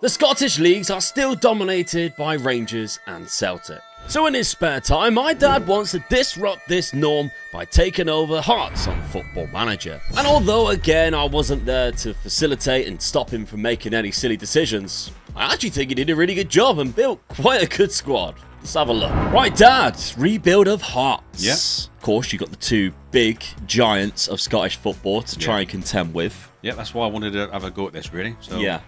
The Scottish leagues are still dominated by Rangers and Celtic. So in his spare time, my dad wants to disrupt this norm by taking over Hearts on Football Manager. And although again I wasn't there to facilitate and stop him from making any silly decisions, I actually think he did a really good job and built quite a good squad. Let's have a look. Right, Dad, rebuild of Hearts. Yeah. Of course, you got the two big giants of Scottish football to try and contend with. Yeah, that's why I wanted to have a go at this, really. So Yeah.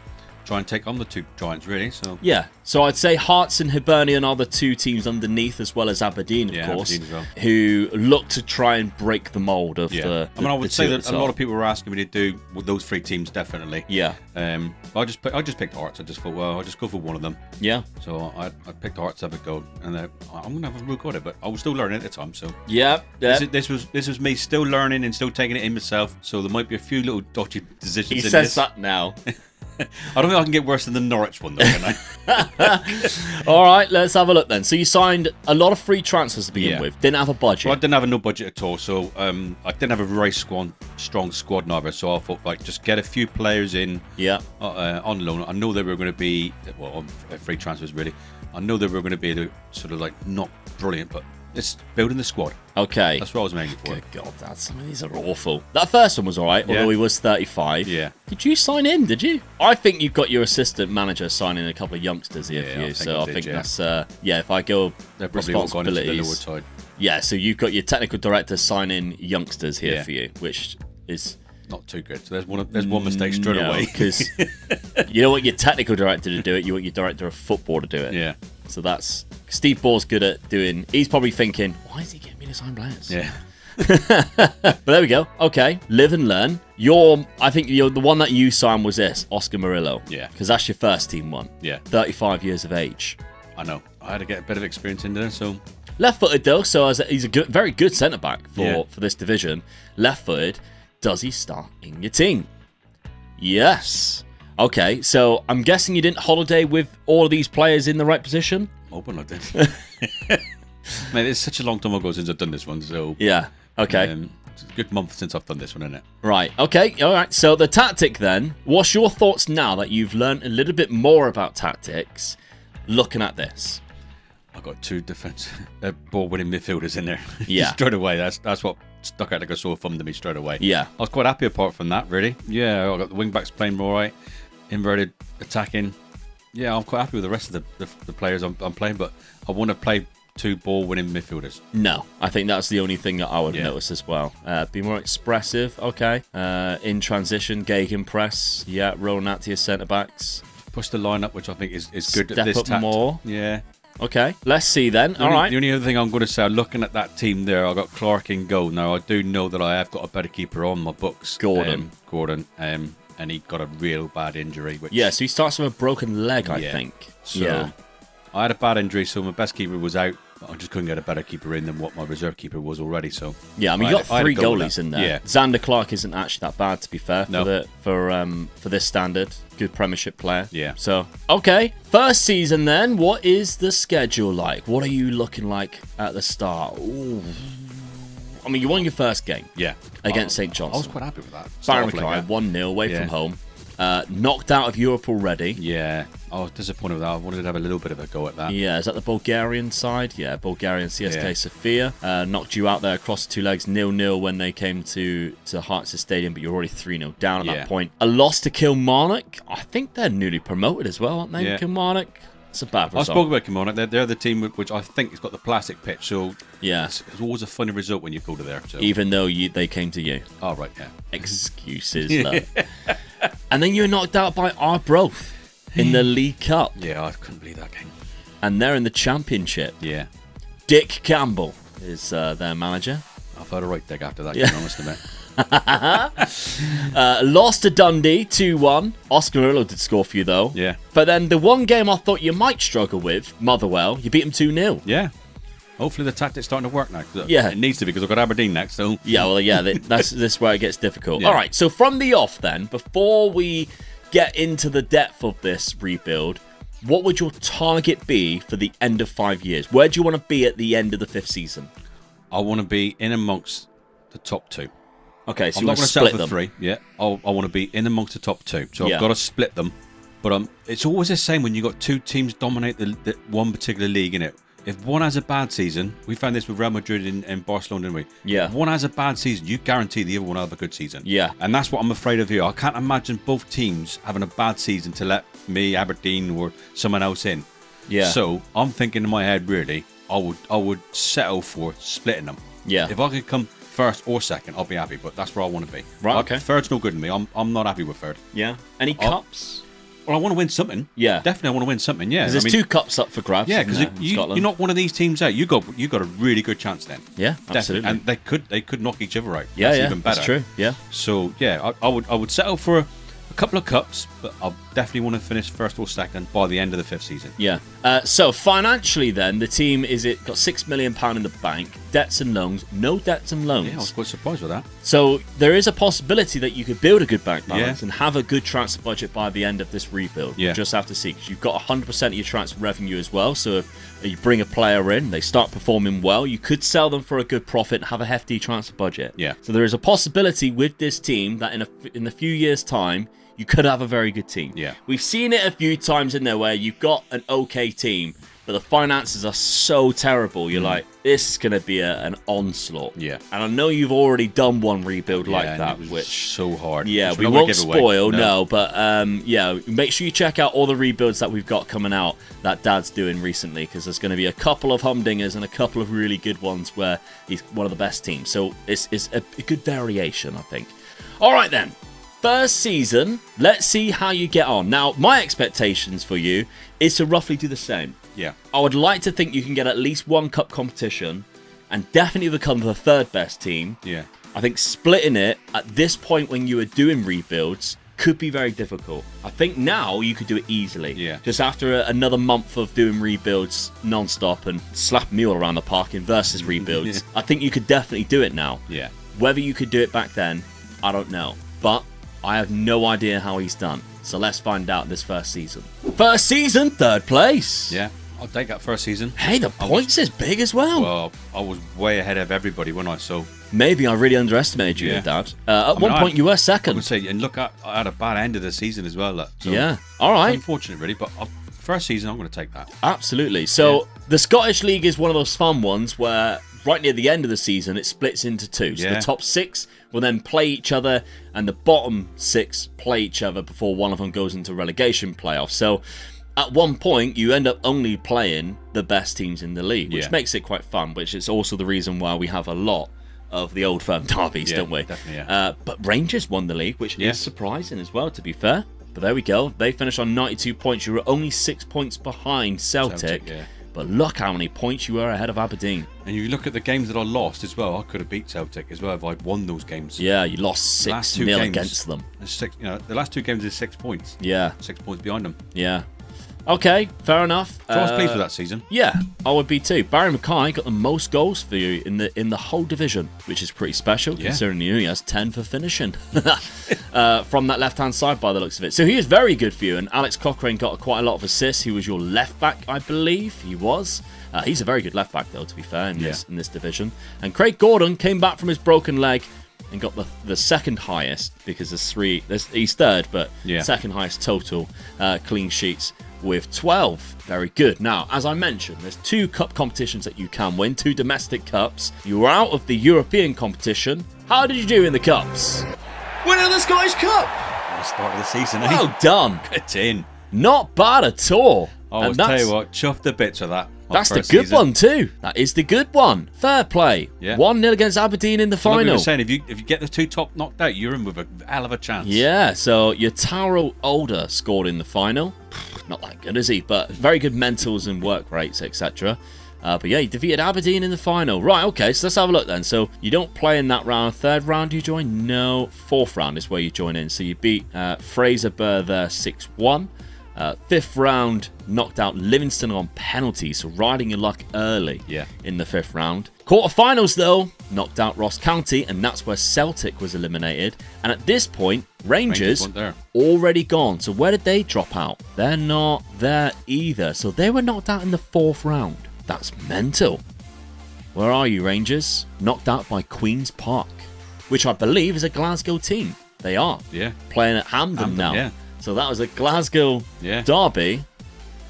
try and take on the two giants, really. So Yeah, so I'd say Hearts and Hibernian are the two teams underneath, as well as Aberdeen, of course, Aberdeen as well. who look to try and break the mould of the I mean, I would say that a lot of people. people were asking me to do with those three teams, definitely. Yeah, I just picked Hearts. I just thought, well, I'll just go for one of them. yeah, So I picked Hearts to have a go, and I'm gonna have a real go at it. But I was still learning at the time, so yeah. this was me still learning and still taking it in myself. So there might be a few little dodgy decisions. He in says this. that now. I don't think I can get worse than the Norwich one, though, can I? All right, let's have a look then. So you signed a lot of free transfers to begin with. Didn't have a budget. Well, I didn't have no budget at all, so I didn't have a very strong squad neither. So I thought, like, just get a few players in Yeah, on loan. I know they were going to be on free transfers, really. I know they were going to be the sort of like not brilliant, but it's building the squad. okay. That's what I was mainly for. Good God, Dad, some of these are awful. That first one was all right, although he was 35. Yeah. Did you sign in, did you? I think you've got your assistant manager signing a couple of youngsters here Yeah, for you. I think So I I did, think yeah. that's, if I go They're probably all gone into the lower responsibilities. side. Yeah, so you've got your technical director signing youngsters here Yeah. for you, which is Not too good. So there's one mistake straight away. because you don't want your technical director to do it. You want your director of football to do it. Yeah. So that's Steve Ball's good at doing. He's probably thinking, why is he getting me to sign players? Yeah. But there we go. Okay, live and learn. I think the one that you signed was this, Oscar Murillo. Yeah. Because that's your first team one. Yeah. 35 years of age. I know. I had to get a bit of experience in there, so Left-footed though, so he's a very good centre back Yeah. for this division. Left-footed, does he start in your team? Yes. Okay, so I'm guessing you didn't holiday with all of these players in the right position. I'm hoping I did. Mate, it's such a long time ago since I've done this one, so Yeah. Okay. it's a good month since I've done this one, isn't it? Right. Okay. All right. So the tactic then. What's your thoughts now that you've learned a little bit more about tactics? Looking at this. I got two ball-winning midfielders in there. Yeah. Straight away. That's what stuck out like a sore thumb to me straight away. Yeah. I was quite happy apart from that, really. Yeah, I got the wing-backs playing all right. Inverted attacking. Yeah, I'm quite happy with the rest of the players I'm playing, but I want to play two ball-winning midfielders. No, I think that's the only thing that I would Yeah. notice as well. Be more expressive. Okay. In transition, gegenpress. Yeah. Rolling out to your centre backs. Push the line up, which I think is good Step at this up tact. more. Yeah. Okay. Let's see then. All right. The only other thing I'm going to say, looking at that team there, I've got Clark in goal. Now, I do know that I have got a better keeper on my books. Gordon. And he got a real bad injury. Which, Yeah. So he starts with a broken leg, I Yeah. think. So Yeah. I had a bad injury, so my best keeper was out. But I just couldn't get a better keeper in than what my reserve keeper was already. So Yeah, I mean, you got I had to three go with goalies that. in there. Yeah. Xander Clark isn't actually that bad, to be fair, No. for this standard. Good Premiership player. Yeah. So, okay. First season then, what is the schedule like? What are you looking like at the start? Ooh. I mean, you won your first game Yeah. against St. I was John's. quite happy with that. Baron Started off McClay, like that. 1-0 away Yeah. from home. Knocked out of Europe already. Yeah. I was disappointed with that. I wanted to have a little bit of a go at that. Yeah, is that the Bulgarian side? Yeah, Bulgarian CSK Yeah. Sofia. Knocked you out there across the two legs, 0-0 when they came to Hearts' Stadium, but you're already 3-0 down at Yeah. that point. A loss to Kilmarnock. I think they're newly promoted as well, aren't they? Yeah. Kilmarnock. It's a bad I result. spoke about Kilmarnock. They're the team which I think has got the plastic pitch, so Yeah, it's always a funny result when you go to there. So. even though they came to you. Oh, right, yeah. Excuses, love. And then you were knocked out by Arbroath in the League Cup. Yeah, I couldn't believe that game. And they're in the Championship. Yeah. Dick Campbell is their manager. I've had a right dig after that, Yeah. to be honest with Lost to Dundee 2-1. Oscar Murillo did score for you though. Yeah. But then the one game I thought you might struggle with, Motherwell, you beat them 2-0. Yeah. Hopefully the tactic's starting to work now. 'Cause Yeah. It needs to, because I've got Aberdeen next, so... Yeah, well, yeah, this is where it gets difficult. Yeah. All right, so from the off then, before we get into the depth of this rebuild, what would your target be for the end of 5 years? Where do you want to be at the end of the 5th season? I want to be in amongst the top two. Okay, so I'm you not want going to to settle split for them. three. Yeah. I want to be in amongst the top two. So Yeah. I've got to split them But it's always the same when you got two teams dominate the one particular league, innit? If one has a bad season, we found this with Real Madrid and Barcelona, didn't we? Yeah. If one has a bad season, you guarantee the other one will have a good season. Yeah. And that's what I'm afraid of here. I can't imagine both teams having a bad season to let me, Aberdeen, or someone else in. Yeah. So I'm thinking in my head, really, I would settle for splitting them. Yeah. If I could come first or second, I'll be happy. But that's where I want to be. Right, okay. Third's no good to me. I'm not happy with third. Yeah. Any cups? Well, I want to win something. Yeah. Definitely I want to win something, yeah. There's 2 cups up for grabs. Yeah, because because you knock one of these teams out, you got a really good chance then. Yeah, Definitely. absolutely. And they could knock each other out. Yeah, That's yeah, even better. that's true. Yeah. So yeah, I would settle for a couple of cups, but I definitely want to finish first or second by the end of the 5th season. Yeah. So financially, then the team got £6 million in the bank, debts and loans, no debts and loans. Yeah, I was quite surprised with that. So there is a possibility that you could build a good bank balance Yeah. and have a good transfer budget by the end of this rebuild. Yeah. Just have to see, because you've got 100% of your transfer revenue as well. So if you bring a player in, they start performing well, you could sell them for a good profit and have a hefty transfer budget. Yeah. So there is a possibility with this team that in a few years' time, you could have a very good team. Yeah. We've seen it a few times in there where you've got an okay team, but the finances are so terrible. You're like, this is going to be an onslaught. Yeah. And I know you've already done one rebuild like and that, it was which... so hard. Yeah, Which we we're not gonna won't give away. spoil, no, but yeah, make sure you check out all the rebuilds that we've got coming out that Dad's doing recently, because there's going to be a couple of humdingers and a couple of really good ones where he's one of the best teams. So it's a good variation, I think. All right, then. First season, let's see how you get on. Now, my expectations for you is to roughly do the same. Yeah. I would like to think you can get at least one cup competition and definitely become the 3rd best team. Yeah. I think splitting it at this point when you were doing rebuilds could be very difficult. I think now you could do it easily. Yeah. Just after another month of doing rebuilds non-stop and slap me all around the park in versus rebuilds, I think you could definitely do it now. Yeah. Whether you could do it back then, I don't know. But I have no idea how he's done. So let's find out this first season. First season, 3rd place. Yeah. I'll take that first season. Hey, the points is big as well. Well, I was way ahead of everybody, wasn't I? So Maybe I really underestimated you, Yeah. Dad. At one point, you were I second. would say, and look, I had a bad end of the season as well. Look, so Yeah. All right. Unfortunate, really, but first season, I'm going to take that. Absolutely. So the Scottish League is one of those fun ones where right near the end of the season, it splits into 2. So Yeah. the top 6 will then play each other, and the bottom 6 play each other before one of them goes into relegation playoffs. So at one point, you end up only playing the best teams in the league, which Yeah. makes it quite fun, which is also the reason why we have a lot of the Old Firm derbies, Yeah, don't we? definitely, yeah. But Rangers won the league, which Yeah. is surprising as well, to be fair. But there we go. They finished on 92 points. You were only 6 points behind Celtic. Yeah. But look how many points you were ahead of Aberdeen. And you look at the games that I lost as well. I could have beat Celtic as well if I'd won those games. Yeah, you lost 6-0 against them. The last 2 games is 6 points. Yeah, 6 points behind them. yeah. Okay, fair enough. So I was pleased with that season. Yeah, I would be too. Barry Mackay got the most goals for you in the whole division, which is pretty special considering he only has 10 for finishing from that left-hand side by the looks of it. So he is very good for you. And Alex Cochrane got quite a lot of assists. He was your left back, I believe. He was. He's a very good left back, though, to be fair, in this division. And Craig Gordon came back from his broken leg and got the second highest, because he's 3rd, but second highest total clean sheets with 12. Very good. Now, as I mentioned, there's 2 cup competitions that you can win, 2 domestic cups. You were out of the European competition. How did you do in the cups? Winning the Scottish Cup! At the start of the season, Well done. It's in. Not bad at all. I was tell you what, chuffed the bits of that. That's the good one too. That is the good one. Fair play. Yeah. 1-0 against Aberdeen in the Like final. we were saying, if you get the 2 top knocked out, you're in with a hell of a chance. Yeah, so your Taro Older scored in the final. Not that good, is he? But very good mentals and work rates, etc. But yeah, he defeated Aberdeen in the final. Right, okay, so let's have a look then. So you don't play in that round. 3rd round you join? No. 4th round is where you join in. So you beat Fraser Burr there 6-1. 5th round, knocked out Livingston on penalties, so riding your luck early in the 5th round. Quarterfinals, though, knocked out Ross County, and that's where Celtic was eliminated. And at this point, Rangers weren't there. already gone. So where did they drop out? They're not there either. So they were knocked out in the 4th round. That's mental. Where are you, Rangers? Knocked out by Queen's Park, which I believe is a Glasgow team. They are. Yeah. Playing at Hampden now. Yeah. So that was a Glasgow derby,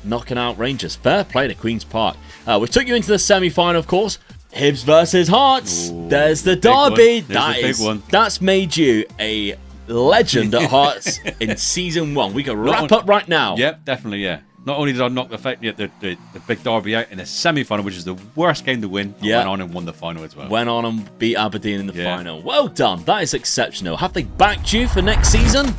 knocking out Rangers. Fair play to Queen's Park. We took you into the semi-final, of course. Hibs versus Hearts. Ooh, there's the derby. Big one. That's made you a legend at Hearts in season 1. We can wrap up right now. Yep, definitely, yeah. Not only did I knock the big derby out in the semi-final, which is the worst game to win, I went on and won the final as well. Went on and beat Aberdeen in the final. Well done. That is exceptional. Have they backed you for next season?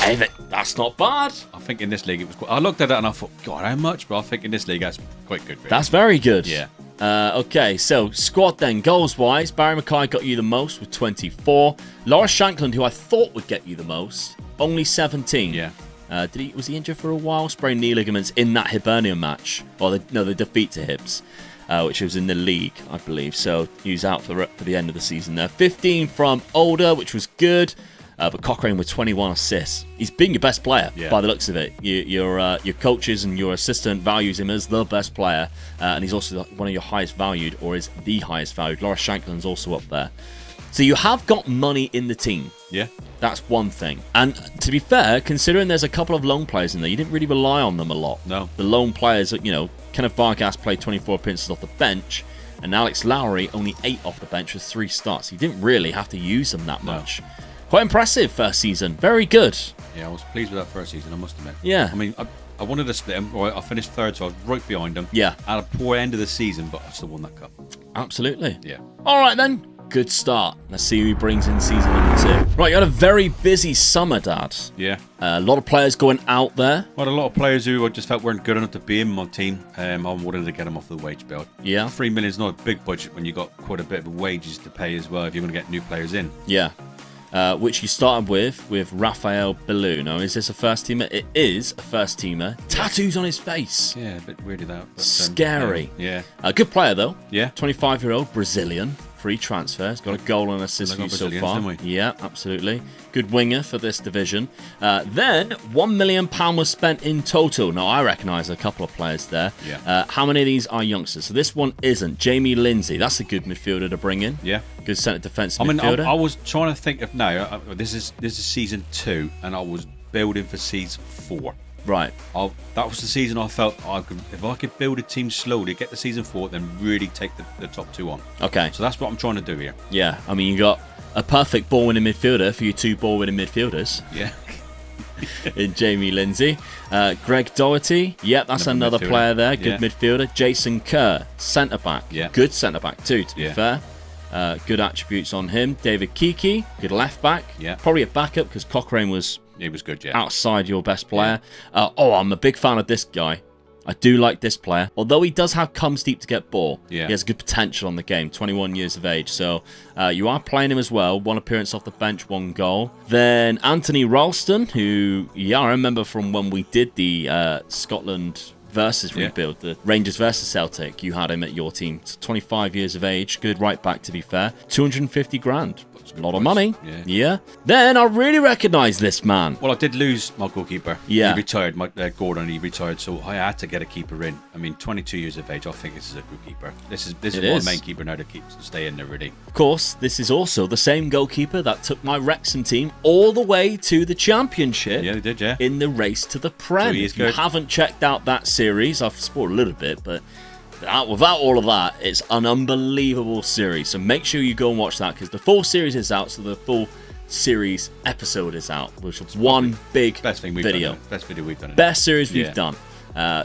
Hey, that's not bad. I think in this league, it was quite, I looked at it and I thought, God, how much? But I think in this league, that's quite good. Really. That's very good. Yeah. Okay, so squad then. Goals-wise, Barry Mackay got you the most with 24. Laura Shankland, who I thought would get you the most, only 17. Yeah. Was he injured for a while? Sprained knee ligaments in that Hibernian match. Or the defeat to Hibs, which was in the league, I believe. So he was out for the end of the season there. 15 from Older, which was good. But Cochrane with 21 assists. He's been your best player by the looks of it. Your coaches and your assistant values him as the best player. And he's also one of your highest valued, or is the highest valued. Laura Shankland's also up there. So you have got money in the team. Yeah. That's one thing. And to be fair, considering there's a couple of lone players in there, you didn't really rely on them a lot. No. The lone players, Kenneth Vargas played 24 appearances off the bench, and Alex Lowry only 8 off the bench with 3 starts. You didn't really have to use them that much. Quite impressive first season. Very good. Yeah, I was pleased with that first season, I must admit. Yeah. I mean, I wanted to split them. I finished third, so I was right behind them. Yeah. At a poor end of the season, but I still won that cup. Absolutely. Yeah. All right, then. Good start. Let's see who he brings in season number 2. Right, you had a very busy summer, Dad. Yeah. A lot of players going out there. I had a lot of players who I just felt weren't good enough to be in my team. I wanted to get them off the wage bill. Yeah. $3 million is not a big budget when you got quite a bit of wages to pay as well if you're going to get new players in. Yeah. Which you started with Raphael Ballou. Now, is this a first teamer? It is a first teamer. Tattoos on his face. Yeah, a bit weirdy that. But, Scary. Yeah. Good player, though. Yeah. 25-year-old Brazilian. Free transfers. Got a goal and assist for you so far. Yeah, absolutely. Good winger for this division. Then, £1 million was spent in total. Now, I recognise a couple of players there. Yeah. How many of these are youngsters? So this one isn't. Jamie Lindsay. That's a good midfielder to bring in. Yeah. Good centre defensive midfielder. I was trying to think of now. This is season 2, and I was building for season 4. Right. That was the season I felt if I could build a team slowly, get to season 4, then really take the top 2 on. Okay. So that's what I'm trying to do here. Yeah. I mean, you got a perfect ball-winning midfielder for your 2 ball-winning midfielders. Yeah. In Jamie Lindsay. Greg Doherty. Yep, that's another player there. Good midfielder. Jason Kerr, centre-back. Yeah. Good centre-back too, to be fair. Good attributes on him. David Kiki, good left-back. Yeah. Probably a backup because Cochrane was... He was good, outside your best player. Yeah. I'm a big fan of this guy. I do like this player. Although he does have comes deep to get ball. Yeah. He has good potential on the game. 21 years of age. So you are playing him as well. 1 appearance off the bench, 1 goal. Then Anthony Ralston, who, I remember from when we did the Scotland versus rebuild, the Rangers versus Celtic. You had him at your team. 25 years of age. Good right back, to be fair. 250 grand. A lot of money. Yeah. Then I really recognise this man. Well, I did lose my goalkeeper. Yeah. He retired. Gordon, he retired, so I had to get a keeper in. I mean, 22 years of age, I think this is a good keeper. This is my main keeper now to stay in there, really. Of course, this is also the same goalkeeper that took my Wrexham team all the way to the Championship. Yeah, they did, yeah. In the race to the Prem. So if you haven't checked out that series, I've spoiled a little bit, but... without all of that, it's an unbelievable series. So make sure you go and watch that because the full series is out. So the full series episode is out, which is one big best thing we've video. Done, best video we've done. Best series we've done.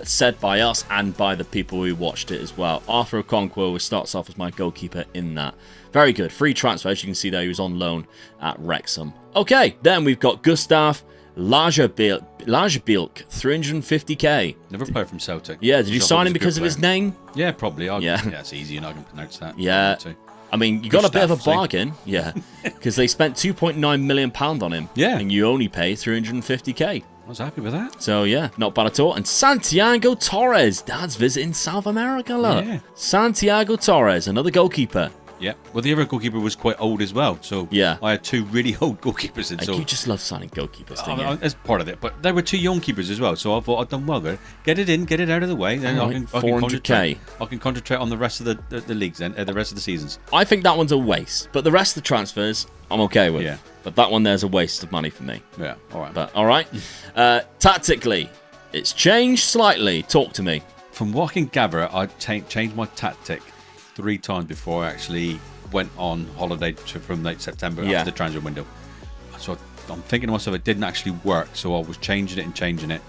Said by us and by the people who watched it as well. Arthur Okonkwo starts off as my goalkeeper in that. Very good. Free transfer. As you can see there, he was on loan at Wrexham. Okay, then we've got Gustav Lagerbielk, 350k. Never played from Celtic. Yeah, did you sign him because of his name? Yeah, probably. Yeah, it's easy and I can pronounce that. Yeah. I mean, you got a bit of a bargain. Yeah. Because they spent £2.9 million on him. Yeah. And you only pay 350k. I was happy with that. So, yeah, not bad at all. And Santiago Torres. Dad's visiting South America, look. Yeah. Santiago Torres, another goalkeeper. Yeah. Well, the other goalkeeper was quite old as well. So Yeah. I had 2 really old goalkeepers. And Like, so you just love signing goalkeepers, don't you? as part of it. But there were 2 young keepers as well. So I thought I'd done well there. Get it in, get it out of the way. Then All I right, can 400k. I can concentrate on the rest of the leagues then, the rest of the seasons. I think that one's a waste, but the rest of the transfers, I'm okay with. Yeah. But that one there's a waste of money for me. Yeah. All right. But all right. Tactically, it's changed slightly. Talk to me. From what I can gather, I changed my tactic 3 times before I actually went on holiday from late September Yeah. after the transfer window. So I'm thinking to myself, it didn't actually work. So I was changing it.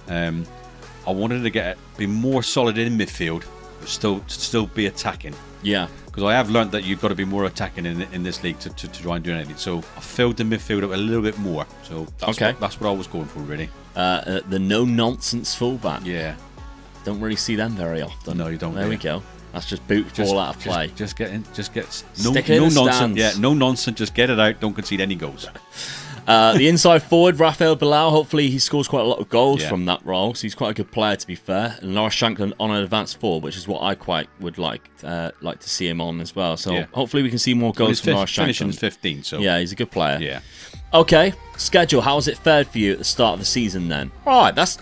I wanted to be more solid in midfield, but still be attacking. Yeah. Because I have learned that you've got to be more attacking in this league to try and do anything. So I filled the midfield up a little bit more. So that's what I was going for, really. The no-nonsense fullback. Yeah. Don't really see them very often. No, you don't. There we go. That's just boot ball out of play. Just get Stick it in the nonsense. stands. Yeah, no nonsense. Just get it out. Don't concede any goals. The inside forward, Rafael Bilal, hopefully he scores quite a lot of goals Yeah. from that role. So he's quite a good player, to be fair. And Lars Shankland on an advanced forward, which is what I quite would like to see him on as well. So Yeah. hopefully we can see more goals from Lars Finishing Shankland. 15. So Yeah, he's a good player. yeah. Okay, schedule. How's it fared for you at the start of the season then? All right, that's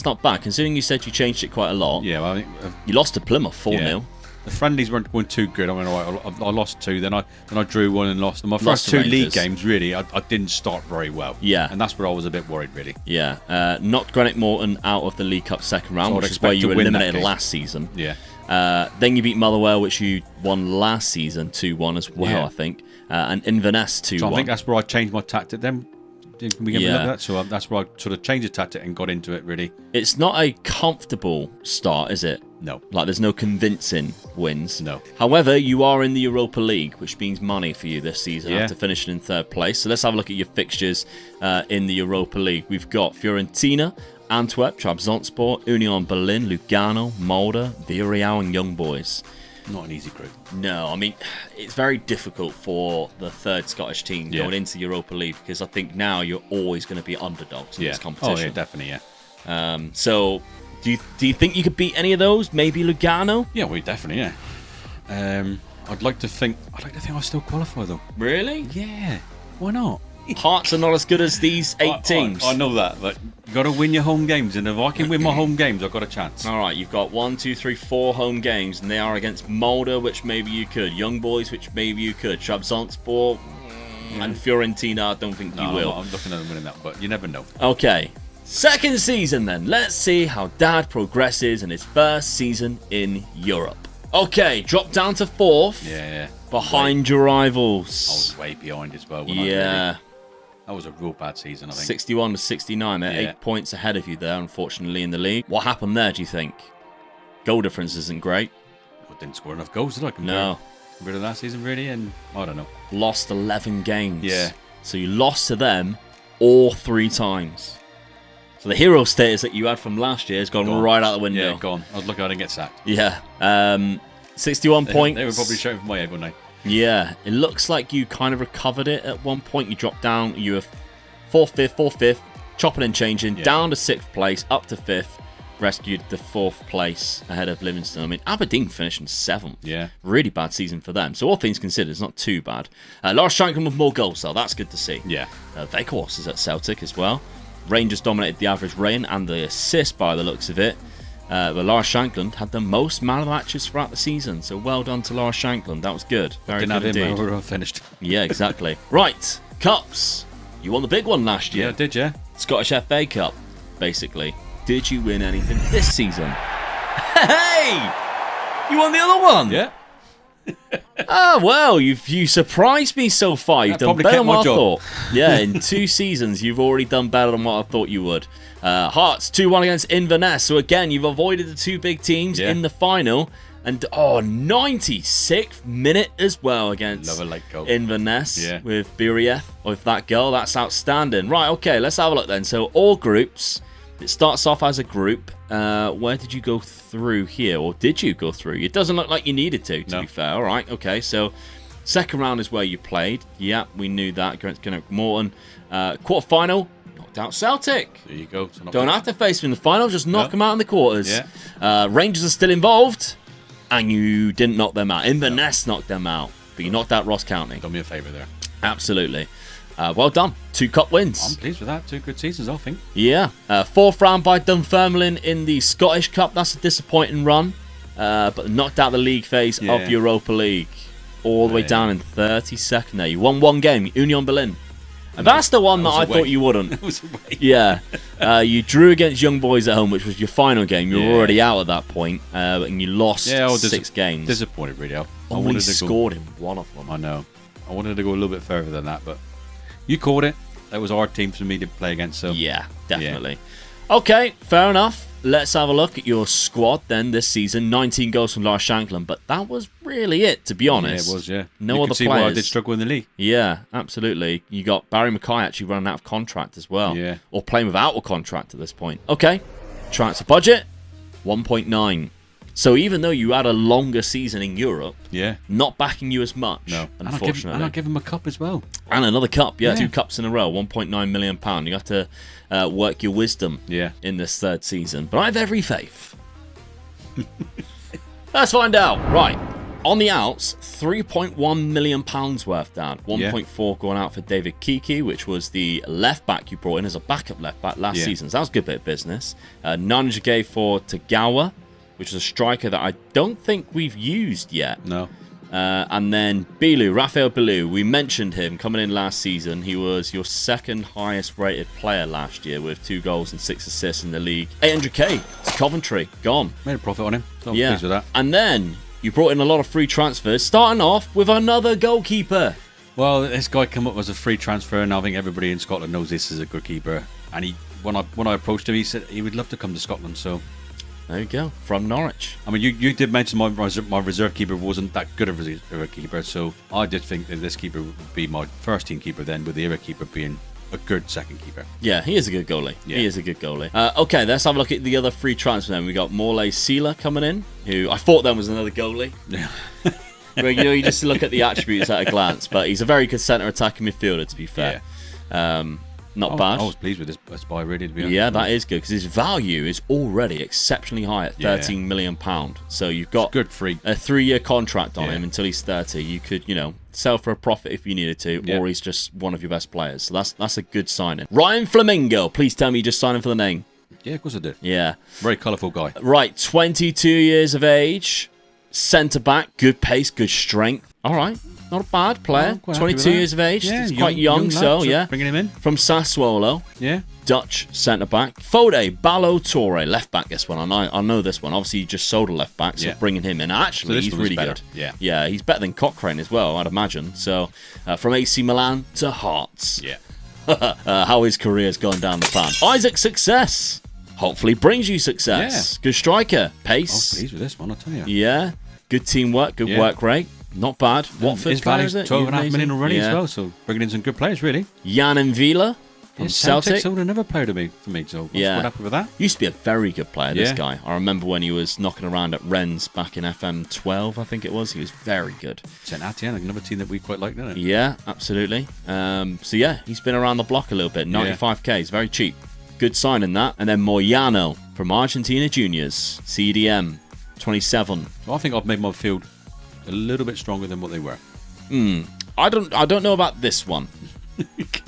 not bad, considering you said you changed it quite a lot. Yeah. Well, I think, You lost to Plymouth 4-0. yeah. The friendlies weren't going too good. I mean, I lost 2, then I drew 1 and lost. And my Lost first to 2 Rangers. league games, really, I didn't start very well. Yeah. And that's where I was a bit worried, really. Yeah, knocked Greenock Morton out of the League Cup second round, So I'd which is where expect you to were win that eliminated game. last season. Yeah. Then you beat Motherwell, which you won last season 2-1 as well, Yeah. I think. And Inverness 2-1. So I think that's where I changed my tactic then. Can we get Yeah. rid of that? So that's where I sort of changed the tactic and got into it, really. It's not a comfortable start, is it? No. Like, there's no convincing wins. No. However, you are in the Europa League, which means money for you this season Yeah. after finishing in 3rd place. So let's have a look at your fixtures in the Europa League. We've got Fiorentina, Antwerp, Trabzonspor, Union Berlin, Lugano, Molde, Villarreal and Young Boys. Not an easy group. No, I mean, it's very difficult for the 3rd Scottish team Yeah. going into Europa League because I think now you're always going to be underdogs in Yeah. this competition. Oh, yeah, definitely, yeah. So, do you think you could beat any of those? Maybe Lugano? Yeah, well, definitely, yeah. I'd like to think I'll still qualify, though. Really? Yeah. Why not? Hearts are not as good as these 8 teams. I know that, but you got to win your home games, and if I can win my home games, I've got a chance. All right, you've got 1, 2, 3, 4 home games, and they are against Molde, which maybe you could. Young Boys, which maybe you could. Trabzonspor and Fiorentina, I don't think you will. I'm looking at them winning that, but you never know. Okay, second season then. Let's see how Dad progresses in his first season in Europe. Okay, drop down to 4th, Yeah. behind your I rivals. was way behind as well. wasn't I, Yeah, really? That was a real bad season, I think. 61 to 69. They're Yeah. 8 points ahead of you there, unfortunately, in the league. What happened there, do you think? Goal difference isn't great. I didn't score enough goals, did I? No. Compared to last season, really, and I don't know. Lost 11 games. Yeah. So you lost to them all 3 times. So the hero status that you had from last year has gone right out the window. Yeah, gone. I was lucky I didn't get sacked. Yeah. 61 points. They were probably shouting for my head, wouldn't they? Yeah. It looks like you kind of recovered it at one point. You dropped down. You were 4th, 5th, chopping and changing, down to 6th place, up to 5th. Rescued the 4th place ahead of Livingston. I mean, Aberdeen finished in 7th. Yeah. Really bad season for them. So all things considered, it's not too bad. Lars Shankland with more goals, though. That's good to see. Yeah. Weghorst is at Celtic as well. Rangers dominated the average rating and the assist by the looks of it. But Lars Shankland had the most man of the matches throughout the season. So well done to Lars Shankland. That was good. Very Didn't good have him indeed. when we were finished. Yeah, exactly. Right. Cups. You won the big one last year. Yeah, did you? Scottish FA Cup, basically. Did you win anything this season? Hey! You won the other one? Yeah. Ah, well, you surprised me so far. You've done probably better kept than my what I job. thought. Yeah, in 2 seasons, you've already done better than what I thought you would. Hearts 2-1 against Inverness. So again, you've avoided the 2 big teams Yeah. in the final. And 96th minute as well against Love a late goal. Inverness Yeah. with Burieth, with that goal. That's outstanding. Right, okay, let's have a look then. So all groups. It starts off as a group. Where did you go through here? Or did you go through? It doesn't look like you needed to No. be fair. All right, okay. So second round is where you played. Yeah, we knew that. Against Greenock Morton. Quarter-final, knocked out Celtic. There you go. So Don't have to face them in the final. Just knock No. them out in the quarters. Yeah. Rangers are still involved. And you didn't knock them out. Inverness knocked them out. but you knocked out Ross County. Done me a favour there. Absolutely. Well done. 2 cup wins. I'm pleased with that. 2 good seasons, I think. Yeah. 4th round by Dunfermline in the Scottish Cup. That's a disappointing run. But knocked out the league phase of Europa League. All the way down in 32nd there. You won 1 game, Union Berlin. And that's the one that I thought you wouldn't. Yeah. You drew against Young Boys at home, which was your final game. You were already out at that point, and you lost 6 games. Disappointed, really. I Only wanted to scored in 1 of them. I know. I wanted to go a little bit further than that, but you called it. That was our team for me to play against. So yeah, definitely. Yeah. Okay, fair enough. Let's have a look at your squad then this season. 19 goals from Lars Shankland, but that was really it, to be honest. Yeah, it was, yeah. No you other can see players. why I did struggle in the league. Yeah, absolutely. You got Barry Mackay actually running out of contract as well. Yeah. Or playing without a contract at this point. Okay, transfer budget, 1.9. So even though you had a longer season in Europe, not backing you as much, unfortunately. And I give him a cup as well. And another cup, 2 cups in a row, £1.9 million. You have to work your wisdom in this 3rd season. But I have every faith. Let's find out. Right. On the outs, £3.1 million worth, Dad. 1.4 going out for David Kiki, which was the left back you brought in as a backup left back last season. So that was a good bit of business. 900k for Tagawa, which is a striker that I don't think we've used yet. No. And then Bilu, Rafael Bilu, we mentioned him coming in last season. He was your 2nd highest rated player last year with 2 goals and 6 assists in the league. 800k to Coventry, gone. Made a profit on him, so I'm pleased with that. And then you brought in a lot of free transfers, starting off with another goalkeeper. Well, this guy came up as a free transfer, and I think everybody in Scotland knows this is a good keeper. And when I approached him, he said he would love to come to Scotland, so... There you go, from Norwich. I mean, you did mention my reserve keeper wasn't that good of a keeper, so I did think that this keeper would be my first team keeper then, with the other keeper being a good second keeper. Yeah, he is a good goalie. Yeah. He is a good goalie. Okay, let's have a look at the other free transfer then. We got Morley Sealer coming in, who I thought then was another goalie. Yeah. Well, you just look at the attributes at a glance, but he's a very good centre attacking midfielder, to be fair. Yeah. Not bad. I was pleased with this buy, really, to be honest. Yeah, that is good, because his value is already exceptionally high at £13 million. So you've got good free. A 3-year contract on him until he's 30. You could, sell for a profit if you needed to, or he's just one of your best players. So that's a good signing. Ryan Flamingo, please tell me you just signed him for the name. Yeah, of course I did. Yeah. Very colourful guy. Right, 22 years of age, centre-back, good pace, good strength. All right. Not a bad player. 22 years of age. Yeah, he's quite young, so yeah. Bringing him in. From Sassuolo. Yeah. Dutch centre-back. Fode Ballo-Torre, left-back this one. I know this one. Obviously, you just sold a left-back, so bringing him in. Actually, he's really good. Yeah. Yeah, he's better than Cochrane as well, I'd imagine. So, from AC Milan to Hearts. Yeah. How his career's gone down the pan. Isaac Success. Hopefully brings you success. Yeah. Good striker. Pace. I'm pleased with this one, I'll tell you. Yeah. Good teamwork, good work rate. Not bad. Watford his value's 12.5 million already as well, so bringing in some good players, really. Jan Vila from Celtic. Sold another player to me, so I was quite happy with that. Used to be a very good player, this guy. I remember when he was knocking around at Rennes back in FM 12, I think it was. He was very good. St Etienne, another team that we quite like, don't it? Yeah, absolutely. So yeah, he's been around the block a little bit. 95k, is very cheap. Good signing that. And then Moyano from Argentina Juniors, CDM, 27. Well, I think I've made my field a little bit stronger than what they were. I don't know about this one.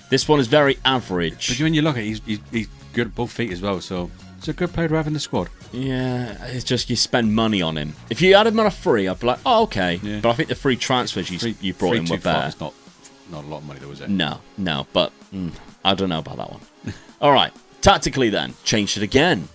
This one is very average. But when you look at it, he's good at both feet as well, so it's a good player to have in the squad. Yeah, it's just you spend money on him. If you had him on a free, I'd be like, oh, okay. Yeah. But I think the free transfers you brought in were better. It's not a lot of money, though, is it? No, but I don't know about that one. All right, tactically then, changed it again.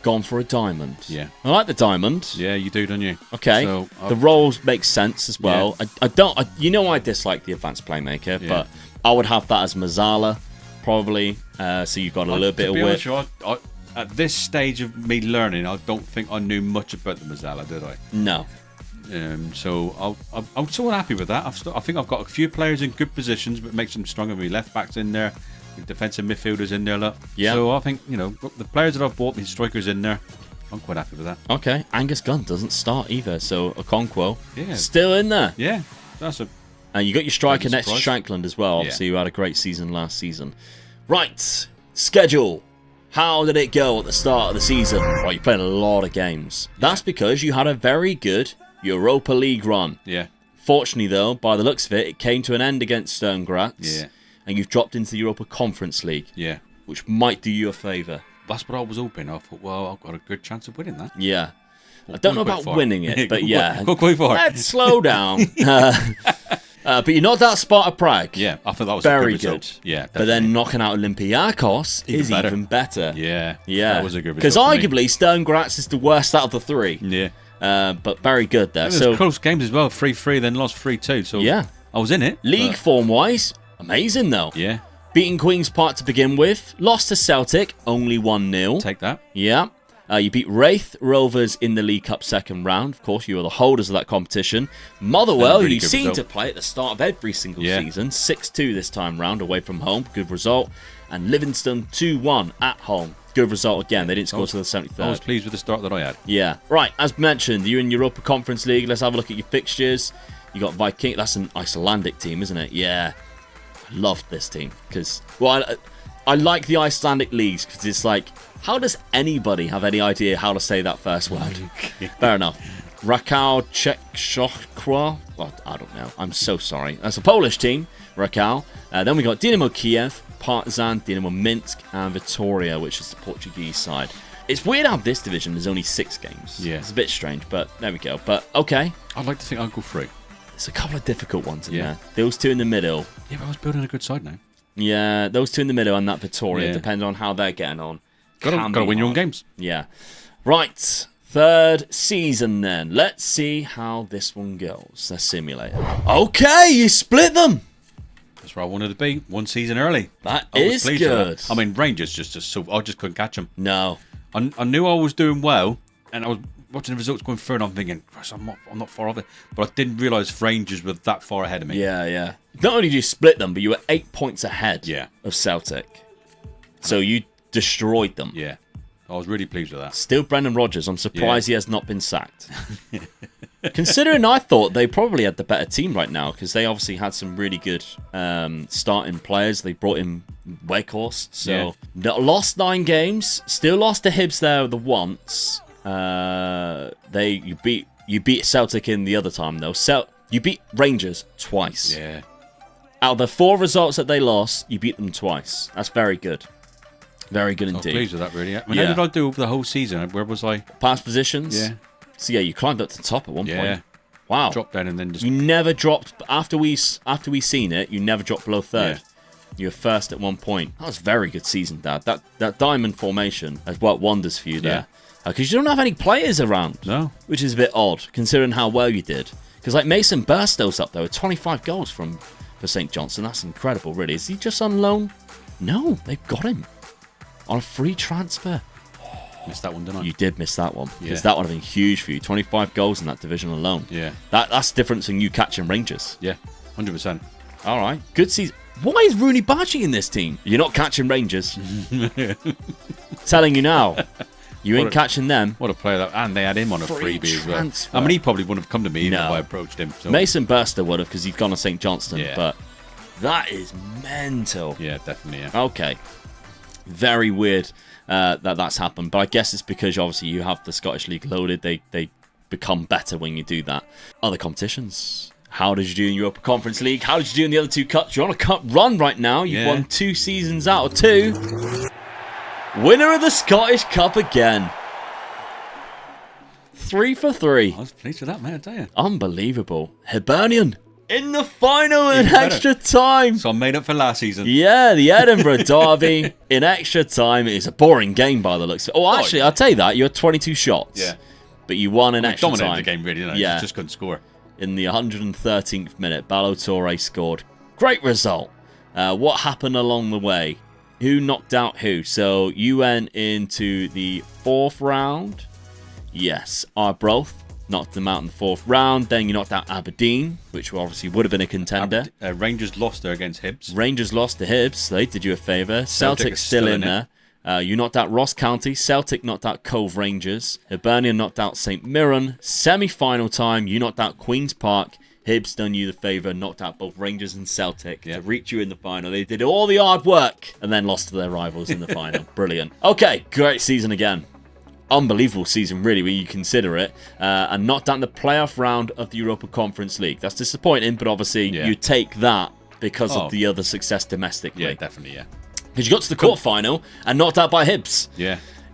Gone for a diamond. Yeah. I like the diamond. Yeah, you do, don't you? Okay. So, the roles make sense as well. Yeah. I dislike the advanced playmaker, but I would have that as Mazzala, probably. So you've got a little bit of width. At this stage of me learning, I don't think I knew much about the Mazzala, did I? No. So I'm so happy with that. I think I've got a few players in good positions, but makes them stronger. My left backs in there. Defensive midfielders in there, look. Yeah. So I think, the players that I've bought, these strikers in there, I'm quite happy with that. Okay. Angus Gunn doesn't start either, so Okonkwo still in there. Yeah. That's a. And you got your striker next to Shankland as well. Obviously, you had a great season last season. Right. Schedule. How did it go at the start of the season? Well, you played a lot of games. That's because you had a very good Europa League run. Yeah. Unfortunately, though, by the looks of it, it came to an end against Sturm Graz. Yeah. And you've dropped into the Europa Conference League. Yeah. Which might do you a favour. That's what I was hoping. I thought, well, I've got a good chance of winning that. Yeah. I don't know about winning it, but yeah. Go quite far. Let's slow down. But you knocked out Sparta Prague. Yeah, I thought that was very a good result. Yeah, definitely. But then knocking out Olympiacos is even better. Yeah. Yeah. That was a good result. Because arguably, Sturm Graz is the worst out of the three. Yeah. But very good there. It was close games as well. 3-3, then lost 3-2. So yeah. I was in it. League form-wise, amazing though. Yeah. Beating Queen's Park to begin with. Lost to Celtic, only 1-0. Take that. Yeah. You beat Wraith Rovers in the League Cup second round. Of course, you were the holders of that competition. Motherwell, Really you good seem result. to play at the start of every single season. 6-2 this time round, away from home. Good result. And Livingston 2-1 at home. Good result again. They didn't score till the 73rd. I was pleased with the start that I had. Yeah. Right, as mentioned, you're in Europa Conference League. Let's have a look at your fixtures. You got Viking. That's an Icelandic team, isn't it? Yeah. I loved this team because, well, I like the Icelandic leagues because it's like, how does anybody have any idea how to say that first word? Fair enough. Rakow Czechoslovakia. Well, I don't know. I'm so sorry. That's a Polish team, Rakow. Then we got Dynamo Kiev, Partizan, Dynamo Minsk, and Vitória, which is the Portuguese side. It's weird how this division there's only 6 games. Yeah. It's a bit strange, but there we go. But okay. I'd like to think I'll go through. There's a couple of difficult ones in there. Those two in the middle. Yeah, but I was building a good side now. Yeah, those two in the middle and that Vitória, Yeah. depending on how they're getting on. Got to win your own games. Yeah. Right. Third season then. Let's see how this one goes. The simulator. Okay, you split them. That's where I wanted to be. 1 season early. That I was is pleased with good. that. I mean, Rangers just so I just couldn't catch them. No. I knew I was doing well, and I was watching the results going through, and I'm thinking, Christ, I'm not far off it. But I didn't realise Rangers were that far ahead of me. Yeah, yeah. Not only did you split them, but you were 8 points ahead of Celtic. So you destroyed them. Yeah. I was really pleased with that. Still Brendan Rodgers. I'm surprised he has not been sacked. Considering I thought they probably had the better team right now because they obviously had some really good starting players. They brought in Weghorst. So lost 9 games. Still lost to Hibs there the once. You beat Celtic in the other time though. You beat Rangers twice. Yeah. Out of the 4 results that they lost, you beat them twice. That's very good. Very good I was indeed. pleased with that, really. I mean, how did I do over the whole season? Where was I? Past positions? Yeah. So yeah, you climbed up to the top at one point. Wow. Dropped down and then just... You never dropped... After we seen it, you never dropped below third. Yeah. You were first at one point. That was a very good season, Dad. That diamond formation has worked wonders for you there. Because you don't have any players around. No. Which is a bit odd, considering how well you did. Because like Mason Burstow's up there with 25 goals for St. Johnstone. That's incredible, really. Is he just on loan? No, they've got him. On a free transfer. Missed that one, didn't I? You did miss that one. Because that would have been huge for you. 25 goals in that division alone. Yeah. That's the difference in you catching Rangers. Yeah, 100%. All right. Good season. Why is Rooney Badgie in this team? You're not catching Rangers. Telling you now. You ain't catching them. What a player that... And they had him on a Free freebie as well. transfer. I mean, he probably wouldn't have come to me even if No. I approached him. So. Mason Burster would have because he's gone to St. Johnstone. Yeah. But that is mental. Yeah, definitely, yeah. Okay. Very weird that's happened. But I guess it's because obviously you have the Scottish League loaded. They become better when you do that. Other competitions. How did you do in Europa Conference League? How did you do in the other 2 cups? You're on a cup run right now. You've won 2 seasons out of 2. Winner of the Scottish Cup again. 3 for 3. I was pleased with that, mate, I tell you. Unbelievable. Hibernian in the final in Even better. extra time. So I made up for last season. Yeah, the Edinburgh Derby in extra time. It's a boring game by the looks of it. Oh, actually, I'll tell you that. You had 22 shots. Yeah. But you won in extra Dominated time. the game, really, didn't I? Yeah. Just couldn't score. In the 113th minute, Balotore scored. Great result. What happened along the way? Who knocked out who? So you went into the 4th round. Yes, Arbroath knocked them out in the 4th round. Then you knocked out Aberdeen, which obviously would have been a contender. Rangers lost there against Hibs. Rangers lost to Hibs. They did you a favour. Celtic's still in there. You knocked out Ross County. Celtic knocked out Cove Rangers. Hibernian knocked out St Mirren. Semi-final time, you knocked out Queen's Park. Hibs done you the favour, knocked out both Rangers and Celtic to reach you in the final. They did all the hard work and then lost to their rivals in the final. Brilliant. Okay, great season again. unbelievable season, really, when you consider it, and knocked out in the playoff round of the Europa Conference League. That's disappointing, but obviously you take that because of the other success domestically. Yeah, definitely, yeah. Because you got to the quarterfinal and knocked out by Hibs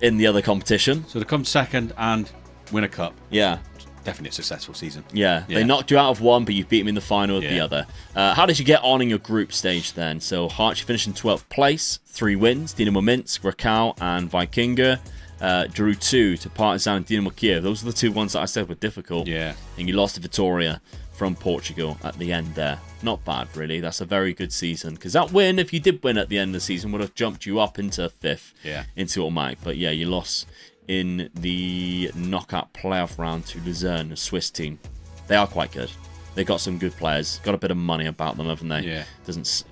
in the other competition. So to come second and win a cup. Yeah. Definitely a successful season. Yeah, they knocked you out of one, but you beat them in the final of the other. How did you get on in your group stage then? So Hearts, you finished in 12th place, 3 wins, Dinamo Minsk, Rakow and Vikinga. Drew 2 to Partizan and Dinamo Kiev. Those are the 2 ones that I said were difficult. Yeah. And you lost to Vitória from Portugal at the end there. Not bad, really. That's a very good season. Because that win, if you did win at the end of the season, would have jumped you up into 5th into automatic. But yeah, you lost in the knockout playoff round to Luzern, a Swiss team. They are quite good. They got some good players. Got a bit of money about them, haven't they? Yeah.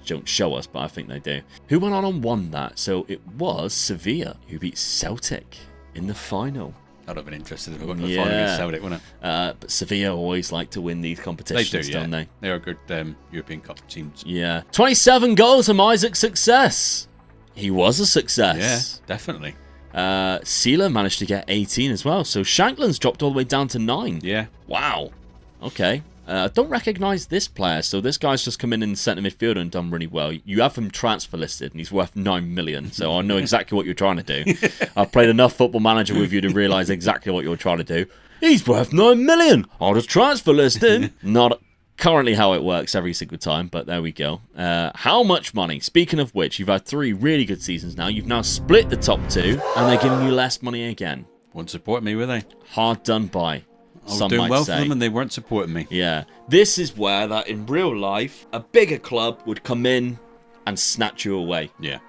Don't show us, but I think they do. Who went on and won that? So it was Sevilla who beat Celtic in the final. That would have been interesting if we got to the final against Celtic, wouldn't it? But Sevilla always like to win these competitions, They do, don't they? They are good European Cup teams. Yeah. 27 goals from Isaac's success. He was a success. Yeah, definitely. Sela managed to get 18 as well. So Shankland's dropped all the way down to 9. Yeah. Wow. Okay. I don't recognise this player. So this guy's just come in centre midfielder and done really well. You have him transfer listed and he's worth 9 million. So I know exactly what you're trying to do. I've played enough Football Manager with you to realise exactly what you're trying to do. He's worth 9 million. I'll just transfer list him. Not currently how it works every single time, but there we go. How much money? Speaking of which, you've had 3 really good seasons now. You've now split the top 2 and they're giving you less money again. Wouldn't support me, were they? Hard done by. I was doing well for them and they weren't supporting me. Yeah. This is where that in real life, a bigger club would come in and snatch you away. Yeah.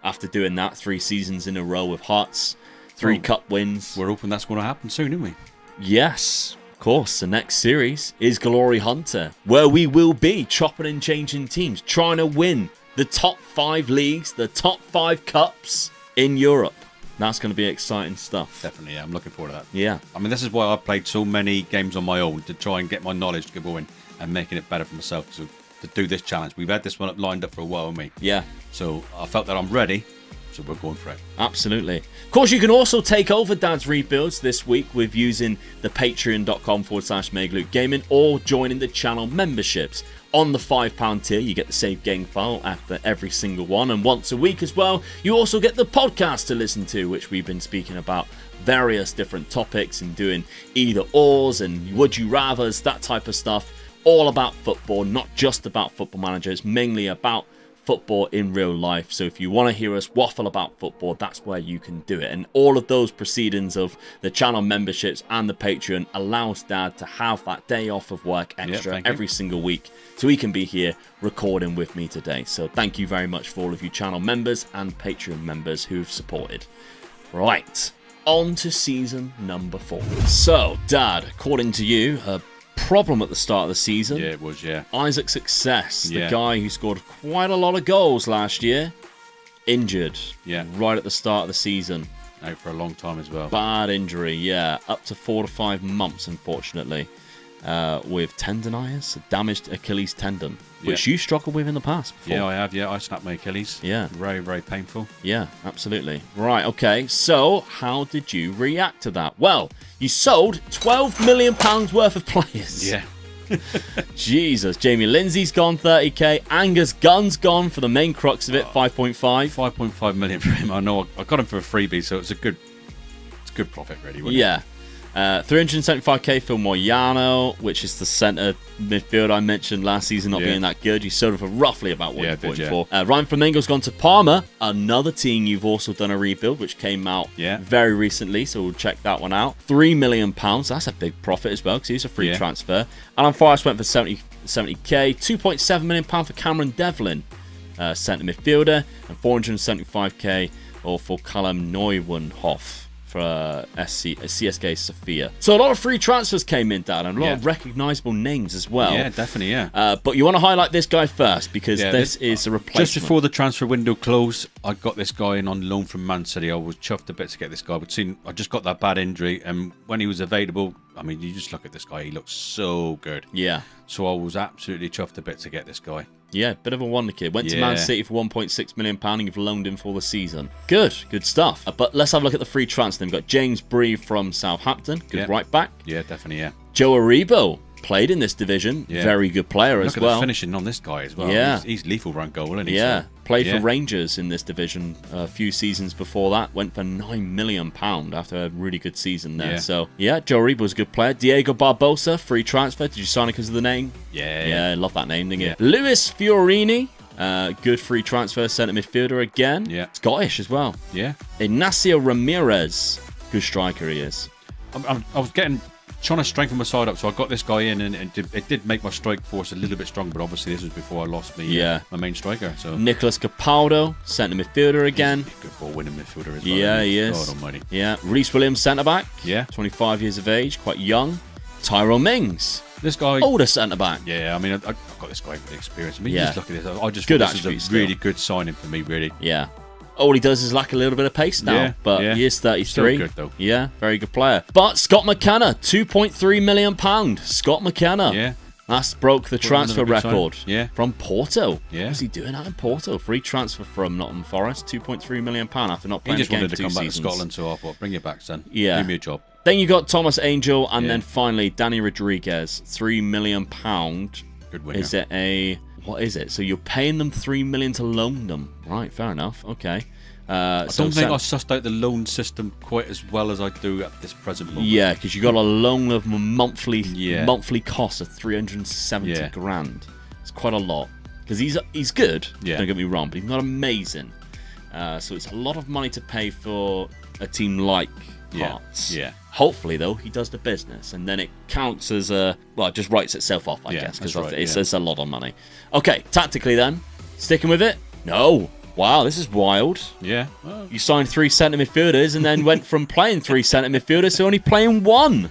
After doing that 3 seasons in a row with Hearts, 3 cup wins. We're hoping that's going to happen soon, aren't we? Yes. Of course, the next series is Glory Hunter, where we will be chopping and changing teams, trying to win the top 5 leagues, the top 5 cups in Europe. That's going to be exciting stuff. Definitely, yeah. I'm looking forward to that. Yeah. I mean, this is why I've played so many games on my own, to try and get my knowledge going and making it better for myself to do this challenge. We've had this one lined up for a while, haven't we? Yeah. So I felt that I'm ready, so we're going for it. Absolutely. Of course, you can also take over Dad's Rebuilds this week with using the patreon.com/Megaloot Gaming or joining the channel memberships. On the £5 tier, you get the save game file after every single one, and once a week as well, you also get the podcast to listen to, which we've been speaking about various different topics and doing either ors and would you rathers, that type of stuff, all about football, not just about Football Manager. It's mainly about football in real life. So if you want to hear us waffle about football, that's where you can do it. And all of those proceedings of the channel memberships and the Patreon allows Dad to have that day off of work extra every single week, so he can be here recording with me today. So thank you very much for all of you channel members and Patreon members who've supported. Right, on to season number 4. So Dad, according to you, a problem at the start of the season. Yeah, it was, Isaac's success, the guy who scored quite a lot of goals last year, injured right at the start of the season. Out for a long time as well. Bad injury, up to 4 to 5 months, unfortunately, with tendonitis, a damaged Achilles tendon, which you struggled with in the past before. Yeah, I have, I snapped my Achilles. Yeah. Very, very painful. Yeah, absolutely. Right, okay, so how did you react to that? Well, you sold £12 million worth of players. Yeah. Jesus. Jamie Lindsay's gone 30k. Angus Gunn's gone for the main crux of it, 5.5. 5.5 million for him. I know I got him for a freebie, so it's a good profit, really, wasn't it? 375k for Moyano, which is the centre midfield I mentioned last season not being that good. You sold it for roughly about 1.4. Ryan Flamengo's gone to Parma, another team you've also done a rebuild, which came out very recently, so we'll check that one out. £3 million, that's a big profit as well, because he's a free transfer. Alan Forrest went for 70k, £2.7 million for Cameron Devlin, centre midfielder, and 475k for Callum Neuwenhoff for CSK Sofia. So a lot of free transfers came in, Dad, and a lot of recognisable names as well. Yeah, definitely, but you want to highlight this guy first, because this is a replacement. Just before the transfer window closed, I got this guy in on loan from Man City. I was chuffed a bit to get this guy. But I just got that bad injury, and when he was available, I mean, you just look at this guy. He looks so good. Yeah. So I was absolutely chuffed a bit to get this guy. Yeah, bit of a wonder kid. Went to Man City for £1.6 million and you've loaned him for the season. Good stuff. But let's have a look at the free transfer. We've got James Bree from Southampton, good right back. Yeah, definitely, yeah. Joe Aribo played in this division. Yeah. Very good player as well. Look at the finishing on this guy as well. Yeah. He's lethal run goal, isn't he? Yeah. So, played for Rangers in this division a few seasons before that. Went for £9 million after a really good season there. Yeah. So, yeah, Joe Aribo was a good player. Diego Barbosa, free transfer. Did you sign it because of the name? Yeah. I love that name, didn't you? Luis Fiorini. Good free transfer, centre midfielder again. Yeah. Scottish as well. Yeah. Ignacio Ramirez. Good striker he is. I was trying to strengthen my side up, so I got this guy in, and it did make my strike force a little bit stronger, but obviously this was before I lost my main striker. So Nicholas Capaldo, centre midfielder again. Good ball-winning midfielder as well. Yeah, he is. God almighty. Yeah. Reece Williams, centre-back. Yeah. 25 years of age, quite young. Tyrone Mings. This guy, older centre-back. Yeah, I mean, I've got this guy for the experience. I mean, just look at this. I just thought this is a really good signing for me, really. Yeah. All he does is lack a little bit of pace now, but he is 33. Still good, though. Yeah, very good player. But Scott McKenna, £2.3 million. Scott McKenna. Yeah. That's broke the transfer record from Porto. Yeah. What's he doing out in Porto? Free transfer from Nottingham Forest, £2.3 million after not playing a game for 2 seasons. He just wanted to come back to Scotland, so I thought, bring you back, son. Yeah. Give me a job. Then you got Thomas Angel, and then finally Danny Rodriguez, £3 million. Good winner. Is it what is it? So you're paying them $3 million to loan them, right? Fair enough. Okay. I don't think I sussed out the loan system quite as well as I do at this present moment. Yeah, because you got a loan of monthly cost of 370 grand. It's quite a lot because he's good. Yeah. Don't get me wrong, but he's not amazing. So it's a lot of money to pay for a team like Hearts. Yeah. Hopefully, though, he does the business, and then it counts as it just writes itself off, I guess, because it's a lot of money. Okay, tactically then, sticking with it? No. Wow, this is wild. Yeah. Well, you signed 3 centre midfielders and then went from playing 3 centre midfielders to only playing 1.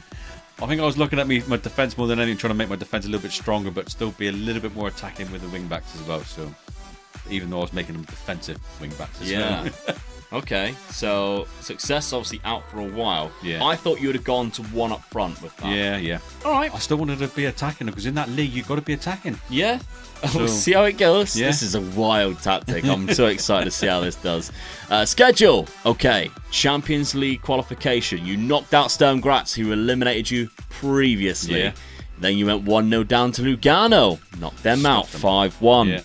I think I was looking at my defence more than anything, trying to make my defence a little bit stronger, but still be a little bit more attacking with the wing backs as well. So, even though I was making them defensive wing backs as well. Okay, so success obviously out for a while. Yeah. I thought you would have gone to 1 up front with that. Yeah. All right. I still wanted to be attacking because in that league you've got to be attacking. Yeah. We'll see how it goes. Yeah. This is a wild tactic. I'm so excited to see how this does. Schedule. Okay. Champions League qualification. You knocked out Sturm Graz, who eliminated you previously. Yeah. Then you went 1-0 down to Lugano. Knocked them out 5-1. Yeah.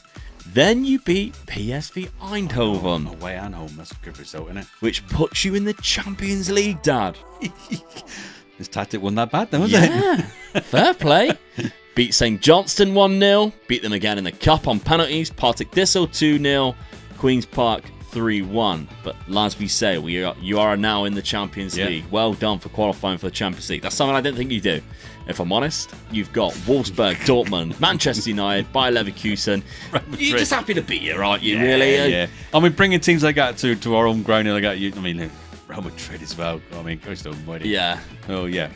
Then you beat PSV Eindhoven. Away and home. That's a good result, isn't it? Which puts you in the Champions League, Dad. This tactic wasn't that bad, then, was it? Yeah. Fair play. Beat St Johnstone 1-0. Beat them again in the Cup on penalties. Partick Thistle 2-0. Queen's Park 3-1. But as we say, you are now in the Champions League. Well done for qualifying for the Champions League. That's something I didn't think you do. If I'm honest, you've got Wolfsburg, Dortmund, Manchester United, Bayer Leverkusen. You're just happy to beat you, aren't you? Yeah, really? Yeah. I mean, bringing teams like that to our own ground, like that. I mean, Real Madrid as well. I mean, Christ almighty. Yeah. Oh yeah.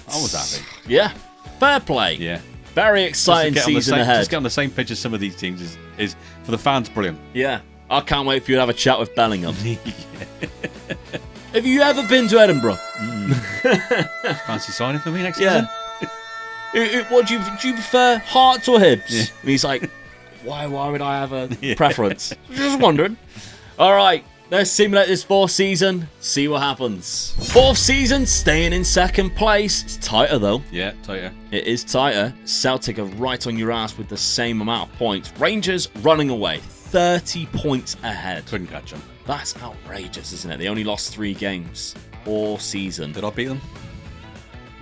I was happy. Yeah. Fair play. Yeah. Very exciting season ahead. Just get on the same pitch as some of these teams is for the fans brilliant. Yeah. I can't wait for you to have a chat with Bellingham. Have you ever been to Edinburgh? Fancy signing for me next season? What do you prefer, Hearts or Hibs? Yeah. And he's like, why would I have a preference? Just wondering. All right, let's simulate this 4th season, see what happens. 4th season, staying in 2nd place. It's tighter though. Yeah, tighter. It is tighter. Celtic are right on your ass with the same amount of points. Rangers running away, 30 points ahead. Couldn't catch them. That's outrageous, isn't it? They only lost 3 games all season. Did I beat them?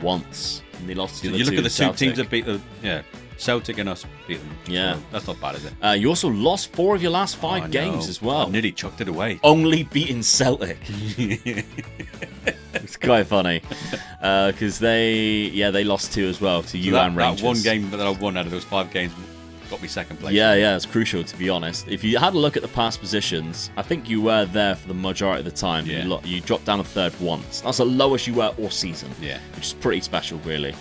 Once. And they lost to you look at the Celtic. 2 teams that beat them. Yeah, Celtic and us beat them. Yeah. So that's not bad, is it? You also lost 4 of your last 5 games as well. I nearly chucked it away. Only beating Celtic. It's quite funny. Because they lost 2 as well to you and Rangers. That one game that I won out of those 5 games got me 2nd place. Yeah, it's crucial, to be honest. If you had a look at the past positions, I think you were there for the majority of the time. Yeah. You dropped down a 3rd once. That's the lowest you were all season. Yeah. Which is pretty special, really.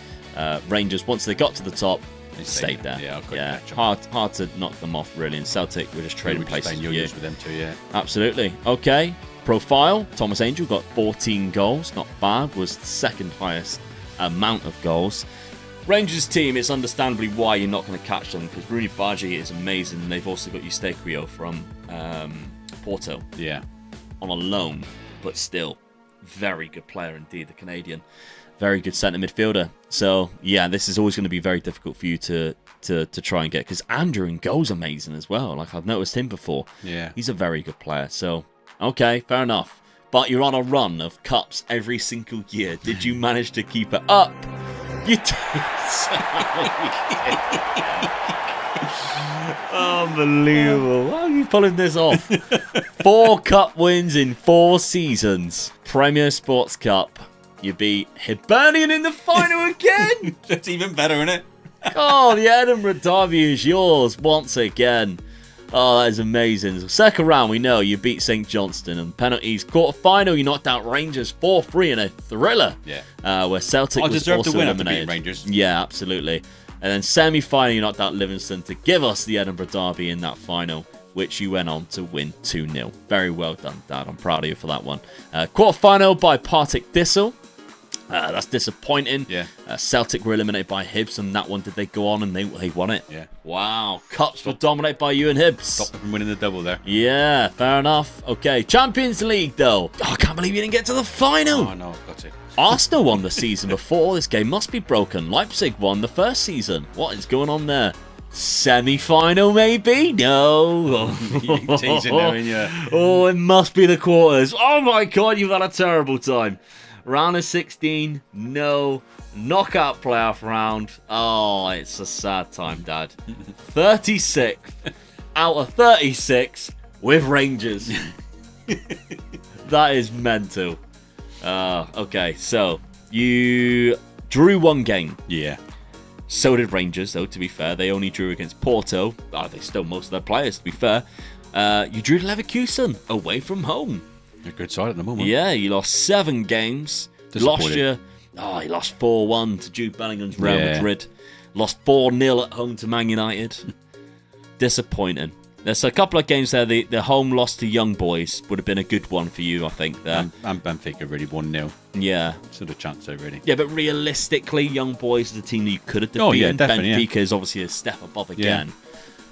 Rangers, once they got to the top, they stayed there. Yeah, hard to knock them off, really. And Celtic were just trading places with you. With them too, yeah. Absolutely. Okay. Profile, Thomas Angel got 14 goals. Not bad. Was the 2nd highest amount of goals. Rangers team, it's understandably why you're not going to catch them, because Rooney Badji is amazing. They've also got Eustáquio from Porto. Yeah. On a loan, but still, very good player indeed, the Canadian. Very good centre midfielder. So, yeah, this is always going to be very difficult for you to try and get, because Andrew Ngo's amazing as well. Like, I've noticed him before. Yeah. He's a very good player. So, okay, fair enough. But you're on a run of cups every single year. Did you manage to keep it up? You did. Unbelievable. How are you pulling this off? 4 cup wins in 4 seasons. Premier Sports Cup. You beat Hibernian in the final again. That's even better, isn't it? Oh, the Edinburgh Derby is yours once again. Oh, that is amazing. Second round, we know you beat St Johnstone. And penalties, quarter-final, you knocked out Rangers 4-3 in a thriller. Yeah. Where Celtic was deserved also to win after eliminated. beating Rangers. Yeah, absolutely. And then semi-final, you knocked out Livingston to give us the Edinburgh Derby in that final, which you went on to win 2-0. Very well done, Dad. I'm proud of you for that one. Quarter-final by Partick Thistle. That's disappointing. Yeah. Celtic were eliminated by Hibs, and that one did they go on and they won it. Yeah. Wow. Cups were dominated by you and Hibs. Stopped them from winning the double there. Yeah, fair enough. Okay, Champions League though. Oh, I can't believe you didn't get to the final. Oh no, I've got to. Arsenal won the season before. This game must be broken. Leipzig won the first season. What is going on there? Semi-final maybe? No. You're teasing now, ain't you? Oh, it must be the quarters. Oh my god, you've had a terrible time. Round of 16, no. Knockout playoff round. Oh, it's a sad time, Dad. 36th out of 36 with Rangers. That is mental. Okay, so you drew 1 game. Yeah. So did Rangers, though, to be fair. They only drew against Porto. Oh, they stole most of their players, to be fair. You drew Leverkusen away from home. A good side at the moment. Yeah, you lost 7 games. You lost 4-1 to Jude Bellingham's Real Madrid. Lost 4-0 at home to Man United. Disappointing. There's a couple of games there. The home loss to Young Boys would have been a good one for you, I think. There. And Benfica really 1-0. Yeah. Sort of chance there, really. Yeah, but realistically, Young Boys is a team that you could have defeated. Oh, yeah, definitely. Benfica is obviously a step above again.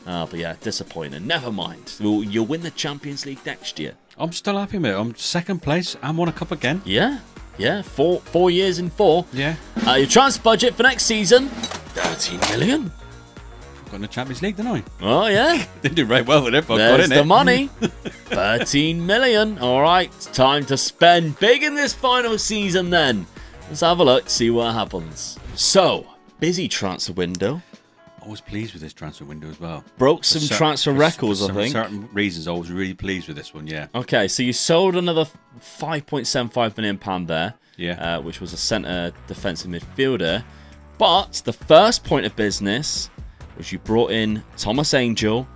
But yeah, disappointing. Never mind. You'll win the Champions League next year. I'm still happy, mate. I'm second place and won a cup again. Yeah. 4 years in 4. Yeah. Your transfer budget for next season, 13 million. Got in the Champions League, didn't I? Oh, yeah. Didn't do very well with it, but I got There's in the it. money. 13 million. All right. Time to spend big in this final season then. Let's have a look, see what happens. So, busy transfer window. I was pleased with this transfer window as well. Broke some transfer records, I think. For certain reasons, I was really pleased with this one, yeah. Okay, so you sold another £5.75 million there. Yeah. Which was a centre defensive midfielder. But the first point of business was you brought in Thomas Angel,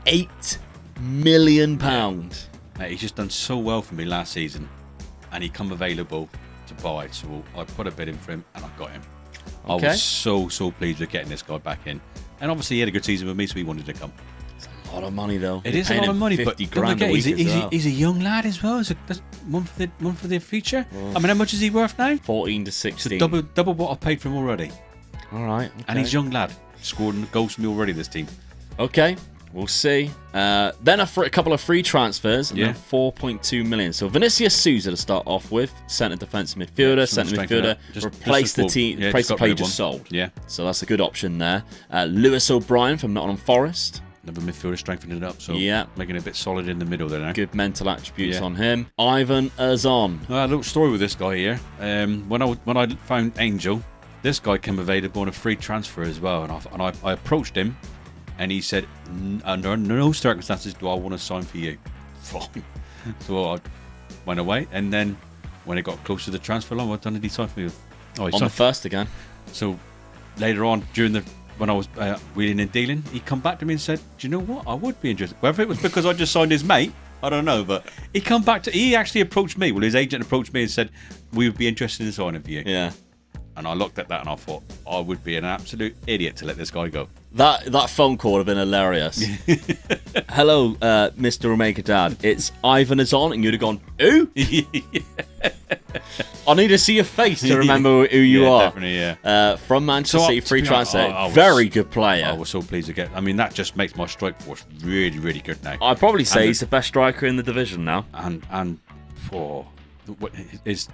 £8 million. Mate, he's just done so well for me last season, and he come available to buy, so I put a bid in for him, and I got him. Okay. I was so pleased with getting this guy back in, and obviously he had a good season with me, so he wanted to come. It's a lot of money, though. It is a lot of money, but 50 don't grand a forget, week as well. he's a young lad as well. That's one for the future. I mean, how much is he worth now? 14 to It's 16. double what I paid for him already. All right. Okay. And he's a young lad, scoring goals for me already. This team. Okay. We'll see. Then a couple of free transfers and then 4.2 million. So Vinicius Souza to start off with, centre defensive midfielder, replace the team, replace the player just sold. Yeah. So that's a good option there. Lewis O'Brien from Nottingham Forest. Another midfielder strengthening it up, so making it a bit solid in the middle there now. Good mental attributes on him. Ivan Azon. A little story with this guy here. When I found Angel, this guy came available on a free transfer as well, and I approached him. And he said, under no circumstances do I want to sign for you. Fine. So I went away. And then when it got close to the transfer line, what did he sign for me? On the first again. So later on, when I was wheeling and dealing, he come back to me and said, do you know what? I would be interested. Whether it was because I just signed his mate, I don't know. But he actually approached me. Well, his agent approached me and said, we would be interested in signing for you. Yeah. And I looked at that and I thought, I would be an absolute idiot to let this guy go. That phone call would have been hilarious. Hello, Mr. Omega Dad. It's Ivan is on, and you'd have gone, who? I need to see your face to remember who you are. Definitely, yeah. From Manchester City, free transfer. I was- Very good player. I was so pleased to get. I mean, that just makes my strike force really, really good now. I'd probably say And he's the best striker in the division now. And for his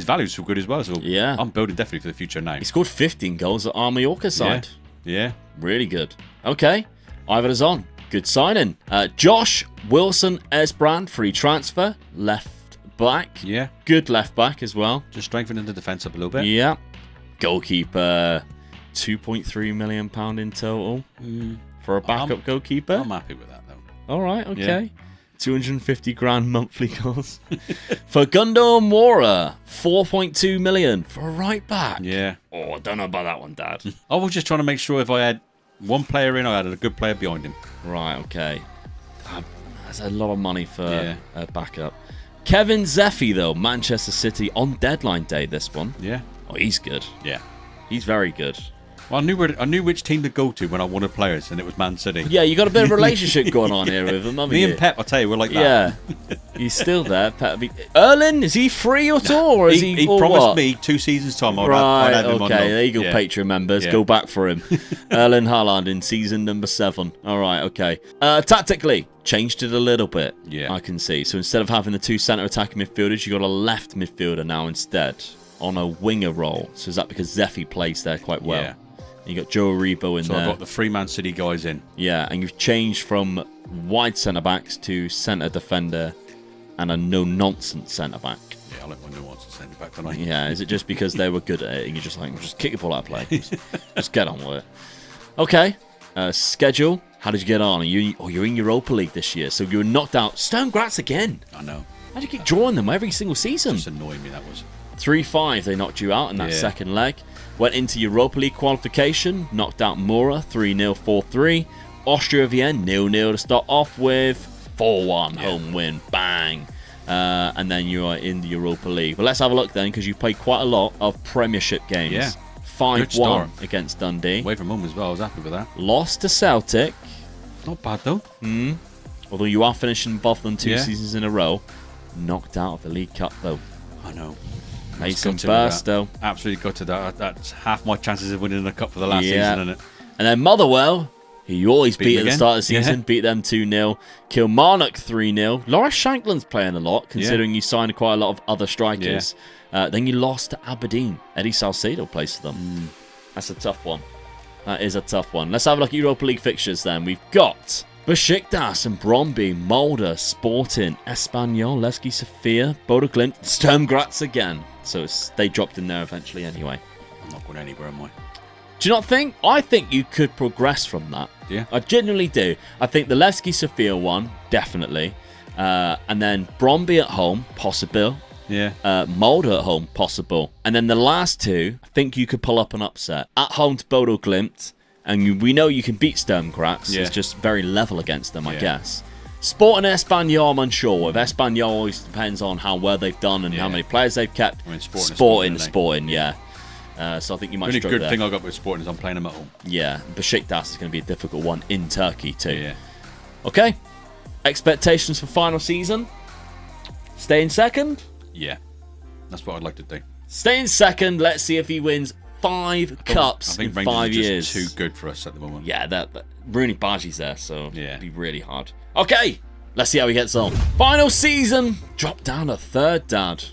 value's so good as well. So Yeah. I'm building definitely for the future now. He scored 15 goals at our Mallorca side. Yeah. Really good. Okay, Ivan is on. Good signing. Josh Wilson Esbrand, free transfer, left back. Yeah. Good left back as well. Just strengthening the defence up a little bit. Yeah. Goalkeeper, £2.3 million in total for a backup goalkeeper. I'm happy with that though. All right, okay. 250 grand monthly cost. For Gundo Mora, 4.2 million for a right back. Yeah. Oh, I don't know about that one, Dad. I was just trying to make sure if I had one player in, I had a good player behind him. Right, okay. That's a lot of money for Yeah. a backup. Kevin Zeffy, though, Manchester City on deadline day, this one. Yeah. Oh, he's good. Yeah. He's very good. Well, I knew which team to go to when I wanted players, and it was Man City. Yeah, you got a bit of relationship going on here with him, haven't Me you? and Pep, I tell you, we're like that. Yeah. He's still there. Erling, is he free at all? Or is he or promised what? me 2 seasons' time. I'd Right, have him on okay. loan. There you go, Yeah. Patreon members. Yeah. Go back for him. Erling Haaland in season number 7. All right, okay. Tactically, changed it a little bit. Yeah. I can see. So instead of having the 2 centre attacking midfielders, you got a left midfielder now instead on a winger role. So is that because Zeffy plays there quite well? Yeah. You got Joe Aribo in So there. I've got the 3 Man City guys in. Yeah, and you've changed from wide centre backs to centre defender and a no nonsense centre back. Yeah, I like my nuance to send it back tonight. Yeah, is it just because they were good at it and you're just like, just kick your ball out of play? Just get on with it. Okay, schedule. How did you get on? You're in Europa League this year, so you were knocked out. Sturm Graz again. I know. How do you keep drawing them every single season? Just annoying me, that was. 3-5, they knocked you out in that Yeah. second leg. Went into Europa League qualification, knocked out Mora 3-0, 4-3. Austria Vienna 0-0 to start off with. 4-1 home win, bang. And then you are in the Europa League. But let's have a look then, because you've played quite a lot of Premiership games. Yeah. 5-1 start. against Dundee. Away from home as well, I was happy with that. Lost to Celtic, Not bad though. although you are finishing above them 2 Yeah. seasons in a row. Knocked out of the League Cup though. I know. Mason Gutted with that. Burstow. Absolutely got to that. That's half my chances of winning the cup for the last Yeah. season, isn't it? And then Motherwell, who you always beat them at the again. start of the season, Yeah. beat them 2-0. Kilmarnock 3-0. Laura Shankland's playing a lot, considering you signed quite a lot of other strikers. Then you lost to Aberdeen. Eddie Salcedo plays for them. That's a tough one. That is a tough one. Let's have a look at Europa League fixtures then. We've got Besiktas and Brøndby, Molde, Sporting, Espanyol, Levski Sofia, Bodo Glimt, Sturm Graz again. So they dropped in there eventually anyway. I'm not going anywhere, am I? Do you not think? I think you could progress from that. Yeah. I genuinely do. I think the Levski Sofia one, definitely. And then Brøndby at home, possible. Yeah. Molde at home, possible. And then the last 2, I think you could pull up an upset. At home to Bodo Glimt, and we know you can beat Sturm Graz. Yeah. It's just very level against them, I Yeah. guess. Sport and Espanyol, I'm unsure. With Espanyol, always depends on how well they've done and how Yeah. many players they've kept. I mean, Sporting is Sporting, Sporting, yeah. So I think you might The only struggle good there. thing I got with Sporting is I'm playing them at home. Yeah, Besiktas is going to be a difficult one in Turkey too. Yeah. Okay, expectations for final season? Stay in second? Yeah. That's what I'd like to do. Stay in second. Let's see if he wins 5 cups I think in Rangers 5 are years. just too good for us at the moment. Yeah, that Rooney Baji's there, so Yeah. it'd be really hard. Okay, let's see how he gets on. Final season, drop down a 3rd, Dad.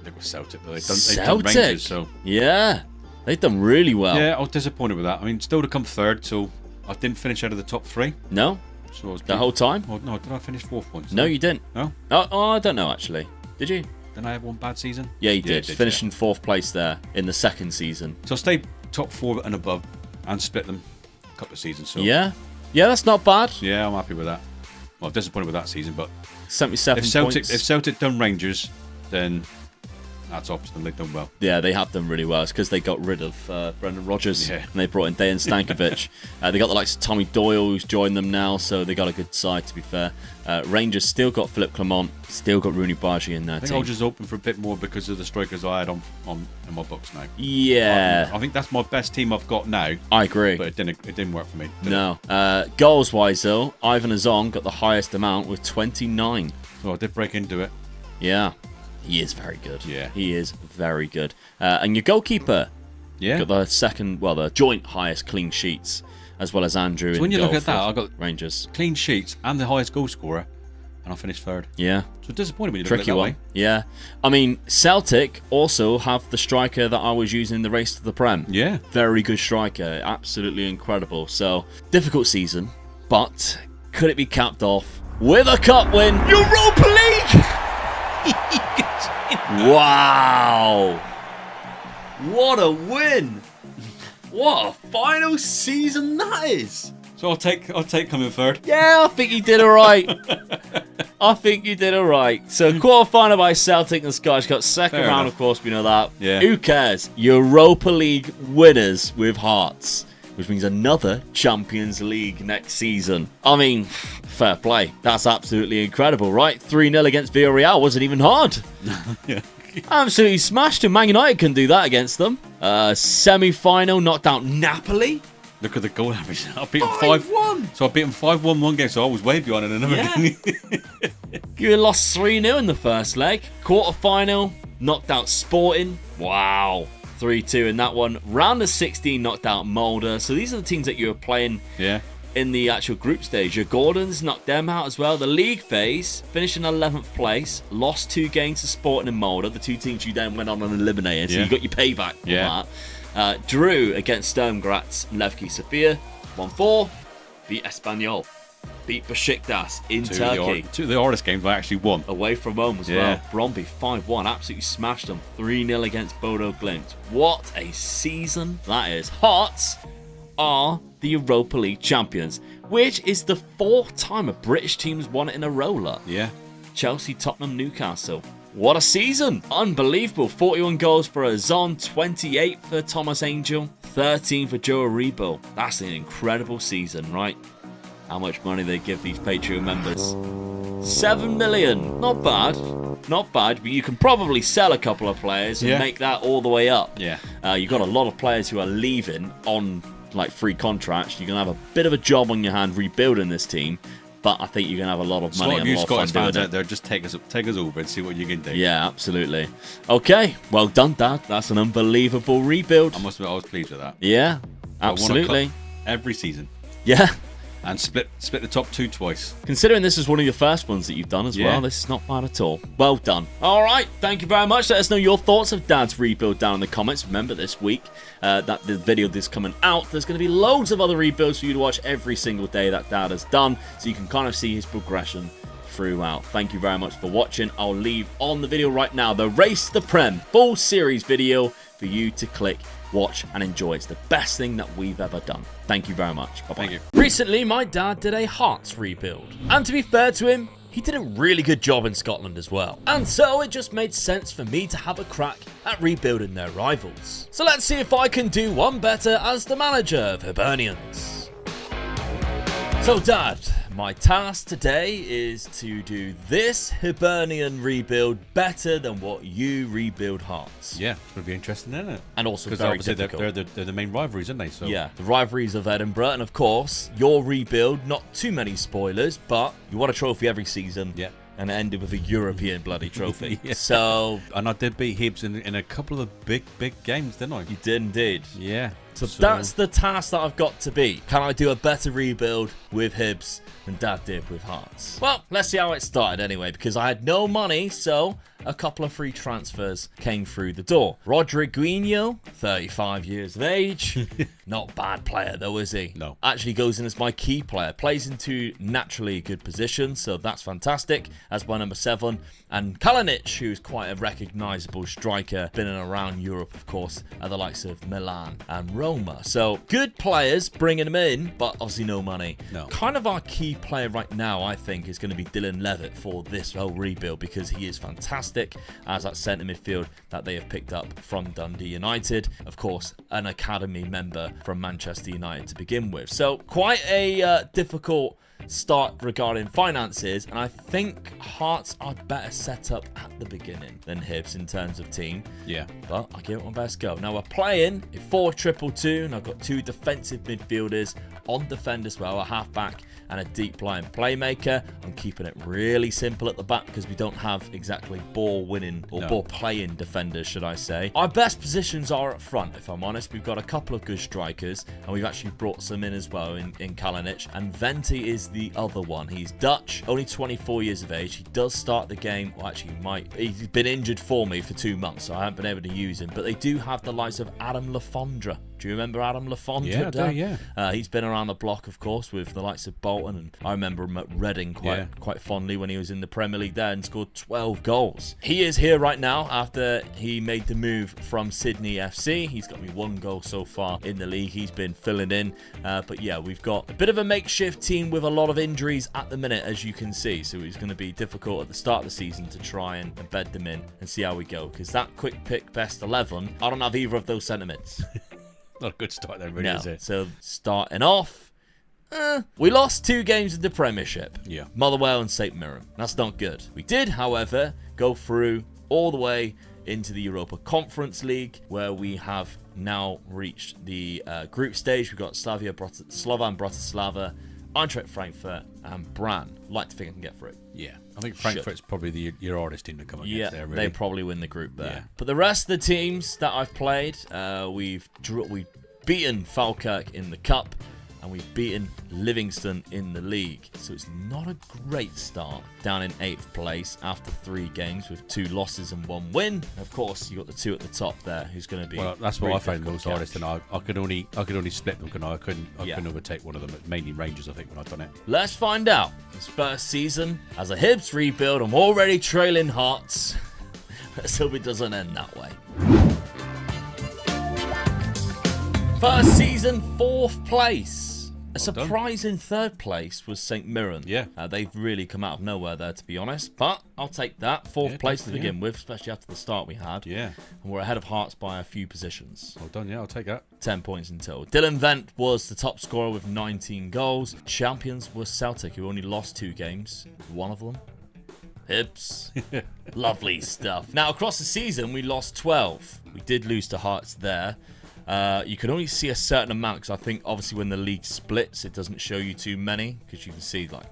They were Celtic, but they've Celtic. done Rangers, so Yeah, they've done really well. yeah, I was disappointed with that. I mean, still to come 3rd, so I didn't finish out of the top 3. No, So I was the whole time. Oh, no, did I finish 4th points? No, you didn't. No? Oh, I don't know actually. Did you? Did I have one bad season? Yeah, you did. I Finishing 4th place there in the 2nd season. So I stayed top 4 and above and split them a couple of seasons. So Yeah, that's not bad. yeah, I'm happy with that. Well, I'm disappointed with that season, but 77 if Celtic points. if Celtic done Rangers, then Hats off to them. They've done well. Yeah, they have done really well. It's because they got rid of Brendan Rodgers and they brought in Dejan Stankovic. They got the likes of Tommy Doyle, who's joined them now, so they got a good side, to be fair. Rangers still got Philippe Clement, still got Rooney Bargi in there. I think I'll just open for a bit more because of the strikers I had on in my books now. Yeah. I think that's my best team I've got now. I agree. But it didn't work for me. No. Goals-wise, though, Ivan Azong got the highest amount with 29. So I did break into it. Yeah. He is very good. Yeah. He is very good. And your goalkeeper got the joint highest clean sheets, as well as Andrew. So when you look at that, I got Rangers clean sheets and the highest goal scorer, and I finished third. Yeah. So disappointed when you look Tricky at it that one. way. Yeah. I mean, Celtic also have the striker that I was using in the race to the Prem. Yeah. Very good striker. Absolutely incredible. So, difficult season, but could it be capped off with a cup win? Europa League! Wow! What a win! What a final season that is! So I'll take coming third. Yeah, I think you did all right. I think you did all right. So quarter-final by Celtic and Scottish got second round, of course, we know that. Yeah. Who cares? Europa League winners with Hearts, which means another Champions League next season. I mean, fair play. That's absolutely incredible, right? 3-0 against Villarreal wasn't even hard. Yeah. Absolutely smashed them. Man United couldn't do that against them. Semi-final, knocked out Napoli. Look at the goal average. I beat them 5-1. So I beat them 5-1 one game, so I was way behind in another game. You lost 3-0 in the first leg. Quarter-final, knocked out Sporting. Wow. 3-2 in that one. Round of 16, knocked out Molde. So these are the teams that you were playing in the actual group stage. Your Gordons knocked them out as well. The league phase, finished in 11th place. Lost 2 games to Sporting and Molde, the 2 teams you then went on and eliminated. So you got your payback for that. Drew against Sturm Graz and Levski Sofia, 1-4. Beat Espanyol. Beat Besiktas in Turkey. 2 of the hardest games I actually won. Away from home as well. Bromby 5-1. Absolutely smashed them. 3-0 against Bodo Glimt. What a season that is. Hearts are the Europa League champions, which is the 4th time a British team's won it in a row. Yeah. Chelsea, Tottenham, Newcastle. What a season! Unbelievable. 41 goals for Azon, 28 for Thomas Angel, 13 for Joe Aribo. That's an incredible season, right? How much money they give these Patreon members? 7 million. Not bad. Not bad, but you can probably sell a couple of players and make that all the way up. Yeah. You've got a lot of players who are leaving on like free contracts. You're going to have a bit of a job on your hand rebuilding this team. But I think you're going to have a lot of money and a lot of fun Scottish doing fans out there, just take us over and see what you can do. Yeah, absolutely. Okay, well done, Dad. That's an unbelievable rebuild. I must admit, I was pleased with that. Yeah, I won a absolutely. cup every season. Yeah. And split the top 2 twice. Considering this is one of your first ones that you've done as well, this is not bad at all. Well done. All right, thank you very much. Let us know your thoughts of Dad's rebuild down in the comments. Remember, this week, that the video that's coming out, there's going to be loads of other rebuilds for you to watch every single day that Dad has done, so you can kind of see his progression throughout. Thank you very much for watching. I'll leave on the video right now the Race to the Prem full series video for you to click, watch and enjoy. It's the best thing that we've ever done. Thank you very much. Bye-bye. Thank you. Recently, my dad did a Hearts rebuild. And to be fair to him, he did a really good job in Scotland as well. And so it just made sense for me to have a crack at rebuilding their rivals. So let's see if I can do one better as the manager of Hibernians. So Dad, my task today is to do this Hibernian rebuild better than what you rebuild Hearts. Yeah, it's going to be interesting, isn't it? And also because very obviously difficult. they're the main rivalries, aren't they? So yeah, the rivalries of Edinburgh, and of course, your rebuild, not too many spoilers, but you won a trophy every season. Yeah. And it ended with a European bloody trophy. Yeah. So... And I did beat Hibs in a couple of big games, didn't I? You did indeed. Yeah. So that's the task that I've got to beat. Can I do a better rebuild with Hibs than Dad did with Hearts? Well, let's see how it started anyway, because I had no money, so a couple of free transfers came through the door. Rodriguinho, 35 years of age. Not a bad player though, is he? No. Actually goes in as my key player. Plays into naturally good positions, so that's fantastic. As my number 7. And Kalinic, who's quite a recognisable striker. Been in and around Europe, of course, at the likes of Milan and Roma. So, good players, bringing them in, but obviously no money. No. Kind of our key player right now, I think, is going to be Dylan Levitt for this whole rebuild, because he is fantastic. fantastic as that centre midfield that they have picked up from Dundee United. Of course, an academy member from Manchester United to begin with. So quite a difficult start regarding finances, and I think Hearts are better set up at the beginning than Hibs in terms of team. Yeah. But I'll give it my best go. Now we're playing a 4-2-2, and I've got 2 defensive midfielders on defend as well, a half-back and a deep-lying playmaker. I'm keeping it really simple at the back because we don't have exactly ball-winning or ball-playing defenders, should I say. Our best positions are up front, if I'm honest. We've got a couple of good strikers, and we've actually brought some in as well in Kalinic, and Venti is the other one. He's Dutch, only 24 years of age. He does start the game, well, actually, he's been injured for me for 2 months, so I haven't been able to use him, but they do have the likes of Adam Le Fondre. Do you remember Adam Le Fondre? Yeah, I do, yeah. He's been around the block, of course, with the likes of Bolton, and I remember him at Reading quite fondly when he was in the Premier League there and scored 12 goals. He is here right now after he made the move from Sydney FC. He's got me 1 goal so far in the league. He's been filling in, but yeah, we've got a bit of a makeshift team with a lot of injuries at the minute, as you can see, so it's going to be difficult at the start of the season to try and embed them in and see how we go, because that quick pick best 11, I don't have either of those sentiments. Not a good start there, really, is it? So starting off, we lost 2 games in the Premiership. Yeah. Motherwell and St Mirren. That's not good. We did, however, go through all the way into the Europa Conference League, where we have now reached the group stage. We've got Slovan Bratislava, Eintracht Frankfurt, and Brann. Like to think I can get through it. Yeah. I think Frankfurt's probably your hardest team to come against there, really. They probably win the group there. Yeah. But the rest of the teams that I've played, we've beaten Falkirk in the Cup, and we've beaten Livingston in the league. So it's not a great start. Down in 8th place after 3 games with 2 losses and 1 win. Of course, you got the 2 at the top there, who's going to be. Well, that's what I found most hardest, and I could only split them, couldn't I? I couldn't overtake one of them. Mainly Rangers, I think, when I've done it. Let's find out. This first season as a Hibs rebuild. I'm already trailing Hearts. Let's hope it doesn't end that way. First season, 4th place. A surprising 3rd place was St Mirren. Yeah. They've really come out of nowhere there, to be honest. But I'll take that. 4th place to begin with, especially after the start we had. Yeah. And we're ahead of Hearts by a few positions. Well done, yeah, I'll take that. 10 points in total. Dylan Vent was the top scorer with 19 goals. Champions was Celtic, who only lost 2 games. One of them, Hibs. Lovely stuff. Now, across the season, we lost 12. We did lose to Hearts there. You can only see a certain amount, because I think obviously when the league splits, it doesn't show you too many, because you can see like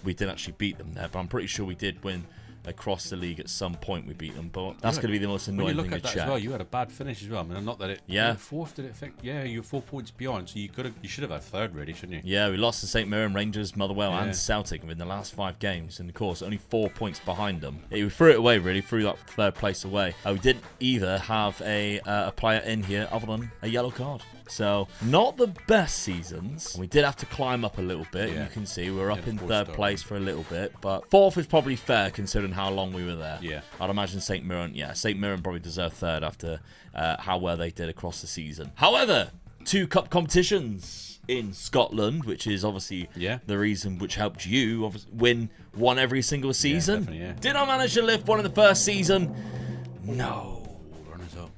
we did actually beat them there, but I'm pretty sure we did win across the league at some point. We beat them, but that's going to be the most annoying thing to check. As well, you had a bad finish as well. I mean, not that it. Yeah. 4th, did it affect? Yeah, you were 4 points beyond, so you should have had 3rd, really, shouldn't you? Yeah, we lost to St Mirren, Rangers, Motherwell, and Celtic within the last 5 games, and of course only 4 points behind them. We threw it away, really, threw that 3rd place away. We didn't either have a player in here other than a yellow card. So, not the best seasons. We did have to climb up a little bit. Yeah. You can see we're up in 3rd place for a little bit. But 4th is probably fair considering how long we were there. Yeah. I'd imagine St Mirren probably deserved 3rd after how well they did across the season. However, 2 cup competitions in Scotland, which is obviously the reason which helped you win one every single season. Yeah. Did I manage to lift one in the first season? No. Runners up.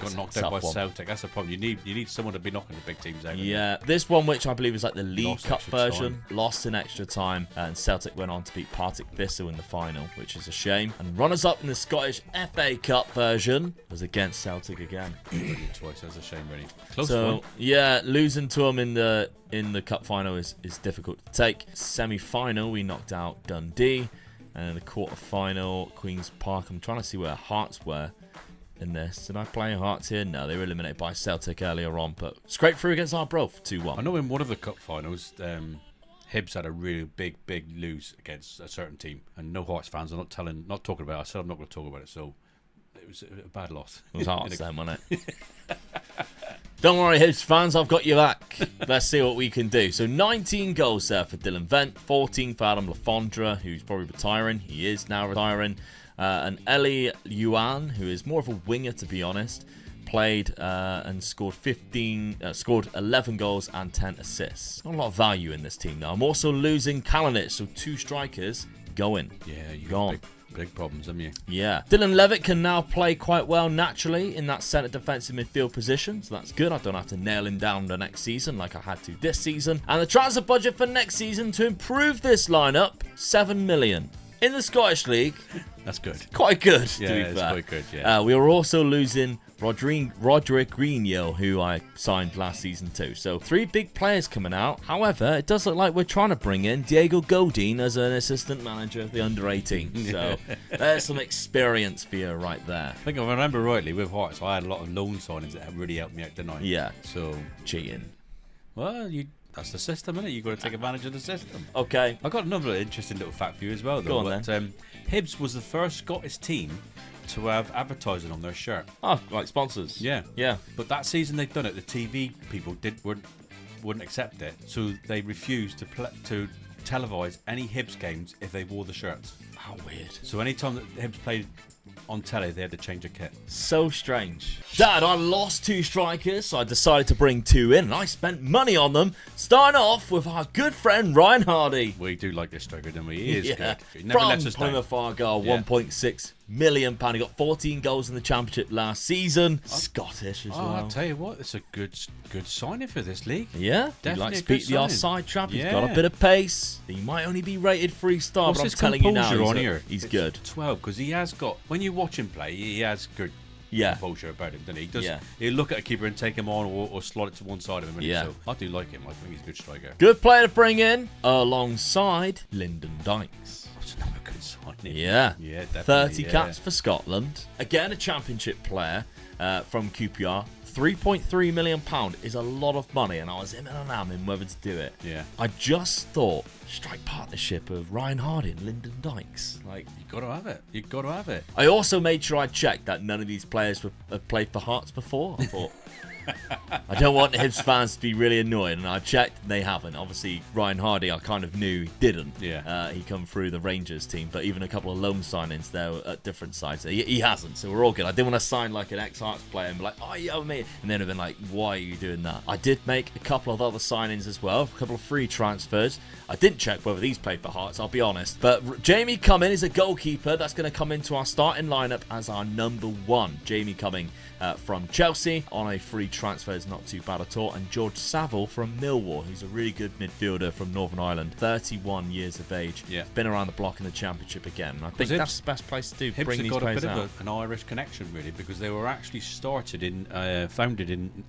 Got knocked out by Celtic. That's the problem. You need someone to be knocking the big teams out. Yeah, this one, which I believe is like the League Cup version, lost in extra time, and Celtic went on to beat Partick Thistle in the final, which is a shame. And runners up in the Scottish FA Cup version was against Celtic again. Twice. That's a shame, really. Close one. one. Yeah, losing to them in the cup final is difficult to take. Semi-final, we knocked out Dundee, and in the quarter-final, Queen's Park. I'm trying to see where Hearts were in this. Did I play Hearts here? No, they were eliminated by Celtic earlier on, but scraped through against Arbroath 2-1. I know in one of the cup finals, Hibs had a really big lose against a certain team, and no Hearts fans are not talking about it. I said I'm not going to talk about it, so it was a bad loss. It was Hearts then, wasn't it? Don't worry, Hibs fans, I've got you back. Let's see what we can do. So 19 goals there for Dylan Vent, 14 for Adam Le Fondre, who's probably retiring. He is now retiring. And Eli Yuan, who is more of a winger, to be honest, played and scored 11 goals and 10 assists. Not a lot of value in this team, though. I'm also losing Kalinic, so 2 strikers going. Yeah, you gone. Big problems, haven't you? Yeah. Dylan Levitt can now play quite well naturally in that centre defensive midfield position, so that's good. I don't have to nail him down the next season like I had to this season. And the transfer budget for next season to improve this lineup, 7 million. In the Scottish League, that's good. Quite good, yeah, to be it's fair. quite good, yeah. We are also losing Roderick Greenhill, who I signed last season too. So 3 big players coming out. However, it does look like we're trying to bring in Diego Godin as an assistant manager of the under-18. So there's some experience for you right there. I think if I remember rightly, with Hearts, I had a lot of loan signings that really helped me out, didn't I? Yeah. So cheating. Well, that's the system, isn't it? You've got to take advantage of the system. Okay. I got another interesting little fact for you as well, though. Go on, then. Hibs was the first Scottish team to have advertising on their shirt. Oh, like sponsors. Yeah. Yeah. But that season they'd done it, the TV people wouldn't accept it, so they refused to televise any Hibs games if they wore the shirts. How weird. So anytime that Hibs played on telly, they had to change their kit. So strange. Dad, I lost 2 strikers, so I decided to bring 2 in, and I spent money on them, starting off with our good friend Ryan Hardy. We do like this striker, don't we? He is good. He From never lets us down. Plymouth Argyle, £1.6 million. He got 14 goals in the Championship last season. Scottish as well. I'll tell you what, it's a good signing for this league. Yeah, definitely. He likes to beat the offside trap. He's got a Yeah. bit of pace. He might only be rated 3-star, What's but I'm his telling you now, composure on here? he's It's good. 12, because he has got, when you watch him play, he has good composure about him, doesn't he? He'll look at a keeper and take him on or slot it to one side of him. Yeah. So I do like him. I think he's a good striker. Good player to bring in alongside Lyndon Dykes. That's another good signing. Yeah. Yeah, definitely. 30 caps for Scotland. Again, a Championship player from QPR. £3.3 million is a lot of money, and I was in and am in whether to do it. Yeah. I just thought, strike partnership of Ryan Hardy and Lyndon Dykes. Like, You got to have it. You got to have it. I also made sure I checked that none of these players have played for Hearts before. I thought, I don't want Hibs fans to be really annoyed, and I checked and they haven't. Obviously, Ryan Hardy, I kind of knew he didn't. Yeah. He come through the Rangers team, but even a couple of loan signings there at different sides. He hasn't, so we're all good. I didn't want to sign like an ex-Hearts player and be like, oh, yeah, mate. And then have been like, why are you doing that? I did make a couple of other signings as well, a couple of free transfers. I didn't check whether these played for Hearts, I'll be honest. But Jamie Cumming is a goalkeeper that's going to come into our starting lineup as our number 1. Jamie Cumming from Chelsea on a free transfer is not too bad at all. And George Saville from Millwall, who's a really good midfielder from Northern Ireland, 31 years of age. Yeah. Been around the block in the Championship again. And I think that's the best place to do. Hibs Bring have these got a players bit out. of an Irish connection, really, because they were actually founded in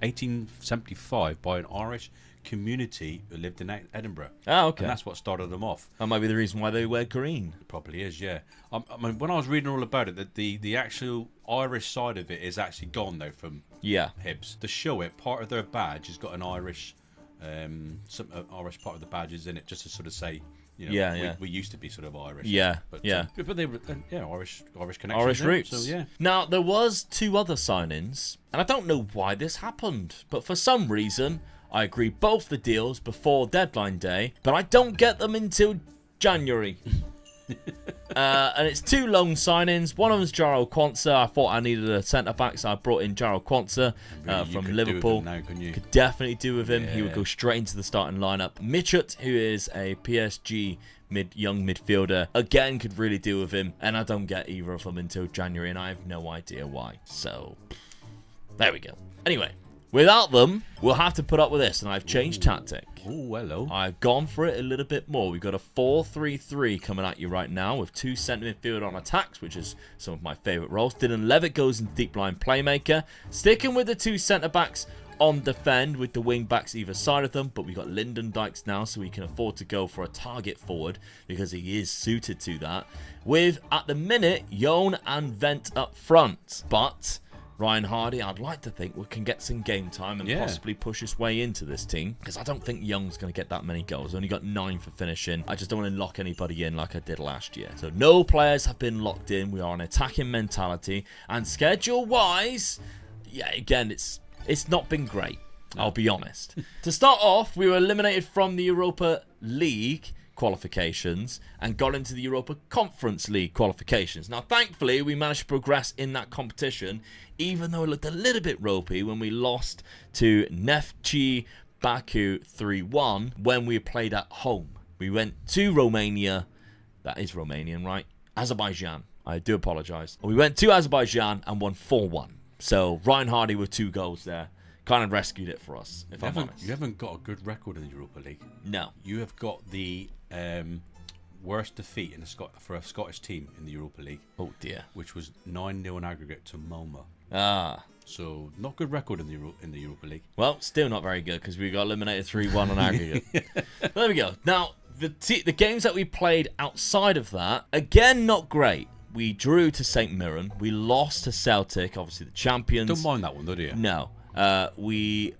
1875 by an Irish community who lived in Edinburgh. Oh, okay. And that's what started them off. That might be the reason why they wear green. It probably is, yeah. I mean, when I was reading all about it, that the actual Irish side of it is actually gone though from Hibs. To show it, part of their badge has got an Irish, some Irish part of the badge is in it, just to sort of say, you know, we used to be sort of Irish. But they were, Irish connections. Irish there, roots. So, yeah. Now, there was 2 other signings, and I don't know why this happened, but for some reason, I agree both the deals before deadline day, but I don't get them until January. And it's 2 loan signings. One of them's Jarrell Quansah. I thought I needed a centre-back, so I brought in Jarrell Quansah from Liverpool. Now, could definitely do with him. Yeah. He would go straight into the starting lineup. Mitchut, who is a PSG young midfielder, again could really do with him, and I don't get either of them until January, and I have no idea why. So, there we go. Anyway, without them, we'll have to put up with this, and I've changed tactic. Oh, hello. I've gone for it a little bit more. We've got a 4-3-3 coming at you right now with 2 centre midfield on attacks, which is some of my favourite roles. Dylan Levitt goes in deep line playmaker. Sticking with the 2 centre backs on defend with the wing backs either side of them, but we've got Lyndon Dykes now, so we can afford to go for a target forward because he is suited to that. With, at the minute, Jon and Vent up front, but Ryan Hardy, I'd like to think we can get some game time and possibly push his way into this team, because I don't think Young's going to get that many goals. Only got 9 for finishing. I just don't want to lock anybody in like I did last year. So no players have been locked in. We are an attacking mentality, and schedule-wise, yeah, again, it's not been great. I'll be honest. To start off, we were eliminated from the Europa League qualifications and got into the Europa Conference League qualifications. Now, thankfully, we managed to progress in that competition, even though it looked a little bit ropey when we lost to Neftchi Baku 3-1 when we played at home. We went to Romania, that is Romanian, right? Azerbaijan. I do apologise. We went to Azerbaijan and won 4-1. So Ryan Hardy with 2 goals there kind of rescued it for us, if I'm honest. You haven't got a good record in the Europa League. No. You have got the worst defeat for a Scottish team in the Europa League. Oh, dear. Which was 9-0 in aggregate to Malmo. Ah. So, not good record in the Europa League. Well, still not very good because we got eliminated 3-1 on aggregate. There we go. Now, the games that we played outside of that, again, not great. We drew to St Mirren. We lost to Celtic, obviously the champions. Don't mind that one, though, do you? No. We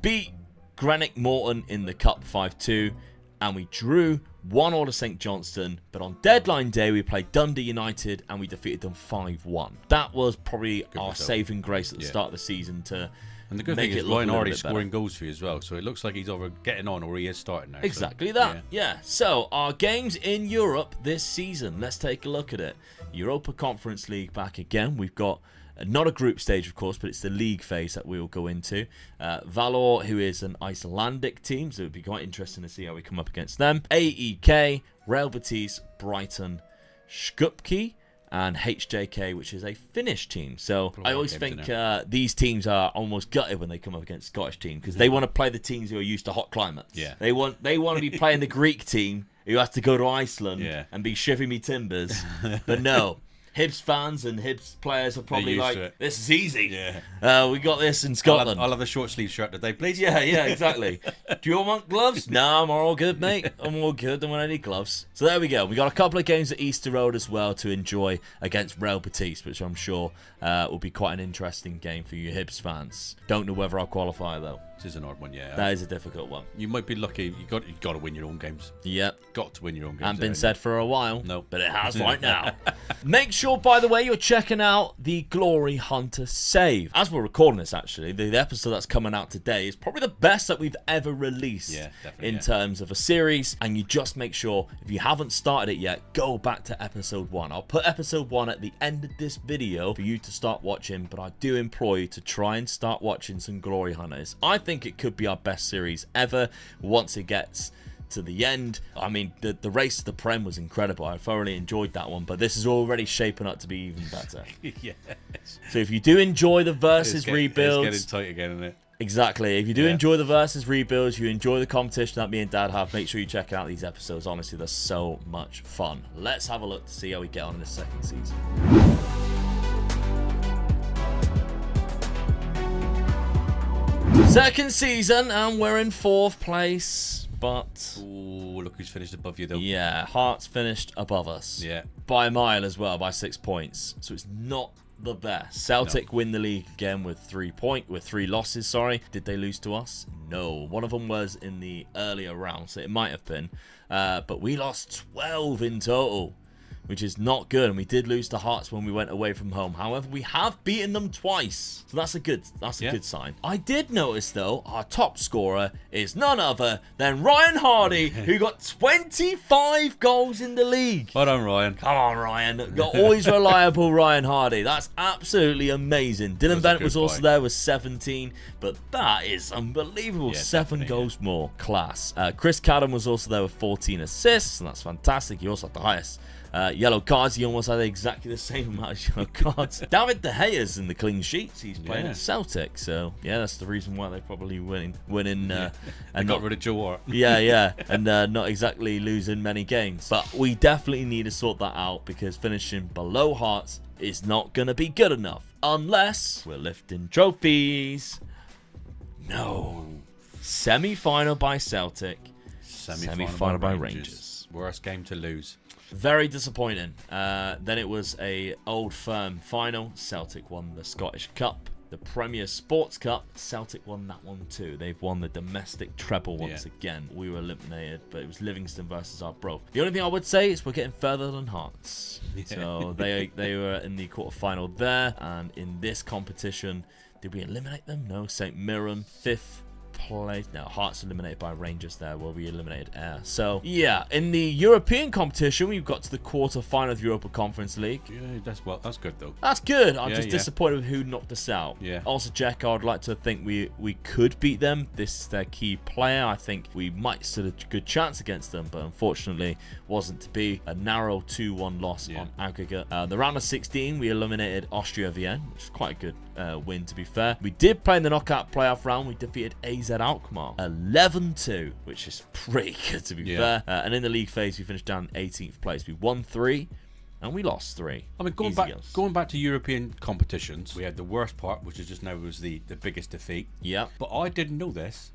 beat Greenock Morton in the Cup 5-2, and we drew 1-1 to St Johnstone. But on deadline day, we played Dundee United, and we defeated them 5-1. That was probably our saving grace at the start of the season to And the good thing is Ryan Hardy's scoring goals for you as well, so it looks like he's either getting on or he is starting now. Exactly so, that, yeah. So, our games in Europe this season, let's take a look at it. Europa Conference League back again. We've got not a group stage, of course, but it's the league phase that we'll go into. Valor, who is an Icelandic team, so it would be quite interesting to see how we come up against them. AEK, Real Betis, Brighton, Skupki, and HJK, which is a Finnish team. So I always think these teams are almost gutted when they come up against Scottish team because they want to play the teams who are used to hot climates. Yeah. They want to be playing the Greek team who has to go to Iceland and be shivering me timbers. But no. Hibs fans and Hibs players are probably like, this is easy. Yeah. We got this in Scotland. I'll have a short sleeve shirt today, please. Yeah, exactly. Do you all want gloves? No, I'm all good, mate. I'm all good. Don't want any gloves. So there we go. We got a couple of games at Easter Road as well to enjoy against Real Betis, which I'm sure will be quite an interesting game for you Hibs fans. Don't know whether I'll qualify, though. It is an odd one, yeah. That is a difficult one. You might be lucky. You got to win your own games. Yep. Got to win your own games. Hasn't been said for a while. No. But it has right now. Make sure, by the way, you're checking out the Glory Hunter save. As we're recording this, actually, the episode that's coming out today is probably the best that we've ever released in terms of a series. And you just make sure, if you haven't started it yet, go back to episode 1. I'll put episode 1 at the end of this video for you to start watching, but I do implore you to try and start watching some Glory Hunters. I think it could be our best series ever once it gets to the end. I mean, the race to the Prem was incredible. I thoroughly enjoyed that one, but this is already shaping up to be even better. Yes. So if you do enjoy the versus rebuilds, it's getting tight again, isn't it? Exactly. If you do enjoy the versus rebuilds, you enjoy the competition that me and Dad have, make sure you check out these episodes. Honestly, they're so much fun. Let's have a look to see how we get on in this second season. Second season, and we're in 4th place, but... Ooh, look who's finished above you, though. Yeah, Hearts finished above us. Yeah. By a mile as well, by 6 points. So it's not the best. Celtic win the league again with 3 losses, sorry. Did they lose to us? No. One of them was in the earlier round, so it might have been. But we lost 12 in total, which is not good, and we did lose to Hearts when we went away from home. However, we have beaten them twice, so that's a good sign. I did notice, though, our top scorer is none other than Ryan Hardy, who got 25 goals in the league. Well done, Ryan. Come on, Ryan. Got always reliable Ryan Hardy. That's absolutely amazing. Dylan Bennett was also there with 17, but that is unbelievable. Yeah, 7 goals more. Class. Chris Cadden was also there with 14 assists, and that's fantastic. He also had the highest yellow cards. He almost had exactly the same amount of yellow cards. David De Gea's in the clean sheets. He's playing at Celtic, so yeah, that's the reason why they're probably winning. And got rid of Joe Hart. and not exactly losing many games. But we definitely need to sort that out because finishing below Hearts is not going to be good enough unless we're lifting trophies. No. Semi-final by Celtic. Semi-final by Rangers. Worst game to lose. Very disappointing. Then it was a Old Firm final. Celtic won the Scottish Cup. The Premier Sports Cup, Celtic won that one too. They've won the domestic treble once again. We were eliminated, but it was Livingston versus Arbroath. The only thing I would say is we're getting further than Hearts. So they were in the quarterfinal there, and in this competition, did we eliminate them? No. St Mirren, 5th place. No, Hearts eliminated by Rangers there, where we eliminated Air. So, yeah, in the European competition, we've got to the quarter-final of the Europa Conference League. Yeah, that's good, though. That's good. I'm just disappointed with who knocked us out. Yeah. Also, Jack, I'd like to think we could beat them. This is their key player. I think we might still have a good chance against them, but unfortunately wasn't to be. A narrow 2-1 loss on aggregate. The round of 16, we eliminated Austria Vienna, which is quite a good win, to be fair. We did play in the knockout playoff round. We defeated AZ Alkmaar 11-2, which is pretty good, to be fair. And in the league phase, we finished down 18th place. We won 3. And we lost 3. I mean, going back to European competitions, we had the worst part, which is just now was the biggest defeat. Yeah. But I didn't know this.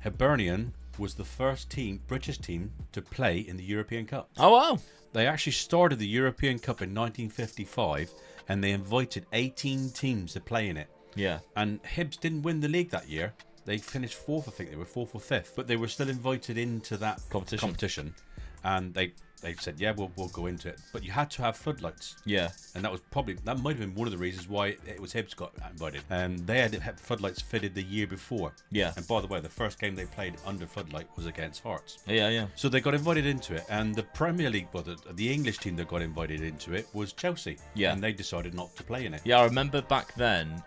Hibernian was the first British team to play in the European Cup. Oh, wow. They actually started the European Cup in 1955, and they invited 18 teams to play in it. Yeah. And Hibs didn't win the league that year. They finished 4th, I think. They were 4th or 5th. But they were still invited into that competition. And they said, yeah, we'll go into it. But you had to have floodlights. Yeah. And that might have been one of the reasons why it was Hibs got invited. And they had floodlights fitted the year before. Yeah. And by the way, the first game they played under floodlight was against Hearts. Yeah. So they got invited into it. And the Premier League, the English team that got invited into it was Chelsea. Yeah. And they decided not to play in it. Yeah, I remember back then,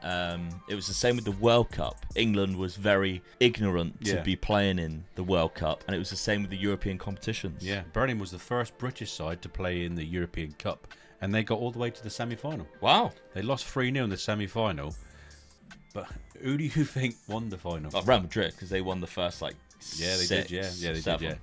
it was the same with the World Cup. England was very ignorant to be playing in the World Cup. And it was the same with the European competitions. Yeah. Birmingham was the first British side to play in the European Cup, and they got all the way to the semi-final. Wow. They lost 3-0 in the semi-final, but who do you think won the final? Oh, Real Madrid, because they won the first, they did.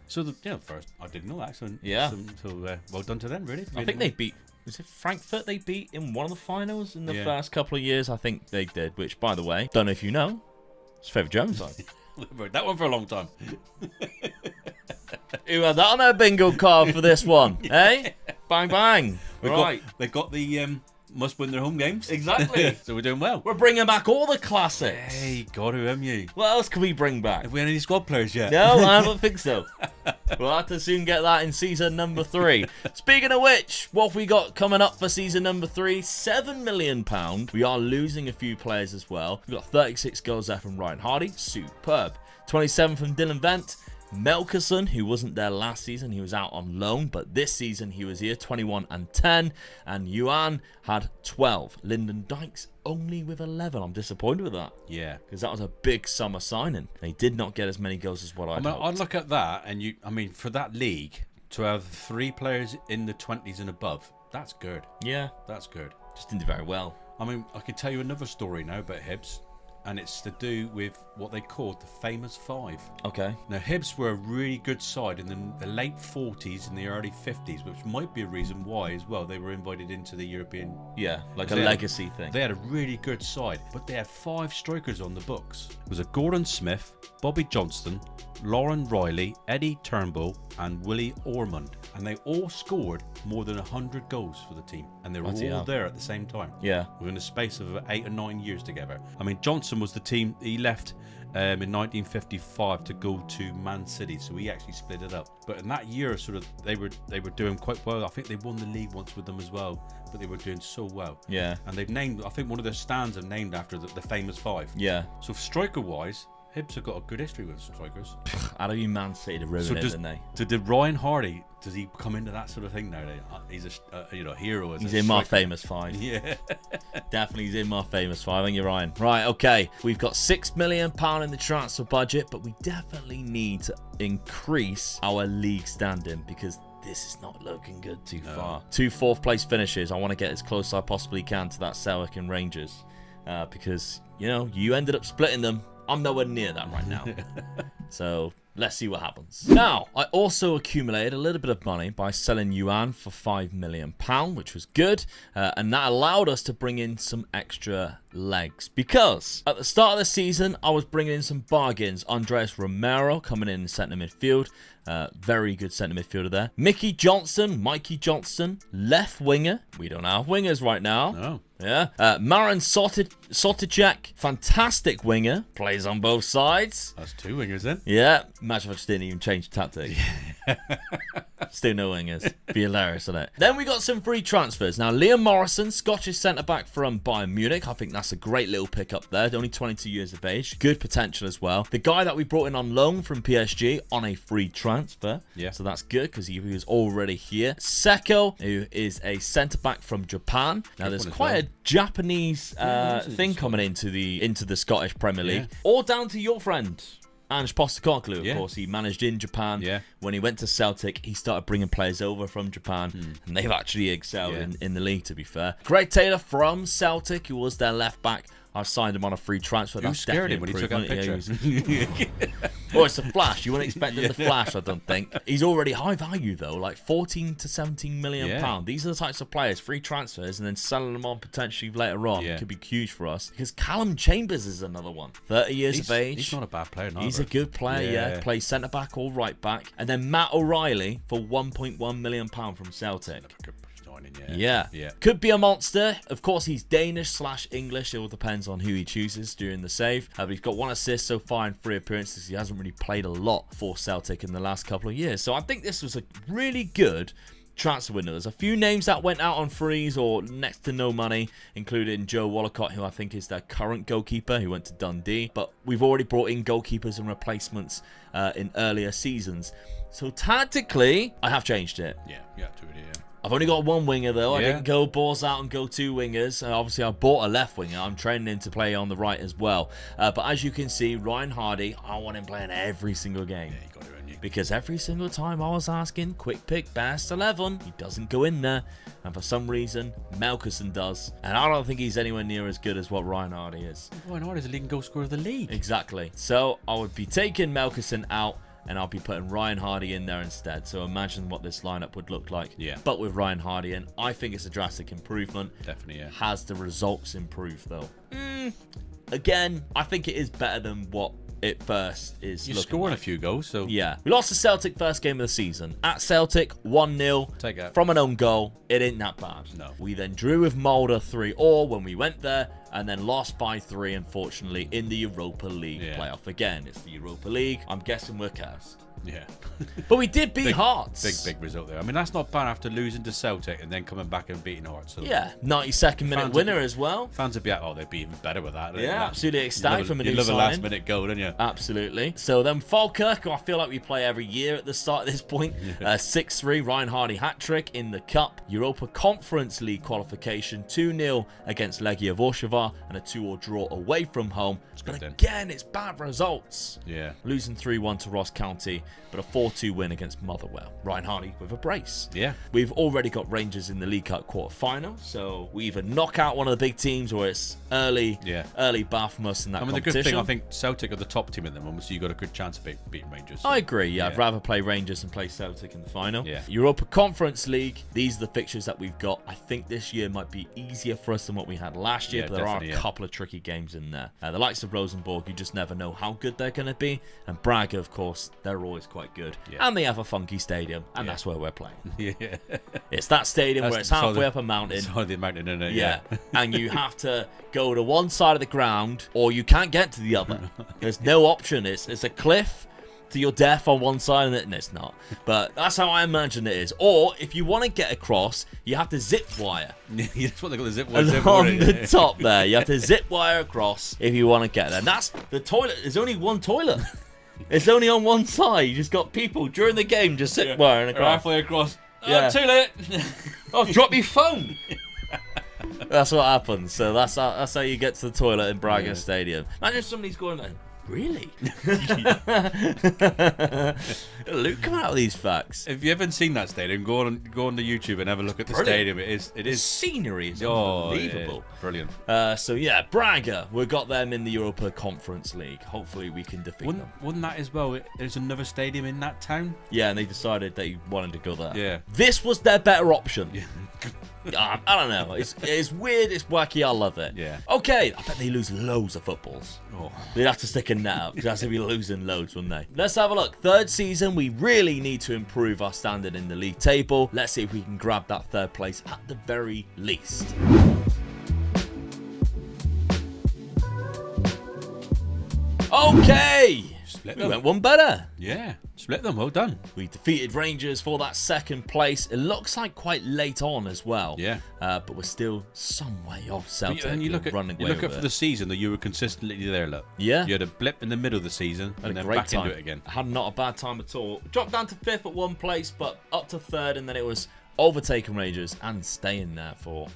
So, first, I didn't know that. So, well done to them, really. I think they beat, was it Frankfurt they beat in one of the finals in the first couple of years? I think they did, which, by the way, don't know if you know, it's Trevor Jones' side. That one for a long time. Who had that on their bingo card for this one? Hey? Bang, bang. They've got the must win their home games. Exactly. So we're doing well. We're bringing back all the classics. Hey, God, who am you? What else can we bring back? Have we had any squad players yet? No, I don't think so. We'll have to soon get that in season number 3. Speaking of which, what have we got coming up for season number 3? £7 million. We are losing a few players as well. We've got 36 goals there from Ryan Hardy. Superb. 27 from Dylan Vent. Melkerson, who wasn't there last season, he was out on loan, but this season he was here, 21 and 10, and Yuan had 12. Lyndon Dykes only with 11. I'm disappointed with that. Yeah. Because that was a big summer signing. They did not get as many goals as what I'd hoped. I'd look at that, and for that league, to have 3 players in the 20s and above, that's good. Yeah. That's good. Just didn't do very well. I can tell you another story now about Hibs. And it's to do with what they called the famous 5. Okay. Now, Hibs were a really good side in the late 40s and the early 50s, which might be a reason why, as well, they were invited into the European... Yeah, like a legacy thing. They had a really good side, but they had 5 strikers on the books. It was a Gordon Smith, Bobby Johnston, Lauren Riley, Eddie Turnbull, and Willie Ormond. And they all scored more than 100 goals for the team. And they were all there at the same time. Yeah. Within a space of 8 or 9 years together. Johnson was the team, he left in 1955 to go to Man City, so he actually split it up. But in that year, they were doing quite well. I think they won the league once with them as well, but they were doing so well. Yeah. And they've named, I think one of their stands are named after the famous 5. Yeah. So striker-wise, Hibs have got a good history with strikers. How do you Man City to ruin it, didn't they? Did Ryan Hardy, does he come into that sort of thing now? He's a hero. He's in my famous 5. Yeah. Definitely he's in my famous 5. I think you're Ryan. Right, okay. We've got £6 million in the transfer budget, but we definitely need to increase our league standing because this is not looking good too far. 2 4th place finishes. I want to get as close as I possibly can to that Celtic and Rangers because, you ended up splitting them. I'm nowhere near that right now. So let's see what happens. Now, I also accumulated a little bit of money by selling Yuan for £5 million, which was good. And that allowed us to bring in some extra legs. Because at the start of the season, I was bringing in some bargains. Andres Romero coming in centre midfield. Very good centre midfielder there. Mikey Johnson, left winger. We don't have wingers right now. No. Yeah. Marin Soticek, fantastic winger. Plays on both sides. That's 2 wingers then. Yeah. Imagine if I just didn't even change tactic. Still no wingers. Be hilarious, isn't it? Then we got some free transfers. Now, Liam Morrison, Scottish centre-back from Bayern Munich. I think that's a great little pickup there. Only 22 years of age. Good potential as well. The guy that we brought in on loan from PSG on a free transfer. Yeah. So that's good because he was already here. Seko, who is a centre-back from Japan. Now, there's quite a Japanese thing coming into the Scottish Premier League. All down to your friend, Ange Postecoglou. Of course, he managed in Japan. When he went to Celtic, he started bringing players over from Japan, and they've actually excelled in the league, to be fair. Greg Taylor from Celtic, who was their left back. I've signed him on a free transfer. You scared him when he took that picture. Oh, it's a flash. You wouldn't expect him to flash, I don't think. He's already high value, though, like 14 to 17 million pounds. These are the types of players, free transfers, and then selling them on potentially later on could be huge for us. Because Callum Chambers is another one. 30 years of age. He's not a bad player, no. He's a good player, Plays centre-back or right-back. And then Matt O'Reilly for £1.1 million from Celtic. Yeah. Could be a monster. Of course, he's Danish/English. It all depends on who he chooses during the save. But he's got 1 assist so far in 3 appearances. He hasn't really played a lot for Celtic in the last couple of years. So I think this was a really good transfer window. There's a few names that went out on frees or next to no money, including Joe Wallacott, who I think is their current goalkeeper, who went to Dundee. But we've already brought in goalkeepers and replacements in earlier seasons. So tactically, I have changed it. Yeah, to it, I've only got 1 winger, though. I didn't go balls out and go 2 wingers. Obviously, I bought a left winger. I'm training him to play on the right as well. But as you can see, Ryan Hardy, I want him playing every single game. Yeah, you got it, haven't you? Because every single time I was asking, quick pick, best 11, he doesn't go in there. And for some reason, Melkerson does. And I don't think he's anywhere near as good as what Ryan Hardy is. Ryan Hardy is the leading goal scorer of the league. Exactly. So I would be taking Melkerson out, and I'll be putting Ryan Hardy in there instead. So imagine what this lineup would look like. Yeah. But with Ryan Hardy in, I think it's a drastic improvement. Definitely, yeah. Has the results improved, though? Again, I think it is better than what it first is. You're looking scoring like. A few goals, so... Yeah. We lost to Celtic first game of the season. At Celtic, 1-0. Take that. From an own goal. It ain't that bad. No. We then drew with Mulder 3-3 when we went there, and then lost by 3, unfortunately, in the Europa League playoff. Again, it's the Europa League. I'm guessing we're cursed. Yeah. But we did beat Hearts. Big result there. I mean, that's not bad after losing to Celtic and then coming back and beating Hearts. So yeah, 92nd minute winner as well. Fans would be like, oh, they'd be even better with that. Yeah, absolutely ecstatic from a new sign. You love a last minute goal, don't you? Absolutely. So then Falkirk, who I feel like we play every year at the start of this point. 6-3, Ryan Hardy hat-trick in the Cup. Europa Conference League qualification, 2-0 against Legia Warszawa and a 2-2 draw away from home. But again, it's bad results. Yeah. Losing 3-1 to Ross County, but a 4-2 win against Motherwell. Ryan Hardy with a brace. Yeah. We've already got Rangers in the League Cup quarter-final, so we either knock out one of the big teams or it's early bath from us in that competition. The good thing, I think Celtic are the top team at the moment, so you've got a good chance of beating Rangers. So. I agree, yeah. I'd rather play Rangers than play Celtic in the final. Yeah. Europa Conference League, these are the fixtures that we've got. I think this year might be easier for us than what we had last year, but there are a couple of tricky games in there. The likes of Rosenborg, you just never know how good they're going to be, and Braga, of course, they're always quite good. Yeah. And they have a funky stadium, and that's where we're playing. Yeah. It's that stadium where it's halfway up a mountain. It's the mountain, isn't it? Yeah. And you have to go to one side of the ground, or you can't get to the other. There's no option. It's a cliff to your death on one side, and it's not. But that's how I imagine it is. Or if you want to get across, you have to zip wire. That's what they call the zip wire. Along the top there. You have to zip wire across if you want to get there. And that's the toilet. There's only one toilet. It's only on one side. You just got people during the game just zip wiring across. Halfway across. Yeah. Too late. Oh, drop your phone. That's what happens. So that's how you get to the toilet in Braga Stadium. Imagine somebody's going like, really? Luke, come out with these facts. If you haven't seen that stadium, go on the YouTube and have a look at the stadium. It is the scenery is unbelievable. Yeah, brilliant. So yeah, Braga, we've got them in the Europa Conference League. Hopefully we can defeat them. Wouldn't that as well? There's another stadium in that town. Yeah, and they decided they wanted to go there. Yeah. This was their better option. Yeah. I don't know. It's weird. It's wacky. I love it. Yeah. Okay. I bet they lose loads of footballs. Oh. They'd have to stick a net up. They'd have to be losing loads, wouldn't they? Let's have a look. Third season. We really need to improve our standard in the league table. Let's see if we can grab that third place at the very least. Okay. Split We them. went one better. Yeah, split them. Well done. We defeated Rangers for that second place. It looks like quite late on as well. Yeah. But we're still some way off Celtic. And you look at running for the season that you were consistently there. Look. Yeah. You had a blip in the middle of the season and then back into it again. I had not a bad time at all. Dropped down to 5th at one place, but up to 3rd, and then it was overtaking Rangers and staying there for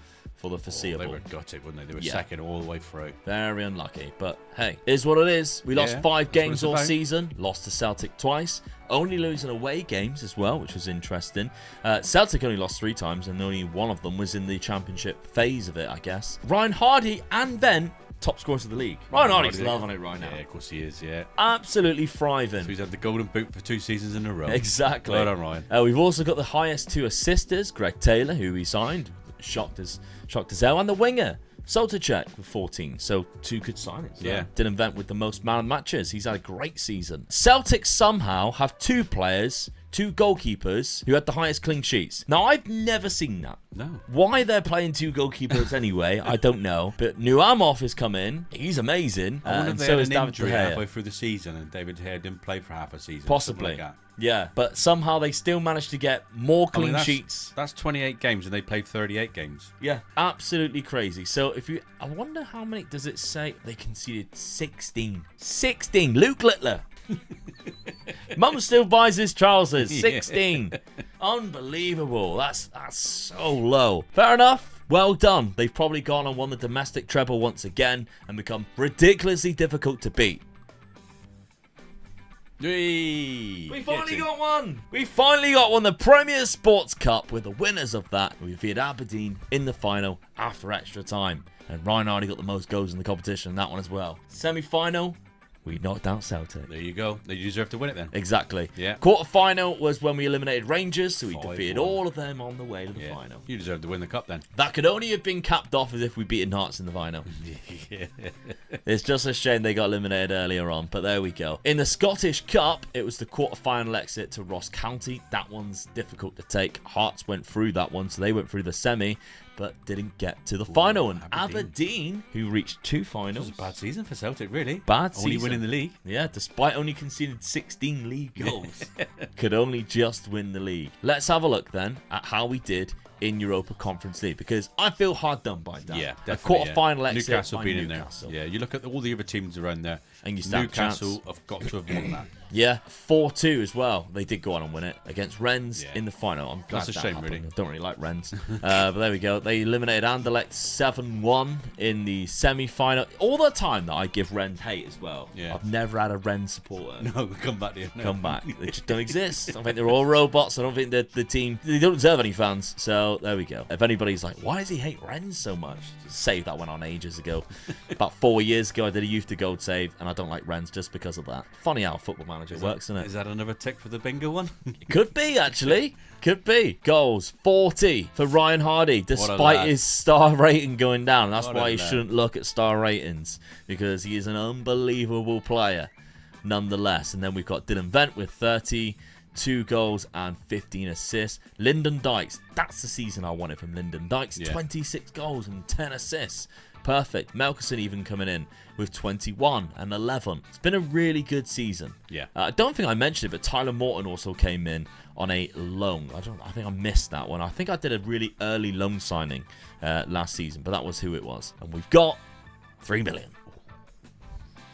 the foreseeable. They were gutted, weren't they? They were second all the way through. Very unlucky, but hey, is what it is. We lost 5 games all season, lost to Celtic twice, only losing away games as well, which was interesting. Celtic only lost 3 times, and only one of them was in the championship phase of it, I guess. Ryan Hardy and Vent, top scorers of the league. Ryan Hardy's loving it right now. Yeah, of course he is, yeah. Absolutely thriving. So he's had the golden boot for 2 seasons in a row. Exactly. Well done, Ryan. We've also got the highest 2 assisters, Greg Taylor, who we signed. Shocked as hell. And the winger, Soltacek, with 14. So 2 good signings. Yeah. Didn't Vent with the most man matches. He's had a great season. Celtic somehow have 2 players, 2 goalkeepers, who had the highest clean sheets. Now, I've never seen that. No. Why they're playing 2 goalkeepers anyway, I don't know. But Nuamov has come in. He's amazing. I wonder if and they so had is an David injury De Gea. halfway through the season and David De Gea didn't play for half a season. Possibly. Like that. Yeah, but somehow they still managed to get more clean sheets. That's 28 games and they played 38 games. Yeah, absolutely crazy. So I wonder how many does it say they conceded? 16. 16. Luke Littler. Mum still buys his trousers. 16. Unbelievable. That's so low. Fair enough. Well done. They've probably gone and won the domestic treble once again and become ridiculously difficult to beat. We finally got one. We finally got one. The Premier Sports Cup with the winners of that. We defeated Aberdeen in the final after extra time. And Ryan Hardy got the most goals in the competition in that one as well. Semi-final, we knocked out Celtic. There you go. They deserve to win it then. Exactly. Yeah. Quarter-final was when we eliminated Rangers, so we 5-1. defeated all of them on the way to the final. You deserve to win the cup then. That could only have been capped off as if we beaten Hearts in the final. Yeah. It's just a shame they got eliminated earlier on, but there we go. In the Scottish Cup, it was the quarter-final exit to Ross County. That one's difficult to take. Hearts went through that one, so they went through the semi, but didn't get to the final. And Aberdeen, who reached 2 finals. It was a bad season for Celtic, really. Bad season. Only winning the league. Yeah, despite only conceding 16 league goals. Could only just win the league. Let's have a look then at how we did in Europa Conference League, because I feel hard done by that. Yeah, definitely. A quarter-final exit Newcastle by being Newcastle. in there. Yeah, you look at all the other teams around there, and you stand Newcastle have got to have won that. Yeah, 4-2 as well. They did go on and win it against Rennes in the final. I'm glad That's a that shame, happened. really. I don't really like Rennes. But there we go. They eliminated Anderlecht 7-1 in the semi-final. All the time that I give Rennes hate as well. Yeah. I've never had a Rennes supporter. No, come back here. No. Come back. They just don't exist. I think they're all robots. I don't think that the team, they don't deserve any fans. So there we go. If anybody's like, why does he hate Rennes so much? Save that went on ages ago. About 4 years ago, I did a Youth to Gold save, and I don't like Rennes just because of that. Funny how Football Manager works, isn't it? Is that another tick for the bingo one? It could be, actually. Could be. Goals, 40 for Ryan Hardy, despite his star rating going down. That's why you shouldn't look at star ratings, because he is an unbelievable player nonetheless. And then we've got Dylan Vent with 32 goals and 15 assists. Lyndon Dykes, that's the season I wanted from Lyndon Dykes. 26 goals and 10 assists. Perfect. Melkerson even coming in with 21 and 11. It's been a really good season. Yeah. I don't think I mentioned it, but Tyler Morton also came in on a loan. I think I missed that one. I think I did a really early loan signing last season, but that was who it was. And we've got 3 million.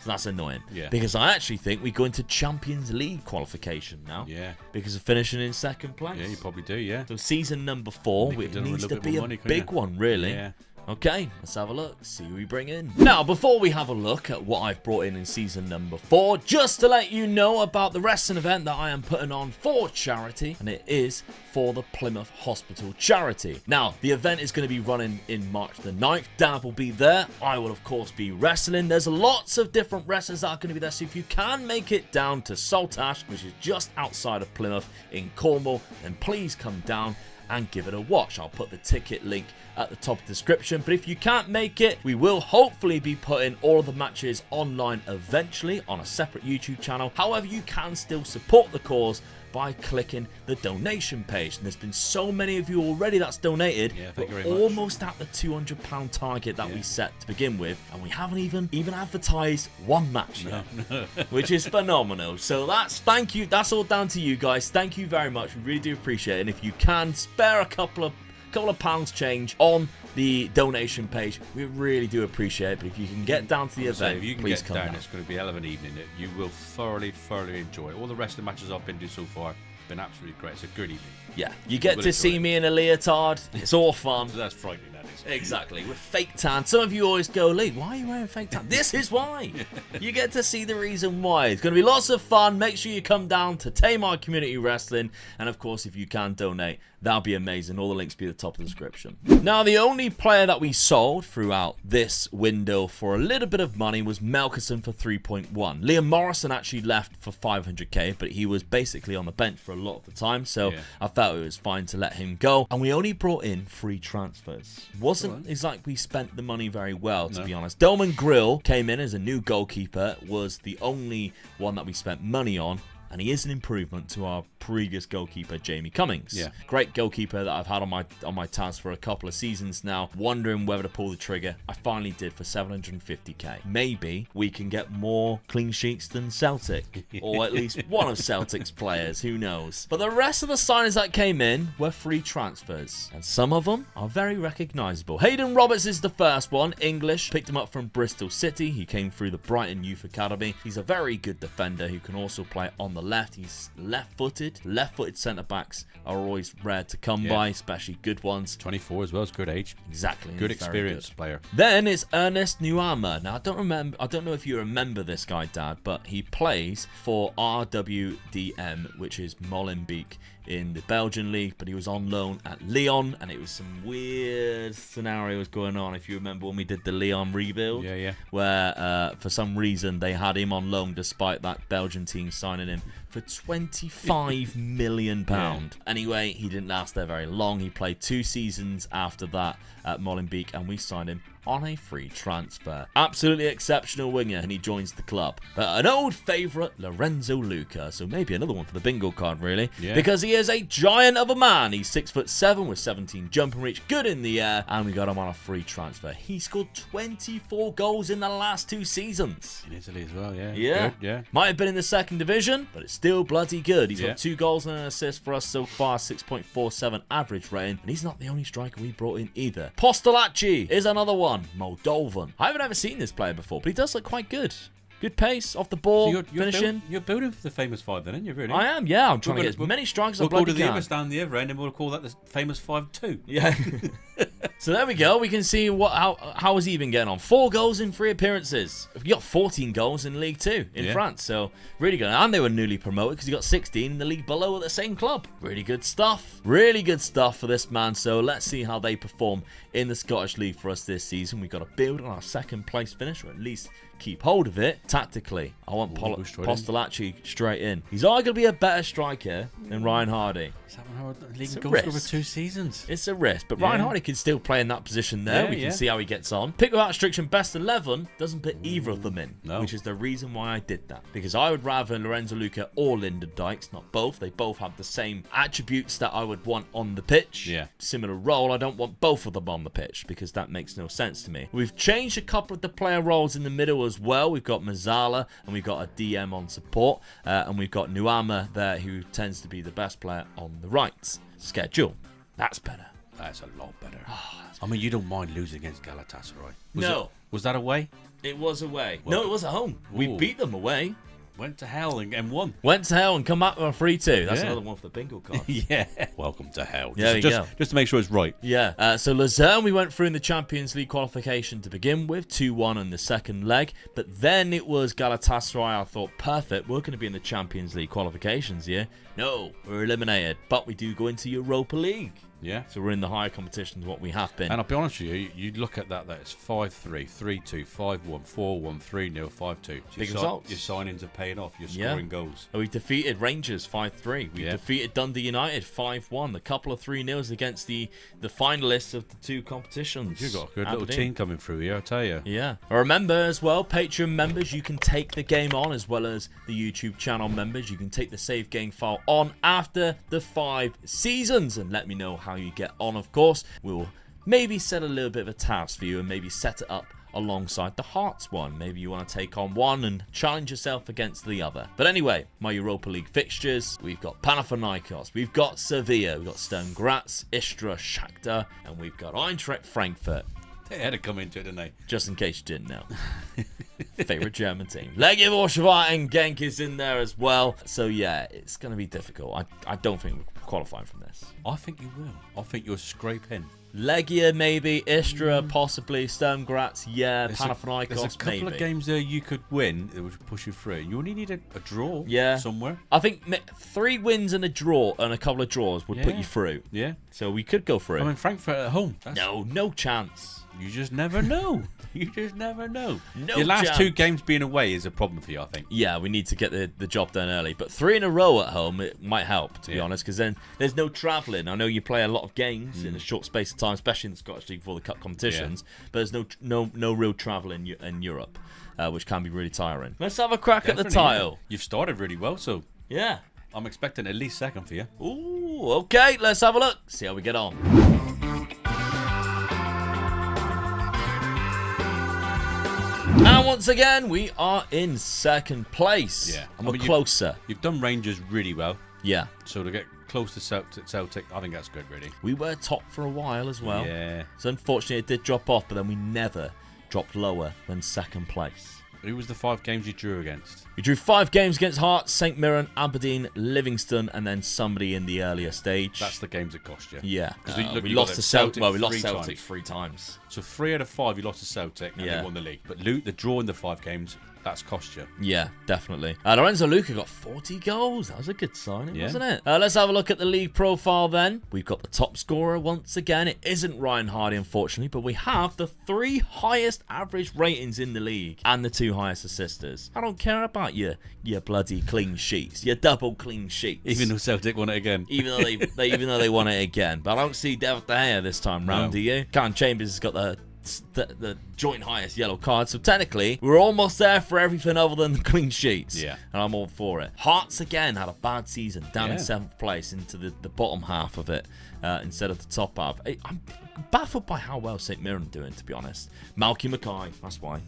So that's annoying. Yeah. Because I actually think we go into Champions League qualification now. Yeah. Because of finishing in second place. Yeah, you probably do, yeah. So season number 4, it needs to be a big one, really. Yeah. Okay, let's have a look, see who we bring in. Now, before we have a look at what I've brought in season number 4, just to let you know about the wrestling event that I am putting on for charity, and it is for the Plymouth Hospital charity. Now, the event is going to be running in March the 9th. Dab will be there. I will, of course, be wrestling. There's lots of different wrestlers that are going to be there, so if you can make it down to Saltash, which is just outside of Plymouth in Cornwall, then please come down and give it a watch. I'll put the ticket link at the top of the description. But if you can't make it, we will hopefully be putting all of the matches online eventually on a separate YouTube channel. However, you can still support the cause by clicking the donation page. And there's been so many of you already that's donated. Yeah, thank you very We're much. almost at the £200 target that we set to begin with, and we haven't even advertised one match yet, which is phenomenal. So thank you. That's all down to you guys. Thank you very much. We really do appreciate it. And if you can spare a couple of pounds change on the donation page, we really do appreciate it. But if you can get down to the event, if you can please get come down, down. it's going to be a hell of an evening. You will thoroughly enjoy it. All the rest of the matches I've been to so far have been absolutely great. It's a good evening. Yeah, you get to see me in a leotard. It's all fun. So that's frightening, that is. Exactly, with fake tan. Some of you always go, Lee, why are you wearing fake tan? This is why. You get to see the reason why. It's going to be lots of fun. Make sure you come down to Tamar Community Wrestling. And of course, if you can donate, that'll be amazing. All the links will be at the top of the description. Now, the only player that we sold throughout this window for a little bit of money was Melkerson for 3.1. Liam Morrison actually left for 500k, but he was basically on the bench for a lot of the time. So I felt it was fine to let him go. And we only brought in free transfers. Wasn't exactly we spent the money very well, to be honest. Delman Grill came in as a new goalkeeper, was the only one that we spent money on. And he is an improvement to our previous goalkeeper, Jamie Cummings. Yeah. Great goalkeeper that I've had on my tabs for a couple of seasons now, wondering whether to pull the trigger. I finally did for 750k. Maybe we can get more clean sheets than Celtic, or at least one of Celtic's players, who knows. But the rest of the signings that came in were free transfers, and some of them are very recognisable. Hayden Roberts is the first one, English, picked him up from Bristol City. He came through the Brighton Youth Academy. He's a very good defender who can also play on the left. He's left-footed. Left-footed centre-backs are always rare to come by, especially good ones. 24 as well, it's good age. Exactly. Good experienced player. Then it's Ernest Nuama. Now, I don't know if you remember this guy, Dad, but he plays for RWDM, which is Molenbeek in the Belgian league, but he was on loan at Lyon, and it was some weird scenarios going on, if you remember when we did the Lyon rebuild, where for some reason they had him on loan despite that Belgian team signing him for £25 million. Anyway, he didn't last there very long. He played 2 seasons after that at Molenbeek, and we signed him on a free transfer. Absolutely exceptional winger, and he joins the club. But an old favourite, Lorenzo Luca. So maybe another one for the bingo card, really. Yeah. Because he is a giant of a man. He's 6'7" with 17 jumping reach, good in the air, and we got him on a free transfer. He scored 24 goals in the last 2 seasons. In Italy as well, yeah. Yeah. Good, yeah. Might have been in the 2nd division, but it's still bloody good. He's got 2 goals and an assist for us so far, 6.47 average rating, and he's not the only striker we brought in either. Postolacci is another one. Moldovan. I haven't ever seen this player before, but he does look quite good. Good pace, off the ball, so finishing. You're building for the famous 5 then, aren't you, really? I am, yeah. I'm trying to get as many strikes as I bloody can. We'll go to the other stand the other end and we'll call that the famous 5-2. Yeah. So there we go. We can see how is he been getting on. 4 goals in 3 appearances. He got 14 goals in League 2 in France. So really good. And they were newly promoted because he got 16 in the league below at the same club. Really good stuff. Really good stuff for this man. So let's see how they perform in the Scottish League for us this season. We've got to build on our 2nd place finish, or at least keep hold of it tactically. I want Postolacci straight in. He's arguably a better striker than Ryan Hardy. Is that one league goals for 2 seasons? It's a risk, but Ryan Hardy can still play in that position there. We can see how he gets on. Pick without restriction, best 11 doesn't put either of them in, which is the reason why I did that. Because I would rather Lorenzo Luca or Lyndon Dykes, not both. They both have the same attributes that I would want on the pitch. Yeah. Similar role. I don't want both of them on the pitch because that makes no sense to me. We've changed a couple of the player roles in the middle as well. We've got Mazzala and we've got a DM on support, and we've got Nuama there, who tends to be the best player on the right. Schedule. That's better. That's a lot better. I mean, you don't mind losing against Galatasaray? No. Was that away? It was away. Well, no, it was at home. Ooh. We beat them away. Went to hell and won. Went to hell and come back with a 3-2. That's another one for the bingo card. Yeah. Welcome to hell. Just to make sure it's right. Yeah. So Luzern, we went through in the Champions League qualification to begin with, 2-1 in the 2nd leg. But then it was Galatasaray. I thought, perfect. We're going to be in the Champions League qualifications here. No, we're eliminated. But we do go into Europa League. Yeah. So we're in the higher competitions what we have been. And I'll be honest with you, you look at that it's 5-3, 3-2, 5-1, 4-1, 3-0, 5-2. Big results. Your signings are paying off. You're scoring goals. We defeated Rangers 5-3. We defeated Dundee United 5-1. A couple of 3-0s against the finalists of the two competitions. You've got a good little team coming through here, I tell you. Yeah. Remember as well, Patreon members, you can take the game on, as well as the YouTube channel members. You can take the save game file on after the 5 seasons, and let me know how you get on. Of course, we'll maybe set a little bit of a task for you and maybe set it up alongside the Hearts one. Maybe you want to take on one and challenge yourself against the other. But anyway, my Europa League fixtures, we've got Panathinaikos, we've got Sevilla, we've got Sturm Graz, Istra, Shakhtar, and we've got Eintracht Frankfurt. They had to come into it, didn't they? Just in case you didn't know. Favorite German team. Legia Warszawa and Genk is in there as well. So yeah, it's going to be difficult. I don't think we're qualifying from this. I think you will. I think you'll scrape in. Legia maybe, Istra possibly, Sturm Graz, Panathinaikos there's a couple of games there you could win that would push you through. You only need a draw somewhere. I think 3 wins and a draw and a couple of draws would put you through. Yeah. So we could go through. I mean, Frankfurt at home. No chance. You just never know. You just never know. Your last 2 games being away is a problem for you, I think. Yeah, we need to get the job done early. But 3 in a row at home, it might help, to be honest, because then there's no travelling. I know you play a lot of games in a short space of time, especially in the Scottish League before the cup competitions, but there's no real travel in Europe, which can be really tiring. Let's have a crack at the tile. Yeah. You've started really well, so yeah, I'm expecting at least second for you. Ooh, okay, let's have a look. See how we get on. And once again, we are in second place. Yeah. And we're closer. You've done Rangers really well. Yeah. So to get close to Celtic, I think that's good, really. We were top for a while as well. Yeah. So unfortunately, it did drop off, but then we never dropped lower than second place. Who was the 5 games you drew against? We drew 5 games against Hearts, St Mirren, Aberdeen, Livingston, and then somebody in the earlier stage. That's the games that cost you. Yeah. Because we lost to Celtic. Well, we lost Celtic 3 times. So 3 out of 5 you lost to Celtic and they won the league. But the draw in the 5 games, that's cost you. Yeah, definitely. Lorenzo Luca got 40 goals. That was a good signing, wasn't it? Let's have a look at the league profile then. We've got the top scorer once again. It isn't Ryan Hardy, unfortunately, but we have the 3 highest average ratings in the league and the 2 highest assisters. I don't care about your bloody clean sheets, your double clean sheets. Even though Celtic won it again. Even though they won it again. But I don't see David De Gea this time round, do you? Karen Chambers has got the joint highest yellow card, so technically we're almost there for everything other than the clean sheets, and I'm all for it. Hearts again had a bad season, down in 7th place into the bottom half of it instead of the top half. I'm baffled by how well St Mirren are doing, to be honest. Malky Mackay, that's why.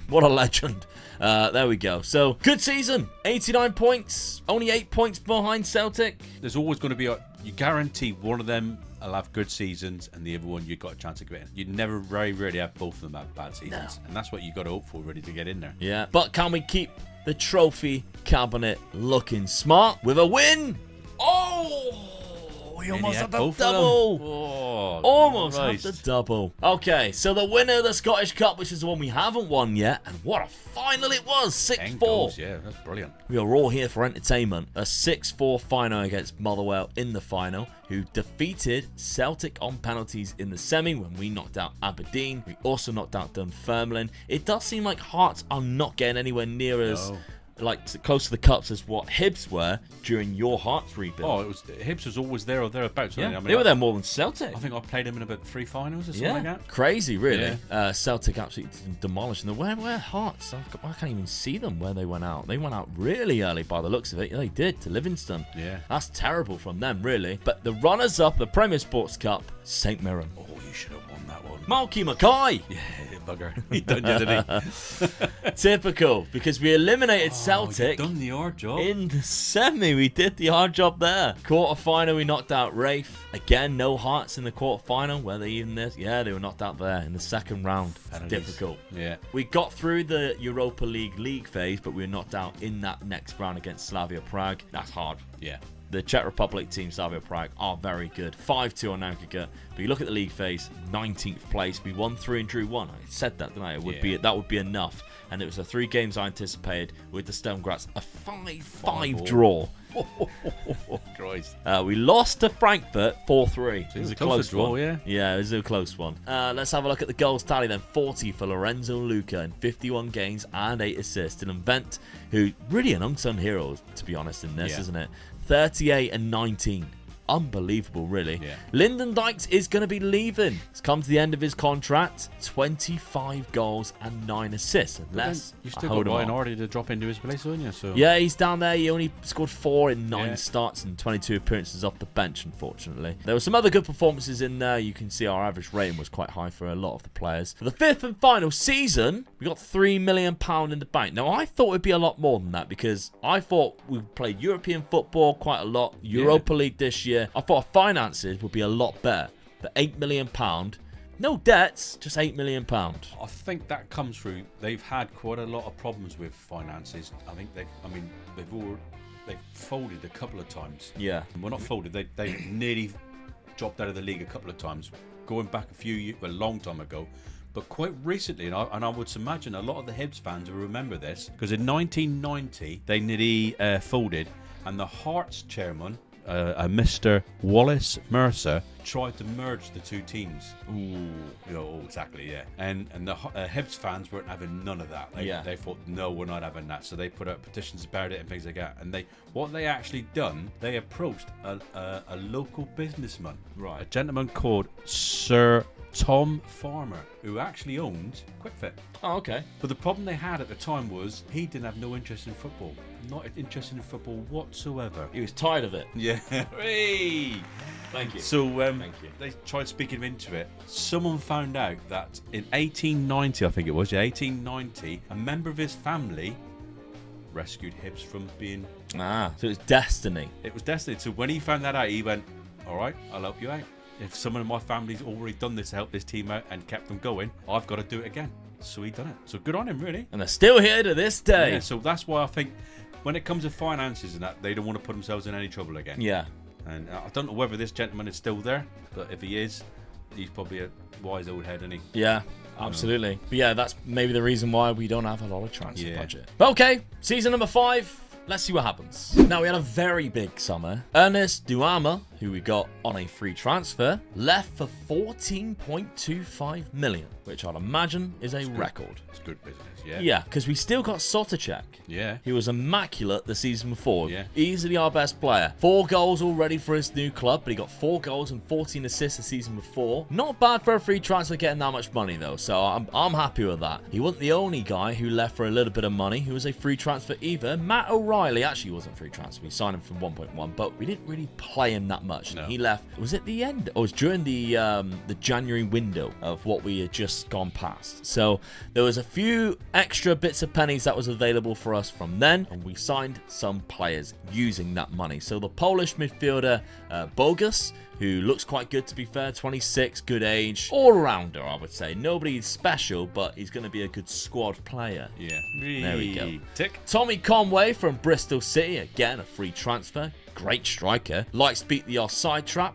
What a legend. There we go. So good season, 89 points, only 8 points behind Celtic. There's always going to be you guarantee one of them will have good seasons and the other one you've got a chance of getting. You never very rarely have both of them have bad seasons. And that's what you've got to hope for, really, to get in there. Yeah. But can we keep the trophy cabinet looking smart with a win? Oh! We almost had the double. Almost had the double. Okay, so the winner of the Scottish Cup, which is the one we haven't won yet, and what a final it was, 6-4. Yeah, that's brilliant. We are all here for entertainment. A 6-4 final against Motherwell in the final, who defeated Celtic on penalties in the semi when we knocked out Aberdeen. We also knocked out Dunfermline. It does seem like Hearts are not getting anywhere near as close to the cups as what Hibs were during your Hearts rebuild. Hibs was always there or thereabouts. Yeah, they were there more than Celtic. I think I played them in about 3 finals or something like that. Crazy, really. Celtic absolutely demolished them. Where Hearts? I can't even see them where they went out. They went out really early by the looks of it. They did, to Livingston. Yeah. That's terrible from them, really. But the runners-up, the Premier Sports Cup, St Mirren. Oh, you should have won that one. Malky Mackay. Yeah, bugger. He done, didn't he? Typical, because we eliminated Celtic. Done the hard job. In the semi, we did the hard job there. Quarter-final, we knocked out Rafe. Again, no Hearts in the quarter-final. Were they even this? Yeah, they were knocked out there in the second round. Difficult. Yeah. We got through the Europa League phase, but we were knocked out in that next round against Slavia Prague. That's hard. Yeah. The Czech Republic team, Slavia Prague, are very good. 5-2 on aggregate. But you look at the league phase, 19th place. We won 3 and drew 1. I said that, didn't I? That would be enough. And it was the 3 games I anticipated with the Sturm Graz. A 5-5 draw Christ. We lost to Frankfurt 4-3. It was a close draw, one. yeah. Yeah, it was a close one. Let's have a look at the goals tally then. 40 for Lorenzo Luca in 51 games and 8 assists. And Vent, who really an unsung hero, to be honest, in this, isn't it? 38 and 19. Unbelievable, really. Yeah. Lyndon Dykes is going to be leaving. It's come to the end of his contract. 25 goals and 9 assists. Unless you still got Ryan Hardy to drop into his place, haven't you? So yeah, he's down there. He only scored 4 in 9 starts and 22 appearances off the bench, unfortunately. There were some other good performances in there. You can see our average rating was quite high for a lot of the players. For the 5th and final season, we got £3 million in the bank. Now, I thought it'd be a lot more than that because I thought we played European football quite a lot, Europa League this year. I thought our finances would be a lot better. The £8 million, no debts, just £8 million. I think that comes through. They've had quite a lot of problems with finances. I think they've folded a couple of times. Yeah. Well, not folded. They nearly dropped out of the league a couple of times. Going back a long time ago. But quite recently, and I would imagine a lot of the Hibs fans will remember this, because in 1990 they nearly folded, and the Hearts chairman, a Mr. Wallace Mercer, tried to merge the two teams. Exactly, yeah. And the Hibs fans weren't having none of that. They thought, no, we're not having that. So they put out petitions about it and things like that. And what they actually done, they approached a local businessman, right? A gentleman called Sir Tom Farmer, who actually owned QuickFit. Oh, okay. But the problem they had at the time was he didn't have no interest in football. Not interested in football whatsoever. He was tired of it. Yeah. Hey! Thank you. So Thank you. They tried speaking him into it. Someone found out that in 1890, I think it was, 1890, a member of his family rescued Hibs from being... So it was destiny. It was destiny. So when he found that out, he went, all right, I'll help you out. If someone in my family's already done this to help this team out and kept them going, I've got to do it again. So he done it. So good on him, really. And they're still here to this day. Yeah, so that's why I think when it comes to finances and that, they don't want to put themselves in any trouble again. Yeah. And I don't know whether this gentleman is still there, but if he is, he's probably a wise old head, isn't he? Yeah, absolutely. But yeah, that's maybe the reason why we don't have a lot of transfer budget. But okay, season number 5. Let's see what happens. Now, we had a very big summer. Ernest Duama, who we got on a free transfer, left for 14.25 million, which I'd imagine is a record. It's good business, yeah. Yeah, because we still got Sotacek. Yeah. He was immaculate the season before. Yeah. Easily our best player. 4 goals already for his new club, but he got 4 goals and 14 assists the season before. Not bad for a free transfer getting that much money, though, so I'm happy with that. He wasn't the only guy who left for a little bit of money who was a free transfer either. Matt O'Reilly actually wasn't free transfer. We signed him for 1.1, but we didn't really play him that much. No. He left. Was it the end? Or it was during the January window of what we had just gone past. So there was a few extra bits of pennies that was available for us from then, and we signed some players using that money. So the Polish midfielder Bogus, who looks quite good, to be fair, 26, good age, all-rounder, I would say. Nobody special, but he's going to be a good squad player. Yeah. There we go. Tick. Tommy Conway from Bristol City, again, a free transfer. Great striker. Likes to beat the offside trap.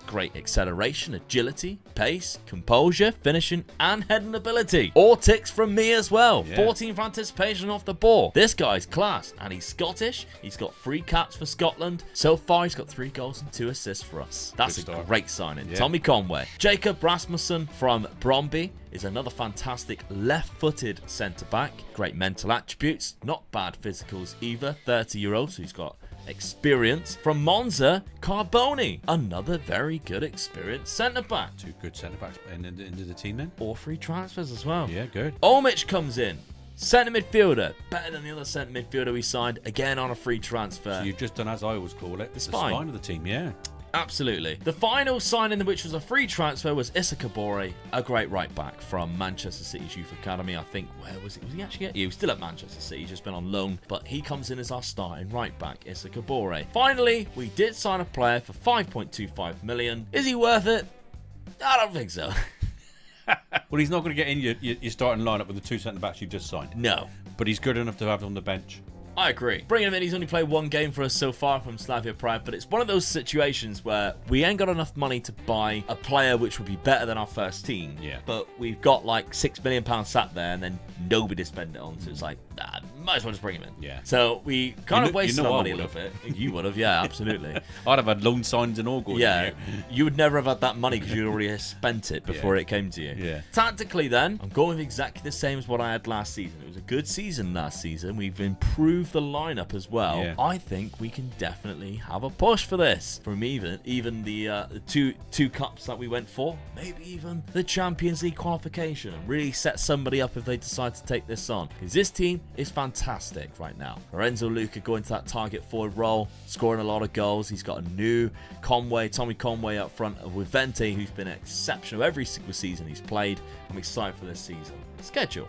Great acceleration, agility, pace, composure, finishing, and heading ability. All ticks from me as well. Yeah. 14 for anticipation off the ball. This guy's class, and he's Scottish. He's got 3 caps for Scotland. So far, he's got 3 goals and 2 assists for us. That's a great signing. Yeah. Tommy Conway. Jacob Rasmussen from Bromby is another fantastic left-footed centre-back. Great mental attributes. Not bad physicals either. 30-year-old, so he's got experience. From Monza, Carboni, another very good experienced centre-back. 2 good centre-backs into the team then. All free transfers as well. Yeah, good. Omich comes in. Centre midfielder, better than the other centre midfielder we signed, again on a free transfer. So you've just done, as I always call it, the spine of the team, yeah. Absolutely. The final signing, which was a free transfer, was Issa Kabore, a great right back from Manchester City's Youth Academy. I think, where was he? Was he actually at? He was still at Manchester City, just been on loan, but he comes in as our starting right back, Issa Kabore. Finally, we did sign a player for 5.25 million. Is he worth it? I don't think so. Well, he's not going to get in your starting lineup with the 2 centre-backs you've just signed. No. But he's good enough to have on the bench. I agree. Bringing him in, he's only played 1 game for us so far from Slavia Prague, but it's one of those situations where we ain't got enough money to buy a player which would be better than our first team. Yeah. But we've got like £6 million sat there, and then nobody to spend it on. So it's like, might as well just bring him in. Yeah. So we kind of wasted our money a would've. little bit. You would have, yeah, absolutely. I'd have had loan signs and all going. Yeah, you would never have had that money because you'd already spent it before it came to you. Yeah. Tactically, then, I'm going with exactly the same as what I had last season. It was a good season last season. We've improved the lineup as well. Yeah. I think we can definitely have a push for this. From even the two cups that we went for, maybe even the Champions League qualification, and really set somebody up if they decide to take this on. Because this team is fantastic right now. Lorenzo Luca going to that target forward role, scoring a lot of goals. He's got a new Tommy Conway up front with Vente, who's been exceptional every single season he's played. I'm excited for this season. Schedule.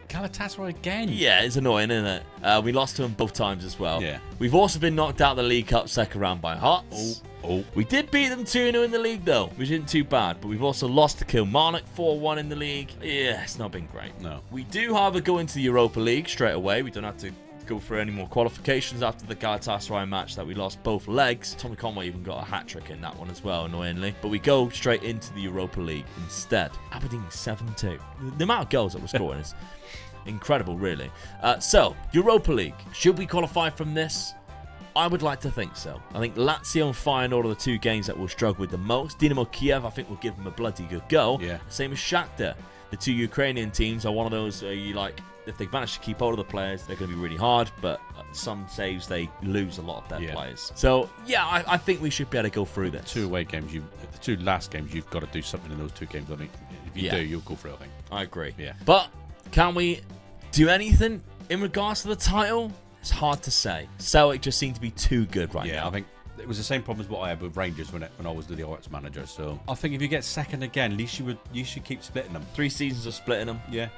Galatasaray again. Yeah, it's annoying, isn't it? We lost to him both times as well. Yeah. We've also been knocked out of the League Cup second round by Hearts. Oh. We did beat them 2-0 in the league, though, which isn't too bad. But we've also lost to Kilmarnock 4-1 in the league. Yeah, it's not been great. No. We do, however, go into the Europa League straight away. We don't have to go through any more qualifications after the Galatasaray match that we lost both legs. Tommy Conway even got a hat-trick in that one as well, annoyingly. But we go straight into the Europa League instead. Aberdeen 7-2. The amount of goals that we're scoring is incredible, really. So, Europa League. Should we qualify from this? I would like to think so. I think Lazio and Feyenoord are the two games that we'll struggle with the most. Dynamo Kiev, I think, will give them a bloody good go. Yeah. Same as Shakhtar. The two Ukrainian teams are one of those you like, if they manage to keep hold of the players, they're going to be really hard, but some saves, they lose a lot of their players. So, yeah, I think we should be able to go through this. Two away games, the two last games, you've got to do something in those two games. I mean, if you do, you'll go for it, I think. I agree. Yeah. But can we do anything in regards to the title? It's hard to say. Celtic just seem to be too good right now. Yeah, I think it was the same problem as what I had with Rangers when I was the Arts manager. So I think if you get second again, at least you should keep splitting them. 3 seasons of splitting them. Yeah,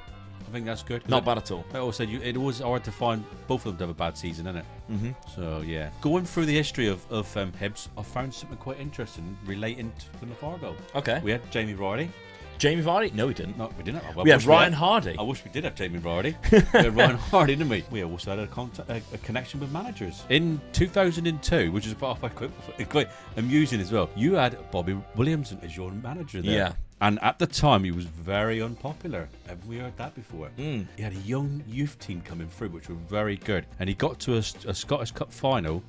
I think that's good. Not bad at all. I also said it was hard to find both of them to have a bad season, isn't it? Mm-hmm. So yeah, going through the history of Hibs, I found something quite interesting relating to Plymouth Argo. Okay. We had Jamie Vardy. Jamie Vardy? No, we didn't. No, we didn't. We had Ryan Hardy. I wish we did have Jamie Vardy. We had Ryan Hardy, didn't we? We also had a connection with managers. In 2002, which is quite amusing as well, you had Bobby Williamson as your manager there. Yeah. And at the time, he was very unpopular. Have we heard that before? He had a young youth team coming through, which were very good. And he got to a Scottish Cup final,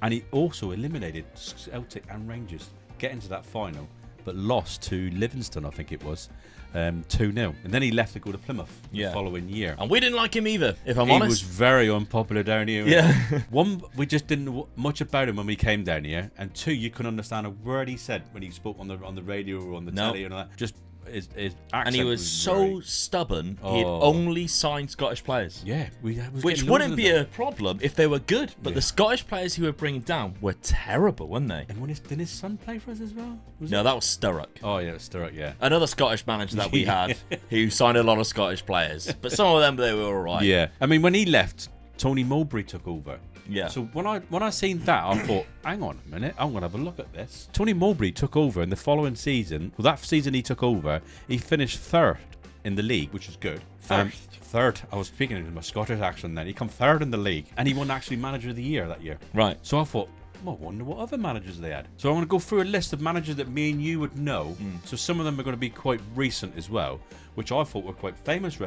and he also eliminated Celtic and Rangers, getting to that final, but lost to Livingston, I think it was, 2-0. And then he left to go to Plymouth the following year. And we didn't like him either, if I'm honest. honest. He was very unpopular down here. Yeah. One, we just didn't know much about him when we came down here. And two, you couldn't understand a word he said when he spoke on the radio or on the telly and all that. Just his accent. And he was so stubborn, he'd only signed Scottish players. Yeah. Which wouldn't be a problem if they were good. But the Scottish players he were bringing down were terrible, weren't they? And didn't his son play for us as well? That was Sturrock. Oh, yeah, Sturrock, yeah. Another Scottish manager that we had who signed a lot of Scottish players. But some of them, they were all right. Yeah. I mean, when he left, Tony Mowbray took over. Yeah. So when I seen that, I thought, hang on a minute, I'm gonna have a look at this. Tony Mowbray took over in the following season. Well, that season he took over, he finished third in the league, which is good. Third. I was speaking in my Scottish accent then. He come third in the league, and he won actually Manager of the Year that year. Right. So I thought, I wonder what other managers they had. So I'm going to go through a list of managers that me and you would know. So some of them are going to be quite recent as well, which I thought were quite famous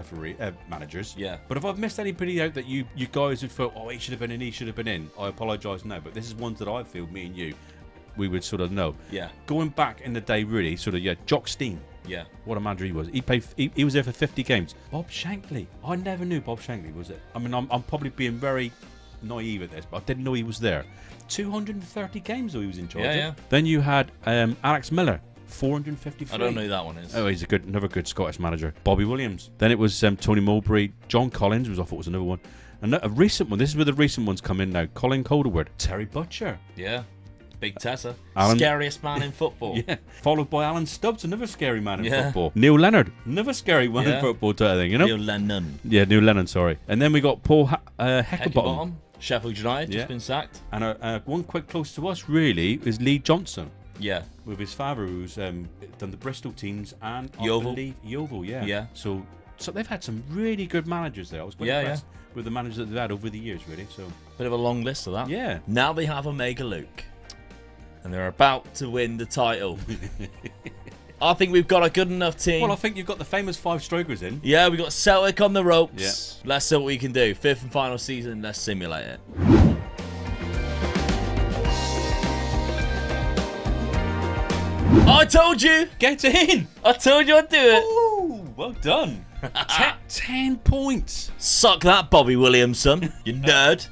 managers. Yeah. But if I've missed anybody out that you guys would feel, he should have been in, he should have been in, I apologise now. But this is ones that I feel, me and you, we would sort of know. Yeah. Going back in the day, really, Jock Stein. Yeah. What a manager he was. He was there for 50 games. Bob Shankly. I never knew Bob Shankly was it. I mean, I'm probably being very naive at this, but I didn't know he was there. 230 games though he was in charge of. Then you had Alex Miller, 453. I don't know who that one is. Oh, he's another good Scottish manager. Bobby Williams. Then it was Tony Mowbray. John Collins I thought was another one. And a recent one. This is where the recent ones come in now. Colin Calderwood. Terry Butcher. Yeah. Big Tessa. Alan, scariest man in football. Yeah. Followed by Alan Stubbs, another scary man in football. Neil Leonard, another scary one in football type of thing, you know? Neil Lennon. Yeah, Neil Lennon, sorry. And then we got Paul Heckingbottom. Sheffield United, just been sacked. And one quite close to us, really, is Lee Johnson. Yeah. With his father, who's done the Bristol teams and Yeovil, yeah. So they've had some really good managers there. I was quite impressed with the managers that they've had over the years, really. So bit of a long list of that. Yeah. Now they have Omega Luke. And they're about to win the title. I think we've got a good enough team. Well, I think you've got the famous 5 strokers in. Yeah, we got Celtic on the ropes. Yeah. Let's see what we can do. 5th and final season, let's simulate it. I told you! Get in! I told you I'd do it! Ooh, well done. 10 points. Suck that, Bobby Williamson, you nerd.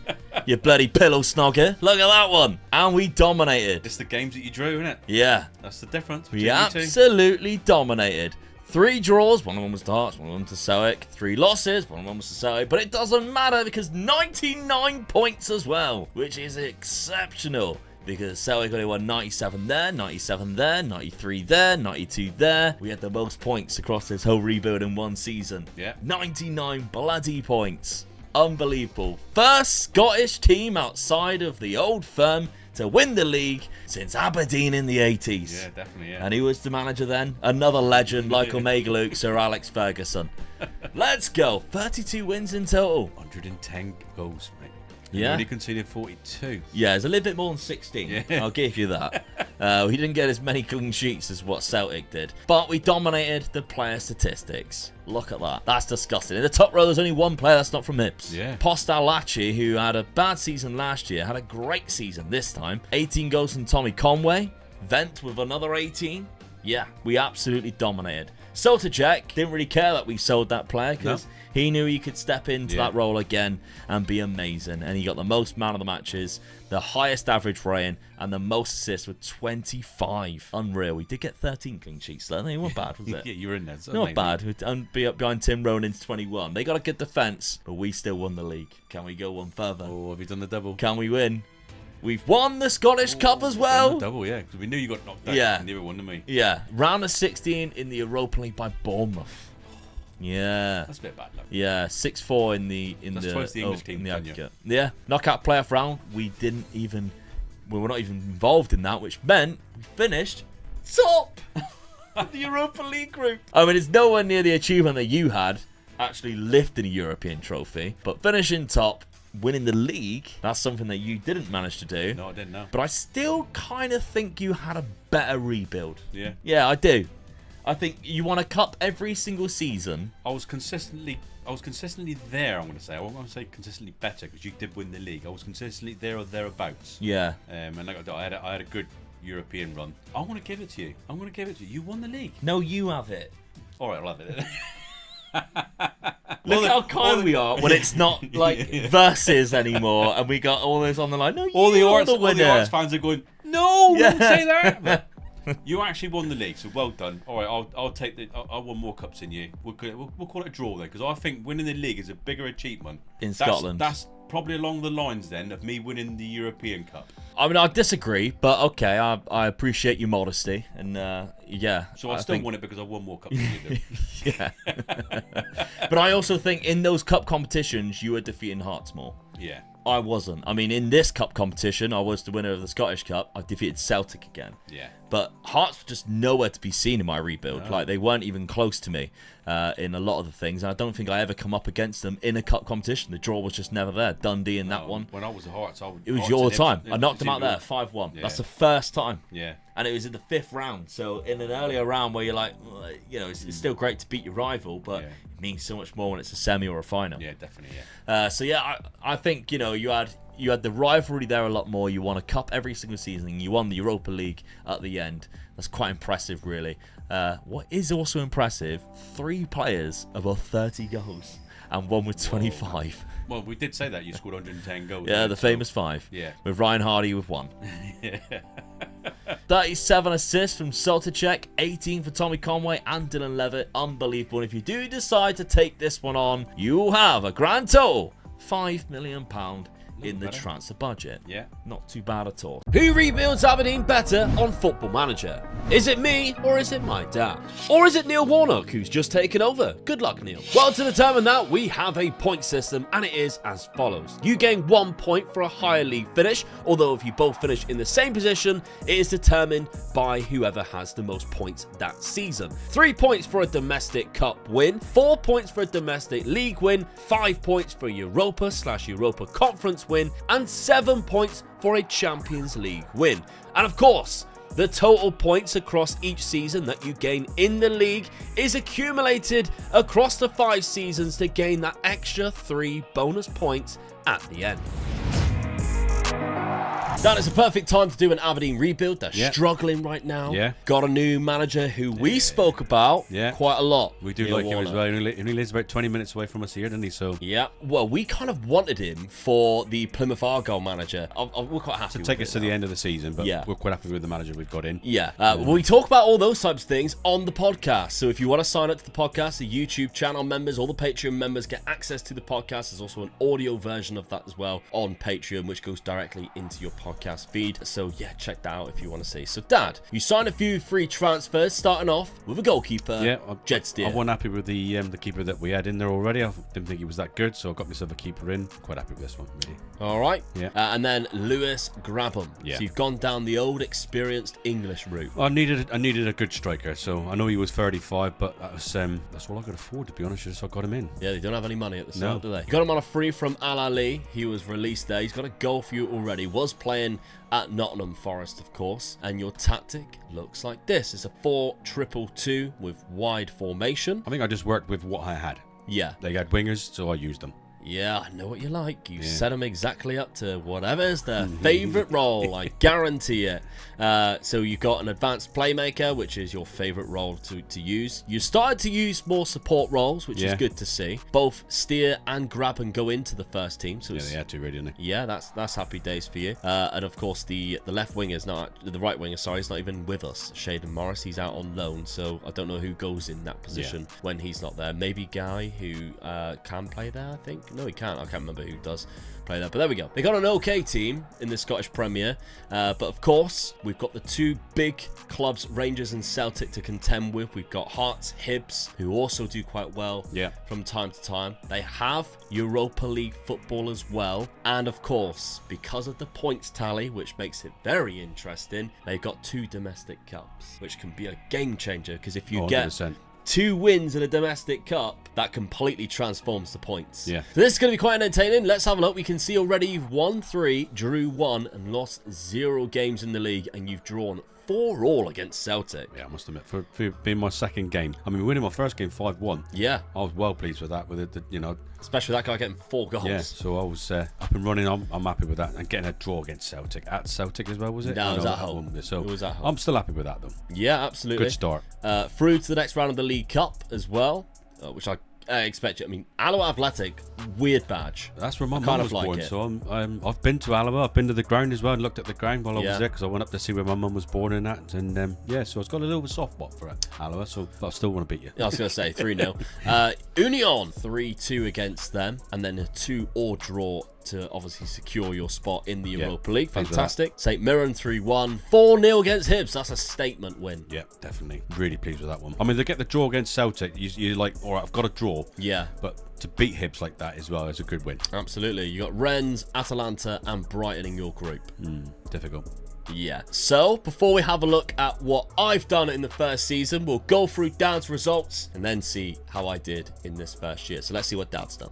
You bloody pillow snogger. Look at that one. And we dominated. It's the games that you drew, isn't it? Yeah. That's the difference We between you two. absolutely dominated. 3 draws, one of them was to Hearts, one of them to Celtic. 3 losses, one of them was to Celtic. But it doesn't matter because 99 points as well, which is exceptional. Because Celtic only won 97 there, 97 there, 93 there, 92 there. We had the most points across this whole rebuild in one season. Yeah. 99 bloody points. Unbelievable. First Scottish team outside of the old firm to win the league since Aberdeen in the 80s. Yeah, definitely, yeah. And who was the manager then? Another legend like Omega Luke, Sir Alex Ferguson. Let's go. 32 wins in total. 110 goals, mate. Yeah. You only conceded 42. Yeah, it's a little bit more than 16. Yeah. I'll give you that. We didn't get as many clean sheets as what Celtic did. But we dominated the player statistics. Look at that. That's disgusting. In the top row, there's only one player that's not from Hibs. Yeah. Postalachi, who had a bad season last year, had a great season this time. 18 goals from Tommy Conway. Vent with another 18. Yeah, we absolutely dominated. Soltajek didn't really care that we sold that player because he knew he could step into that role again and be amazing. And he got the most man of the matches, the highest average rating, and the most assists with 25. Unreal. We did get 13 clean sheets though. They weren't bad, was it? Yeah, you were in there. Not bad. We'd be up behind Tim Ronin's 21. They got a good defence, but we still won the league. Can we go one further? Oh, have you done the double? Can we win? We've won the Scottish Cup as well. Double, yeah, because we knew you got knocked out. Yeah. And they were one to me. Yeah, round of 16 in the Europa League by Bournemouth. Yeah. That's a bit bad luck. Yeah, 6-4 That's twice the English team, in the don't you? aggregate. Yeah, knockout playoff round. We were not even involved in that, which meant we finished top of the Europa League group. I mean, it's nowhere near the achievement that you had, actually lifting a European trophy, but finishing top, winning the league, that's something that you didn't manage to do. No, I didn't know. But I still kind of think you had a better rebuild. Yeah. Yeah, I do. I think you won a cup every single season. I was consistently there, I'm going to say. I won't want to say consistently better because you did win the league. I was consistently there or thereabouts. Yeah. And I had a good European run. I want to give it to you. I'm going to give it to you. You won the league. No, you have it. All right, I'll have it. Look how kind we are when it's not like versus anymore and we got all this on the line. No, all the Arts fans are going, no, Yeah. don't say that. You actually won the league, so well done. All right, I'll take the. I won more cups than you. We'll call it a draw then, because I think winning the league is a bigger achievement in Scotland. That's probably along the lines then of me winning the European Cup. I mean, I disagree, but okay, I appreciate your modesty, and yeah. So I still won it because I won more cups than you do. Yeah. But I also think in those cup competitions, you were defeating Hearts more. Yeah. I wasn't. I mean, in this cup competition, I was the winner of the Scottish Cup. I defeated Celtic again. Yeah. But Hearts were just nowhere to be seen in my rebuild. No. Like, they weren't even close to me in a lot of the things. And I don't think I ever come up against them in a cup competition. The draw was just never there. Dundee in that one. When I was at Hearts, it was your time. I knocked them out there 5-1. Yeah. That's the first time. Yeah. And it was in the 5th round. So in an earlier round where you're like, well, you know, it's still great to beat your rival, but it means so much more when it's a semi or a final. Yeah, definitely, yeah. So yeah, I think, you know, you had the rivalry there a lot more. You won a cup every single season, and you won the Europa League at the end. That's quite impressive, really. What is also impressive, 3 players above 30 goals and one with 25. Well, we did say that you scored 110 goals. Yeah, the famous 5. Yeah. With Ryan Hardy with 1. Yeah. 37 assists from Soltajek, 18 for Tommy Conway and Dylan Levitt. Unbelievable. And if you do decide to take this one on, you'll have a grand total £5 million in the transfer budget. Yeah. Not too bad at all. Who rebuilds Aberdeen better on Football Manager? Is it me or is it my dad? Or is it Neil Warnock who's just taken over? Good luck, Neil. Well, to determine that, we have a point system and it is as follows. You gain 1 point for a higher league finish, although if you both finish in the same position, it is determined by whoever has the most points that season. 3 points for a domestic cup win, 4 points for a domestic league win, 5 points for a Europa/Europa Conference win, and 7 points for a Champions League win. And of course, The total points across each season that you gain in the league is accumulated across the 5 seasons to gain that extra 3 bonus points at the end. That is a perfect time to do an Aberdeen rebuild. They're struggling right now. Yeah. Got a new manager who we spoke about quite a lot. We do like him as well. He only lives about 20 minutes away from us here, doesn't he? So yeah. Well, we kind of wanted him for the Plymouth Argyle manager. We're quite happy with take us it to now. the end of the season, but we're quite happy with the manager we've got in. Yeah. We talk about all those types of things on the podcast. So if you want to sign up to the podcast, the YouTube channel members, all the Patreon members get access to the podcast. There's also an audio version of that as well on Patreon, which goes directly into your podcast feed. So yeah, check that out if you want to see. So Dad, you signed a few free transfers, starting off with a goalkeeper. Yeah, Jed Steer. I wasn't happy with the keeper that we had in there already. I didn't think he was that good, so I got myself a keeper in. Quite happy with this one, really. All right. Yeah. And then Lewis Grabham. Yeah. So you've gone down the old experienced English route. I needed a good striker, so I know he was 35, but that's all I could afford, to be honest. So I got him in. Yeah, they don't have any money at the start, do they? You got him on a free from Al Ali. He was released there. He's got a goal for you already. Was playing at Nottingham Forest, of course. And your tactic looks like this. It's a 4-2-2 with wide formation. I think I just worked with what I had. Yeah. They had wingers, so I used them. Yeah, I know what you like. You set them exactly up to whatever's their favourite role, I guarantee it. So you've got an advanced playmaker, which is your favourite role to use. You started to use more support roles, which is good to see. Both Steer and Grabham go into the first team. So they had to, really, didn't they? Yeah, that's happy days for you. And of course, the left winger is not, the right winger, sorry, is not even with us. Shaden Morris, he's out on loan, so I don't know who goes in that position when he's not there. Maybe Guy, who can play there, I think. No, he can't. I can't remember who does play there. But there we go. They got an okay team in the Scottish Premier. But of course, we've got the 2 big clubs, Rangers and Celtic, to contend with. We've got Hearts, Hibs, who also do quite well from time to time. They have Europa League football as well. And of course, because of the points tally, which makes it very interesting, they've got 2 domestic cups, which can be a game changer. Because if you get 2 wins in a domestic cup, that completely transforms the points. Yeah. So this is going to be quite entertaining. Let's have a look. We can see already you've won 3, drew 1, and lost 0 games in the league, and you've drawn 4 all against Celtic. Yeah, I must admit, for being my second game. I mean, winning my first game 5-1. Yeah. I was well pleased with that. With it, especially that guy getting 4 goals. Yeah, so I was up and running. I'm happy with that, and getting a draw against Celtic at Celtic as well, was it? No, it was at home. So it was at home. I'm still happy with that, though. Yeah, absolutely. Good start. Through to the next round of the League Cup as well, which I expect. I mean, Alloa Athletic, weird badge. That's where my mum was born. It. So I've been to Alloa. I've been to the ground as well and looked at the ground while I was there, because I went up to see where my mum was born and that. And so it's got a little bit soft spot for Alloa. So I still want to beat you. I was going to say 3-0. Union 3-2 against them, and then a 2-2 draw to obviously secure your spot in the Europa League. Fantastic. St Mirren 3-1. 4-0 against Hibs. That's a statement win. Yeah, definitely. Really pleased with that one. I mean, they get the draw against Celtic. You're like, all right, I've got a draw. Yeah. But to beat Hibs like that as well is a good win. Absolutely. You got Rennes, Atalanta, and Brighton in your group. Difficult. Yeah. So, before we have a look at what I've done in the first season, we'll go through Dad's results and then see how I did in this first year. So, let's see what Dad's done.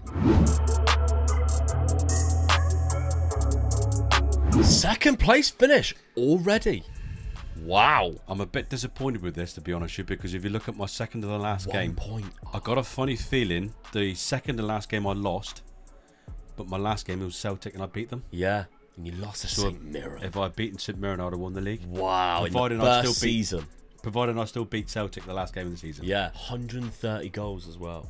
Second place finish already. Wow. I'm a bit disappointed with this, to be honest with you, because if you look at my second to the last 1 game, point. I got a funny feeling the second to last game I lost, but my last game it was Celtic and I beat them. Yeah. And you lost to St Mirren. If I'd beaten St Mirren, I'd have won the league. Wow. In the first season. Provided I still beat Celtic the last game of the season. Yeah. 130 goals as well.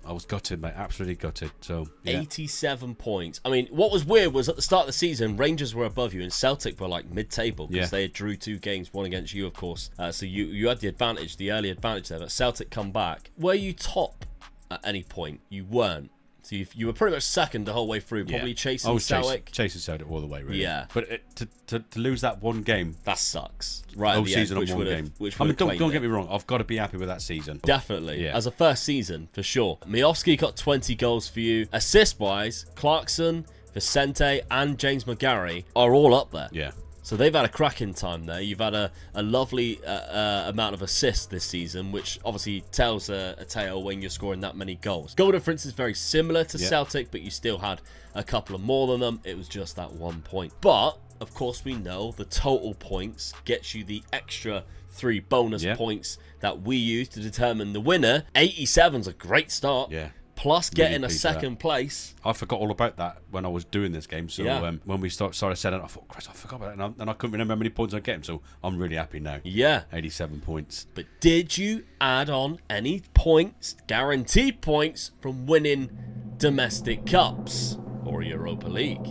I was gutted, mate. Absolutely gutted. So, yeah. 87 points. I mean, what was weird was at the start of the season, Rangers were above you and Celtic were like mid-table because they had drew 2 games, 1 against you, of course. So you had the advantage, the early advantage there. But Celtic come back. Were you top at any point? You weren't. So you were pretty much second the whole way through, probably chasing Celtic. Chasing Celtic all the way, really. Yeah. But to lose that one game, that sucks. Right, whole season on one game. I mean, don't get me wrong. I've got to be happy with that season. Definitely, as a first season for sure. Miofsky got 20 goals for you. Assist-wise, Clarkson, Vicente, and James McGarry are all up there. Yeah. So they've had a cracking time there. You've had a lovely amount of assists this season, which obviously tells a tale when you're scoring that many goals. Goal difference is very similar to Celtic, but you still had a couple of more than them. It was just that 1 point. But of course, we know the total points gets you the extra 3 bonus points that we use to determine the winner. 87's a great start. Yeah. Plus getting a second place. I forgot all about that when I was doing this game. So when we started setting it, I thought, Chris, I forgot about it. And I couldn't remember how many points I get. So I'm really happy now. Yeah. 87 points. But did you add on any points, guaranteed points, from winning domestic cups or Europa League?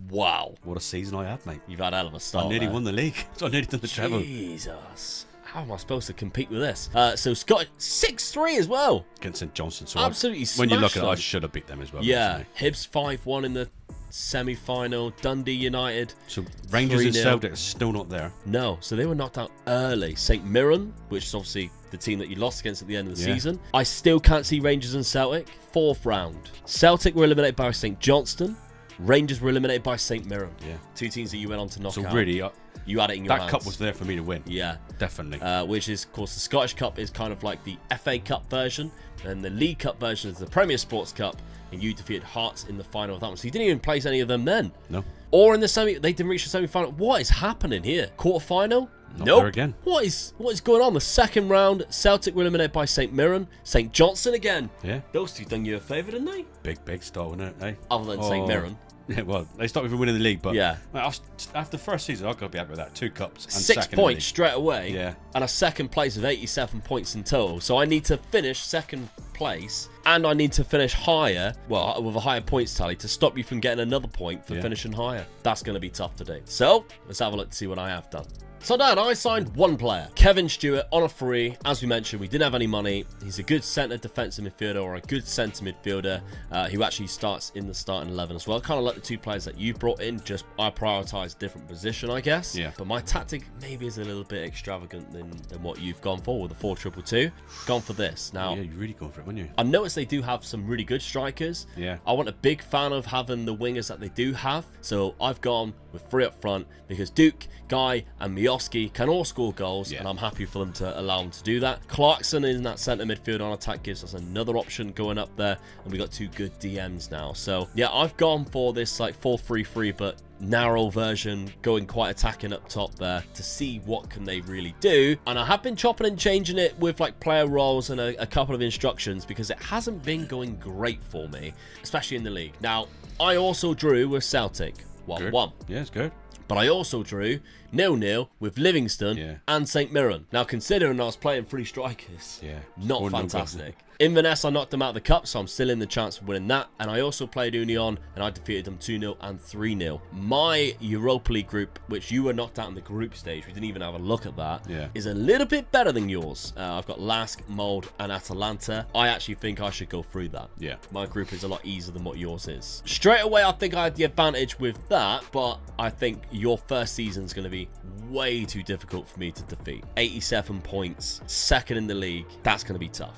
Wow. What a season I had, mate. You've had a hell of a start. I nearly won the league. So I nearly done the treble. Jesus. How am I supposed to compete with this? So Scott 6-3 as well. Against St Johnstone. So absolutely when you look at it, them. I should have beat them as well. Yeah. Hibs 5-1 in the semi-final. Dundee United. So Rangers and Celtic are still not there. No. So they were knocked out early. St Mirren, which is obviously the team that you lost against at the end of the season. I still can't see Rangers and Celtic. 4th round. Celtic were eliminated by St Johnstone. Rangers were eliminated by St Mirren. Yeah. 2 teams that you went on to knock out. So really, you had it in your hands. That cup was there for me to win. Yeah. Definitely. Which is, of course, the Scottish Cup is kind of like the FA Cup version. And the League Cup version is the Premier Sports Cup. And you defeated Hearts in the final of that one. So you didn't even place any of them then. No. Or in the semi, they didn't reach the semi-final. What is happening here? Quarter-final? Not there again. What is going on? The second round, Celtic were eliminated by St Mirren. St Johnstone again. Yeah. Those two done you a favour, didn't they? Big start, wasn't it? Eh? Other than St Mirren. Yeah, well, they stopped even winning the league, but yeah. After the first season, I've got to be happy with that. 2 cups and 6 points straight away, yeah, and a second place of 87 points in total. So I need to finish second place, and I need to finish higher, well, with a higher points tally to stop you from getting another point for finishing higher. That's going to be tough to do. So let's have a look to see what I have done. So Dan, I signed one player, Kevin Stewart, on a free. As we mentioned, we didn't have any money. He's a good centre defensive midfielder, or a good centre midfielder who actually starts in the starting 11 as well. Kind of like the 2 players that you brought in, just I prioritise a different position, I guess. Yeah. But my tactic maybe is a little bit extravagant than what you've gone for with the 4-2-2. Gone for this. Now, yeah, you're really going for it, weren't you? I noticed they do have some really good strikers. Yeah. I want a big fan of having the wingers that they do have. So I've gone with 3 up front because Duke, Guy and Miovski can all score goals, and I'm happy for them to allow them to do that. Clarkson in that centre midfield on attack gives us another option going up there, and we got 2 good DMs now. So yeah, I've gone for this like 4-3-3 but narrow version, going quite attacking up top there to see what can they really do. And I have been chopping and changing it with like player roles and a couple of instructions because it hasn't been going great for me, especially in the league. Now, I also drew with Celtic 1-1. Yeah, it's good. But I also drew 0-0 with Livingston and St Mirren. Now, considering I was playing 3 strikers, not fantastic. Inverness, I knocked them out of the cup, so I'm still in the chance of winning that. And I also played Union, and I defeated them 2-0 and 3-0. My Europa League group, which you were knocked out in the group stage, we didn't even have a look at that, is a little bit better than yours. I've got Lask, Molde, and Atalanta. I actually think I should go through that. Yeah. My group is a lot easier than what yours is. Straight away, I think I had the advantage with that, but I think your first season is going to be way too difficult for me to defeat. 87 points, second in the league. That's going to be tough.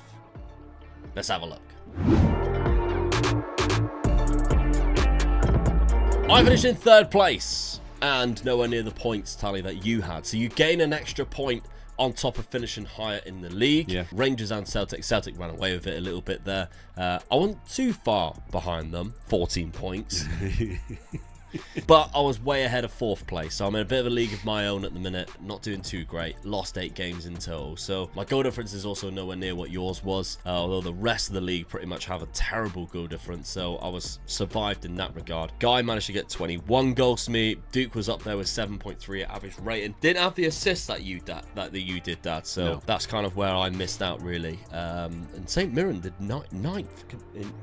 Let's have a look. I finished in 3rd place and nowhere near the points tally that you had. So you gain an extra point on top of finishing higher in the league. Yeah. Rangers and Celtic. Celtic ran away with it a little bit there. I wasn't too far behind them. 14 points. But I was way ahead of 4th place, so I'm in a bit of a league of my own at the minute. Not doing too great. Lost 8 games in total. So my goal difference is also nowhere near what yours was, although the rest of the league pretty much have a terrible goal difference. So I was survived in that regard. Guy managed to get 21 goals to me. Duke was up there with 7.3 average rating. Didn't have the assists that you did, Dad. So that's kind of where I missed out, really. And St Mirren did 9th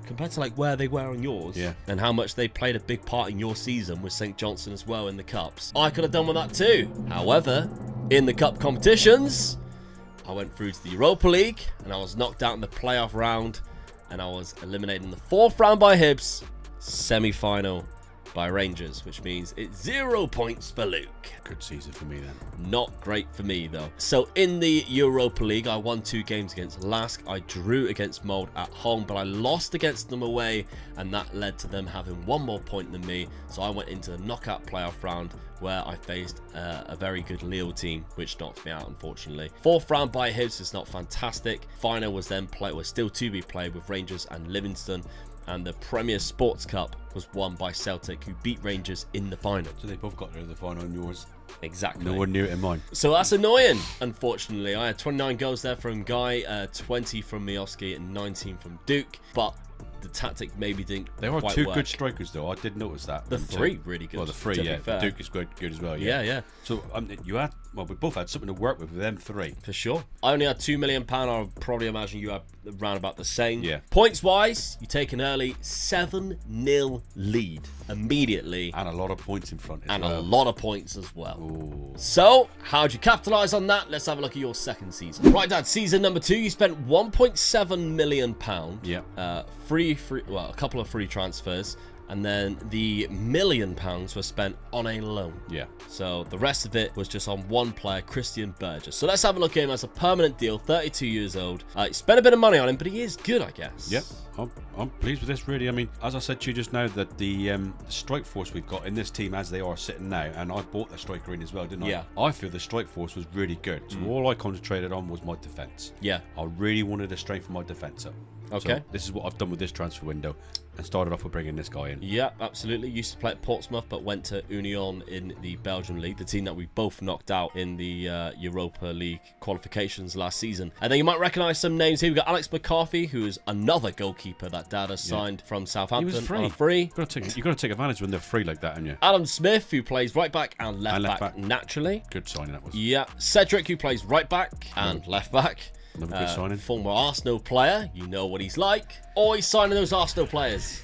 compared to like where they were on yours, and how much they played a big part in your season with St Johnstone as well in the cups. I could have done with that too. However, in the cup competitions, I went through to the Europa League and I was knocked out in the playoff round, and I was eliminated in the 4th round by Hibs, semi-final by Rangers, which means it's 0 points for Luke. Good season for me then. Not great for me though. So in the Europa League, I won 2 games against Lask. I drew against Molde at home, but I lost against them away, and that led to them having 1 more point than me. So I went into the knockout playoff round where I faced a very good Lille team, which knocked me out, unfortunately. 4th round by Hibs is not fantastic. Final was still to be played with Rangers and Livingston. And the Premier Sports Cup was won by Celtic, who beat Rangers in the final. So they both got there in the final and yours. Exactly. No one knew it in mine. So that's annoying, unfortunately. I had 29 goals there from Guy, 20 from Miovski, and 19 from Duke. But the tactic maybe didn't There are quite two work. good strikers, though. I did notice that. The three really good. Well, the three, to be yeah. fair. Duke is good as well, Yeah, yeah. So we both had something to work with them three. For sure. I only had £2 million. I would probably imagine you had around about the same. Yeah. Points wise, you take an early 7-0 lead immediately. And a lot of points in front as And well. a lot of points as well. Ooh. So, how'd you capitalise on that? Let's have a look at your second season. Right, Dad, season number 2, you spent £1.7 million. Yeah. A couple of free transfers. And then the £1 million was spent on a loan. Yeah. So the rest of it was just on one player, Christian Burgess. So let's have a look at him as a permanent deal, 32 years old. You spent a bit of money on him, but he is good, I guess. Yep. I'm pleased with this, really. I mean, as I said to you just now, that the strike force we've got in this team as they are sitting now, and I bought the striker in as well, didn't I? Yeah. I feel the strike force was really good. So all I concentrated on was my defence. Yeah. I really wanted to strengthen my defence up. Okay. So this is what I've done with this transfer window, and started off with bringing this guy in. Yeah, absolutely. Used to play at Portsmouth, but went to Union in the Belgian league, the team that we both knocked out in the Europa League qualifications last season. And then you might recognise some names here. We've got Alex McCarthy, who is another goalkeeper that Dad has signed from Southampton. He was free. On a free. You've got to take advantage when they're free like that, haven't you? Adam Smith, who plays right back and left, left back back. naturally. Good signing that was. Yeah. Cedric, who plays right back and left back. Another good signing. Former Arsenal player, you know what he's like. Always signing those Arsenal players.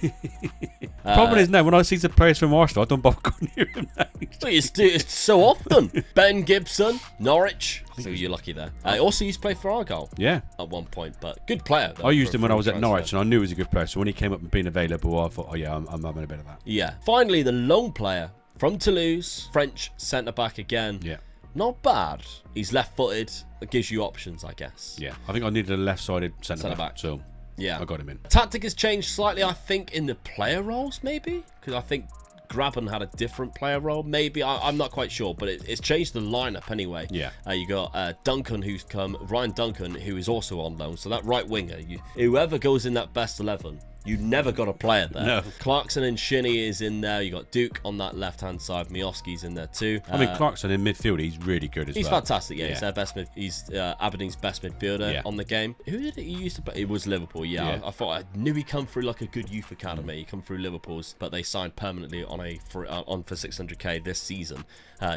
Problem is now, when I see the players from Arsenal, I don't bother going near him now. Well, it's so often. Ben Gibson, Norwich. So you're lucky there. Also used to play for Argyle Yeah. at one point, but good player. Though, I used him when I was at transfer. Norwich, and I knew he was a good player. So when he came up and being available, I thought, oh yeah, I'm having a bit of that. Yeah. Finally, the lone player from Toulouse, French centre-back again. Yeah. Not bad. He's left-footed. It gives you options, I guess. Yeah. I think I needed a left-sided centre-back, Centre-back. so Yeah. I got him in. Tactic has changed slightly, I think, in the player roles, maybe? Because I think Graben had a different player role, maybe. I'm not quite sure, but it's changed the lineup anyway. Yeah. You got Duncan, Ryan Duncan, who is also on loan. So that right winger, whoever goes in that best 11, you never got a player there. No. Clarkson and Shinnie is in there. You got Duke on that left-hand side. Miovski's in there too. I mean, Clarkson in midfield, he's really good as He's well. fantastic, yeah. He's their best he's Aberdeen's best midfielder on the game. Who did he used to play? It was Liverpool, yeah. I thought I knew he'd come through like a good youth academy. He come through Liverpool's, but they signed permanently for 600k this season.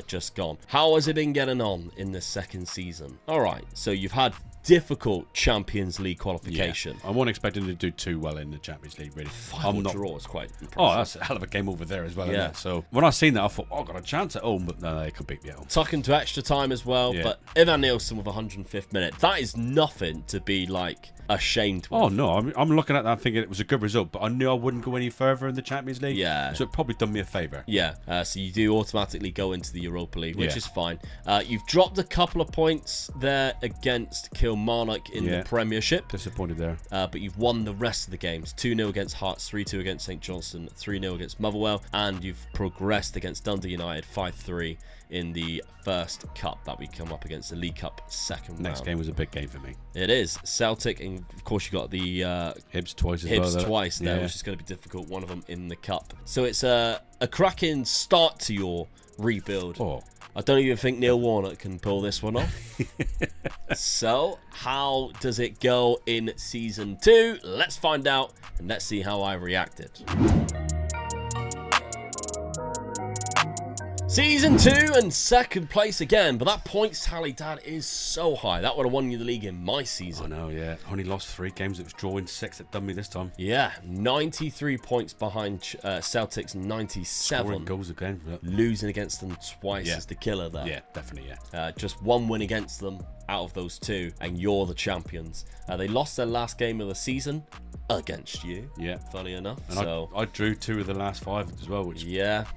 Just gone. How has it been getting on in the second season? All right, so you've had difficult Champions League qualification. I wasn't expecting to do too well in the Champions League, really. Final draw is quite impressive. Oh, that's a hell of a game over there as well, isn't it? So when I seen that, I thought, oh, I got a chance at home, but no, they could beat me at home. Tuck into extra time as well, but Ivan Nielsen with 105th minute. That is nothing to be like ashamed with. Oh no, I'm looking at that thinking it was a good result, but I knew I wouldn't go any further in the Champions League. Yeah. So it probably done me a favour. Yeah, so you do automatically go into the Europa League, which is fine. You've dropped a couple of points there against Kilmarnock in the Premiership. Disappointed there. But you've won the rest of the games. 2-0 against Hearts, 3-2 against St Johnstone, 3-0 against Motherwell, and you've progressed against Dundee United 5-3 in the first cup that we come up against, the League Cup second round. Next game was a big game for me. It is. Celtic, and of course you got the Hibs twice as well. Hibs twice there, which is going to be difficult. One of them in the cup. So it's a cracking start to your rebuild. Oh. I don't even think Neil Warnock can pull this one off. So, how does it go in Season 2? Let's find out, and let's see how I reacted. Season 2 and second place again, but that points tally, Dad, is so high. That would have won you the league in my season. I know, yeah. Only lost 3 games. It was drawing 6 that done me this time. Yeah, 93 points behind Celtic's 97. Scoring goals again. Losing against them twice is the killer there. Yeah, definitely, yeah. Just one win against them out of those 2, and you're the champions. They lost their last game of the season against you. Yeah. Funny enough. And so I drew 2 of the last 5 as well, which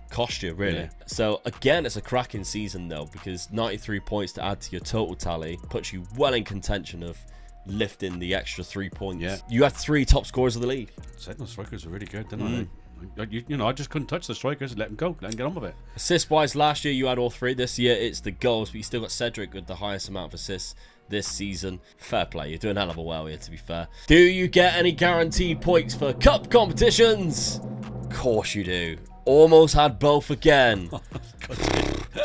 cost you, really. Yeah. So, again, it's a cracking season, though, because 93 points to add to your total tally puts you well in contention of lifting the extra 3 points. Yeah. You had 3 top scorers of the league. said those strikers are really good, didn't I? You know, I just couldn't touch the strikers. Let them go. Let them get on with it. Assist-wise, last year you had all 3. This year it's the goals, but you still got Cedric with the highest amount of assists this season. Fair play. You're doing a hell of a well here, to be fair. Do you get any guaranteed points for cup competitions? Of course you do. Almost had both again.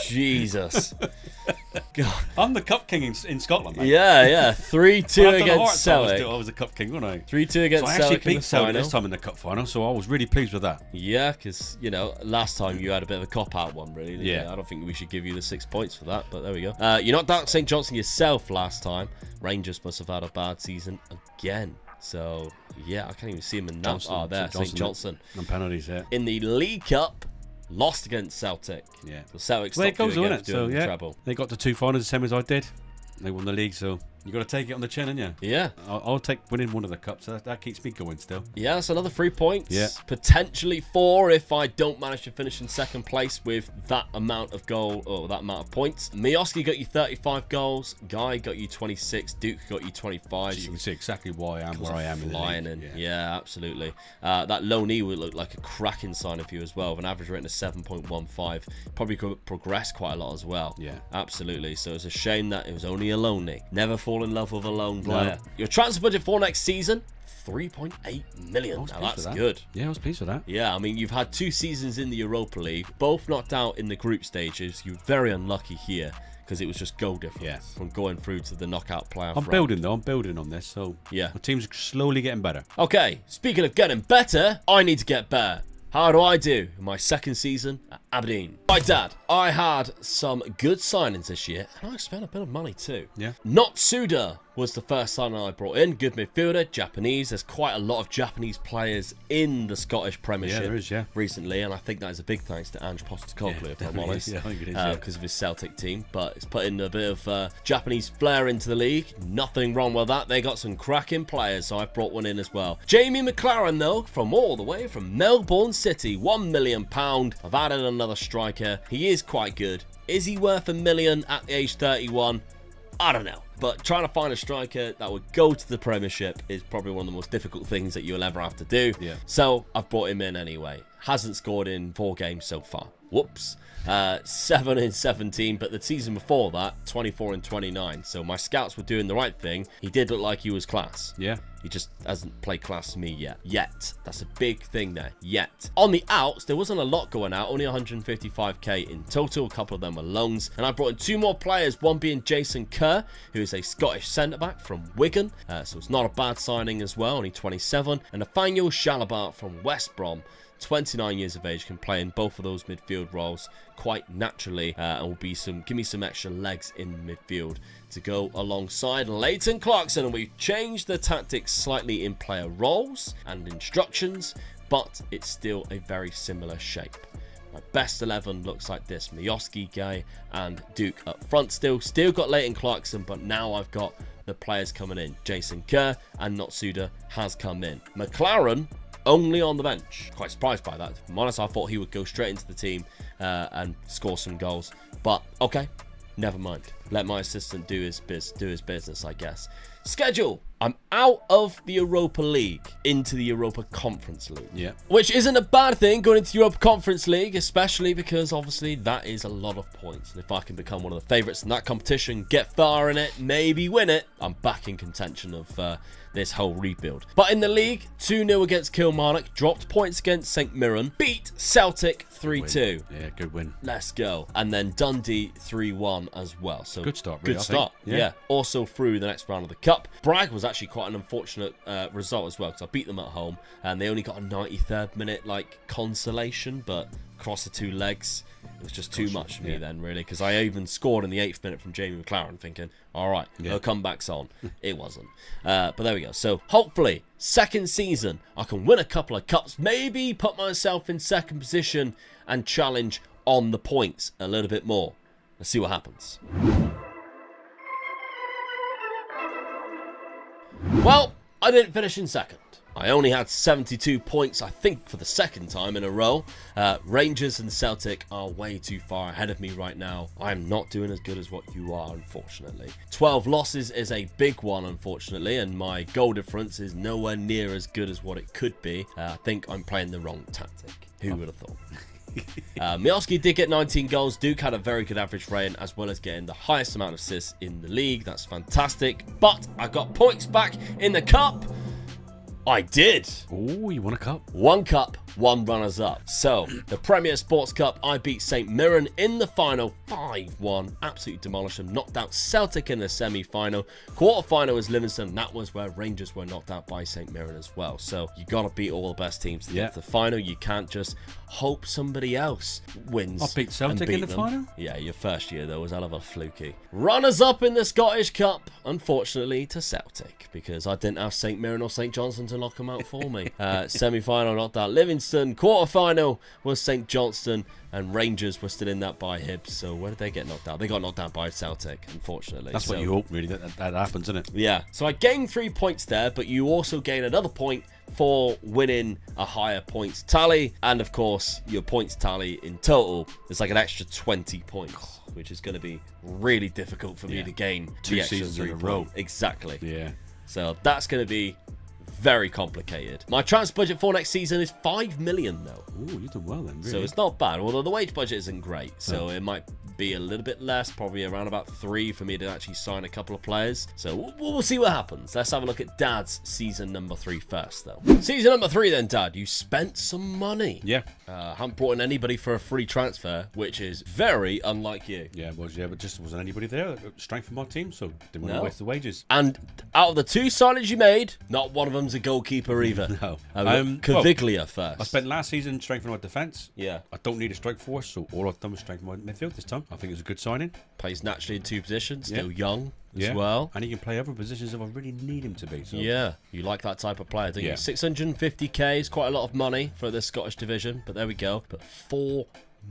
Jesus. God. I'm the cup king in Scotland, mate. Yeah. 3-2 against Celtic. I was the cup king, wasn't I? 3-2 against Celtic. So I actually beat Celtic this time in the cup final, so I was really pleased with that. Yeah, because, last time you had a bit of a cop-out one, really. Yeah. I don't think we should give you the 6 points for that, but there we go. You knocked out St. Johnstone yourself last time. Rangers must have had a bad season again. So, yeah, I can't even see him in that. St. Johnstone. And penalties, yeah. In the League Cup, lost against Celtic. Yeah. So Celtic stopped stopped doing it. So, yeah. Treble. They got to 2 finals the same as I did. They won the league, so you got to take it on the chin, haven't you? Yeah. I'll take winning one of the cups. So that keeps me going still. Yeah, that's another 3 points. Yeah. Potentially 4 if I don't manage to finish in second place with that amount of goal or that amount of points. Miovski got you 35 goals. Guy got you 26. Duke got you 25. So you can see exactly why I am where I am in the league. Yeah, absolutely. That low knee would look like a cracking sign of you as well. With an average rating of 7.15. Probably could progress quite a lot as well. Yeah. Absolutely. So it's a shame that it was only a low knee. Never fall in love with a lone player. No. Your transfer budget for next season, 3.8 million. Now that's good. Yeah, I was pleased with that. Yeah, I mean, you've had 2 seasons in the Europa League, both knocked out in the group stages. You're very unlucky here because it was just goal difference from going through to the knockout playoff round. I'm building on this, so yeah, my team's slowly getting better. Okay, speaking of getting better, I need to get better. How do I do in my second season at Aberdeen? My dad, I had some good signings this year, and I spent a bit of money too. Yeah. Notsuda was the first signing I brought in. Good midfielder, Japanese. There's quite a lot of Japanese players in the Scottish Premiership there is, recently, and I think that is a big thanks to Ange Postecoglou, if I'm honest. Yeah, I think it is, because of his Celtic team, but it's putting a bit of Japanese flair into the league. Nothing wrong with that. They got some cracking players, so I've brought one in as well. Jamie McLaren, though, from all the way from Melbourne City, £1 million. I've added another striker. He is quite good. Is he worth $1 million at the age 31? I don't know. But trying to find a striker that would go to the Premiership is probably one of the most difficult things that you'll ever have to do. Yeah. So I've brought him in anyway. Hasn't scored in 4 games so far. Whoops. 7 in 17, but the season before that, 24 in 29. So my scouts were doing the right thing. He did look like he was class. Yeah. He just hasn't played class to me yet. That's a big thing there. Yet. On the outs, there wasn't a lot going out. Only 155k in total. A couple of them were loans. And I brought in 2 more players. One being Jason Kerr, who is a Scottish centre-back from Wigan. So it's not a bad signing as well. Only 27. And Nathaniel Shalabart from West Brom. 29 years of age, can play in both of those midfield roles quite naturally, and will be give me some extra legs in midfield to go alongside Leighton Clarkson. And we've changed the tactics slightly in player roles and instructions, but it's still a very similar shape. My best 11 looks like this: Miovski, Guy, and Duke up front. Still got Leighton Clarkson, but now I've got the players coming in. Jason Kerr and Notsuda has come in. McLaren only on the bench. Quite surprised by that. If I'm honest, I thought he would go straight into the team and score some goals. But okay, never mind. Let my assistant do his business, I guess. Schedule. I'm out of the Europa League into the Europa Conference League. Yeah. Which isn't a bad thing, going into the Europa Conference League, especially because obviously that is a lot of points. And if I can become one of the favourites in that competition, get far in it, maybe win it, I'm back in contention of this whole rebuild. But in the league, 2-0 against Kilmarnock, dropped points against St Mirren, beat Celtic 3-2. Yeah, good win. Let's go. And then Dundee 3-1 as well. So good start, really, good start. Yeah. Also through the next round of the Cup. Bragg was actually quite an unfortunate result as well, because I beat them at home and they only got a 93rd minute consolation, but across the 2 legs it was just too much for me then, really, because I even scored in the 8th minute from Jamie McLaren, thinking, all right, no comebacks on. It wasn't. But there we go. So hopefully second season I can win a couple of cups, maybe put myself in second position and challenge on the points a little bit more. Let's see what happens. Well, I didn't finish in second. I only had 72 points, I think, for the second time in a row. Rangers and Celtic are way too far ahead of me right now. I'm not doing as good as what you are, unfortunately. 12 losses is a big one, unfortunately, and my goal difference is nowhere near as good as what it could be. I think I'm playing the wrong tactic. Who would have thought? Miovski did get 19 goals. Duke had a very good average rating, as well as getting the highest amount of assists in the league. That's fantastic. But I got points back in the cup. I did. Oh, you won a cup? 1 cup, 1 runners-up. So, the Premier Sports Cup, I beat St Mirren in the final 5-1. Absolutely demolished them. Knocked out Celtic in the semi-final. Quarter-final was Livingston. That was where Rangers were knocked out by St Mirren as well. So, you got to beat all the best teams to get to the final. You can't just hope somebody else wins. I beat Celtic in the final? Yeah, your first year, though, was hell of a fluky. Runners-up in the Scottish Cup, unfortunately, to Celtic, because I didn't have St Mirren or St Johnstone to knock them out for me. Semi-final knocked out Livingston. Quarter-final was St Johnstone, and Rangers were still in that by Hibs. So where did they get knocked out? They got knocked out by Celtic, unfortunately. That's what you hope, really, that happens, isn't it? Yeah. So I gained 3 points there, but you also gain another point for winning a higher points tally. And of course, your points tally in total is like an extra 20 points, which is going to be really difficult for me to gain 2 seasons in a row. Exactly. Yeah. So that's going to be very complicated. My transfer budget for next season is 5 million though. Oh, you've done well then, really. So it's not bad, although the wage budget isn't great. So it might be a little bit less, probably around about 3 for me to actually sign a couple of players. So we'll see what happens. Let's have a look at Dad's season number 3 first though. Season number 3 then, Dad. You spent some money. Yeah. Haven't brought in anybody for a free transfer, which is very unlike you. Yeah, it was, but just wasn't anybody there that strengthened my team, so didn't want to waste the wages. And out of the 2 signings you made, not one of them's a goalkeeper either. No. Caviglia first. I spent last season strengthening my defence. Yeah. I don't need a strike force, so all I've done was strengthen my midfield this time. I think it was a good signing. Plays naturally in 2 positions, still young as well. And he can play other positions if I really need him to be. So. Yeah, you like that type of player, don't you? 650k is quite a lot of money for this Scottish division, but there we go. But £4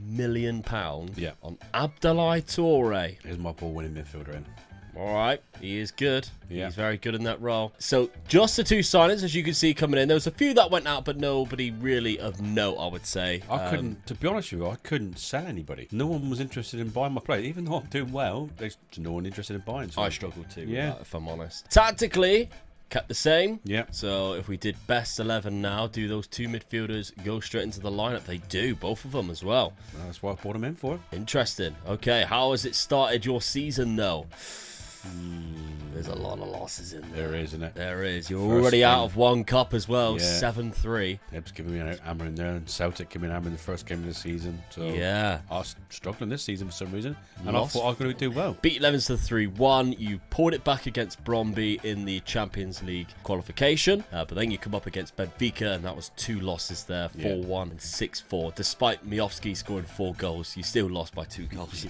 million on Abdoulaye Toure. Here's my ball winning midfielder in. All right, he is good. Yeah. He's very good in that role. So just the 2 signings, as you can see coming in. There was a few that went out, but nobody really of note, I would say. I couldn't, to be honest with you, I couldn't sell anybody. No one was interested in buying my players. Even though I'm doing well, there's no one interested in buying. So. I struggled too with that, if I'm honest. Tactically, kept the same. Yeah. So if we did best 11 now, do those 2 midfielders go straight into the lineup? They do, both of them as well. That's what I brought them in for. Interesting. Okay, how has it started your season though? There's a lot of losses in there. There is, isn't it? There is. You're already out of 1 cup as well. 7-3. Hibs giving me an hammer in there, and Celtic giving me an hammer in the first game of the season. So yeah, I was struggling this season for some reason, and I thought I was going to do well. Beat Leicester 3-1. You pulled it back against Bromby in the Champions League qualification, but then you come up against Benfica, and that was 2 losses there, 4-1 and 6-4. Despite Miofsky scoring 4 goals, you still lost by 2 goals,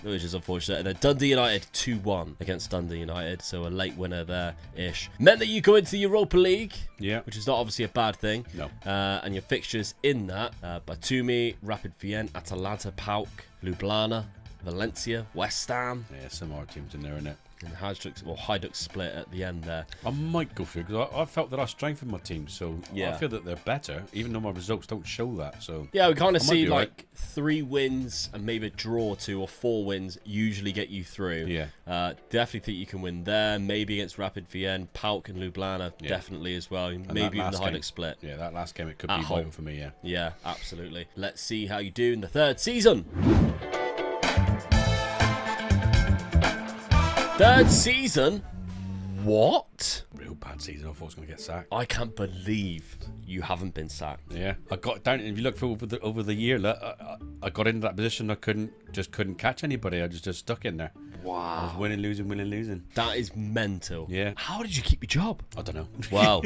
which is unfortunate. And then Dundee United 2-1 against Dundee United, so a late winner there-ish. Meant that you go into the Europa League, which is not obviously a bad thing. No. And your fixtures in that, Batumi, Rapid Vienna, Atalanta, PAOK, Ljubljana, Valencia, West Ham. Yeah, some more teams in there, innit? And Hajduk split at the end there. I might go through because I felt that I strengthened my team, so I feel that they're better, even though my results don't show that. So yeah, we kind of see like 3 wins and maybe a draw or 2 or 4 wins usually get you through. Yeah, definitely think you can win there. Maybe against Rapid Vienna, PAOK and Ljubljana, definitely as well. And maybe even the Hajduk split. Yeah, that last game it could be vital for me. Yeah, absolutely. Let's see how you do in the 3rd season. 3rd season? What? Real bad season. I thought I was going to get sacked. I can't believe you haven't been sacked. Yeah, I got down. If you look for over the year, look, I got into that position. I couldn't catch anybody. I just stuck in there. Wow. I was winning, losing. That is mental. Yeah. How did you keep your job? I don't know. Well,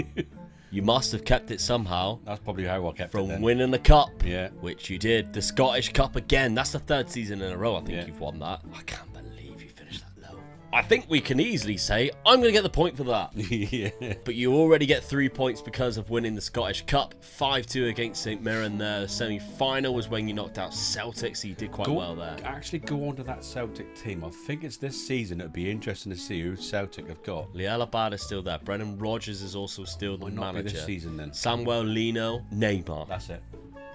you must have kept it somehow. That's probably how I kept it from then. winning the cup. Yeah. Which you did. The Scottish Cup again. That's the 3rd season in a row. I think you've won that. I can't believe you finished that low. I think we can easily say I'm going to get the point for that. Yeah. But you already get 3 points because of winning the Scottish Cup. 5-2 against St Mirren there. The semi-final was when you knocked out Celtic, so you did quite well there. Actually go on to that Celtic team. I think it's this season. It'd be interesting to see who Celtic have got. Liel Abad is still there. Brendan Rodgers is also still the manager. This season then. Samuel Lino, Neymar. That's it.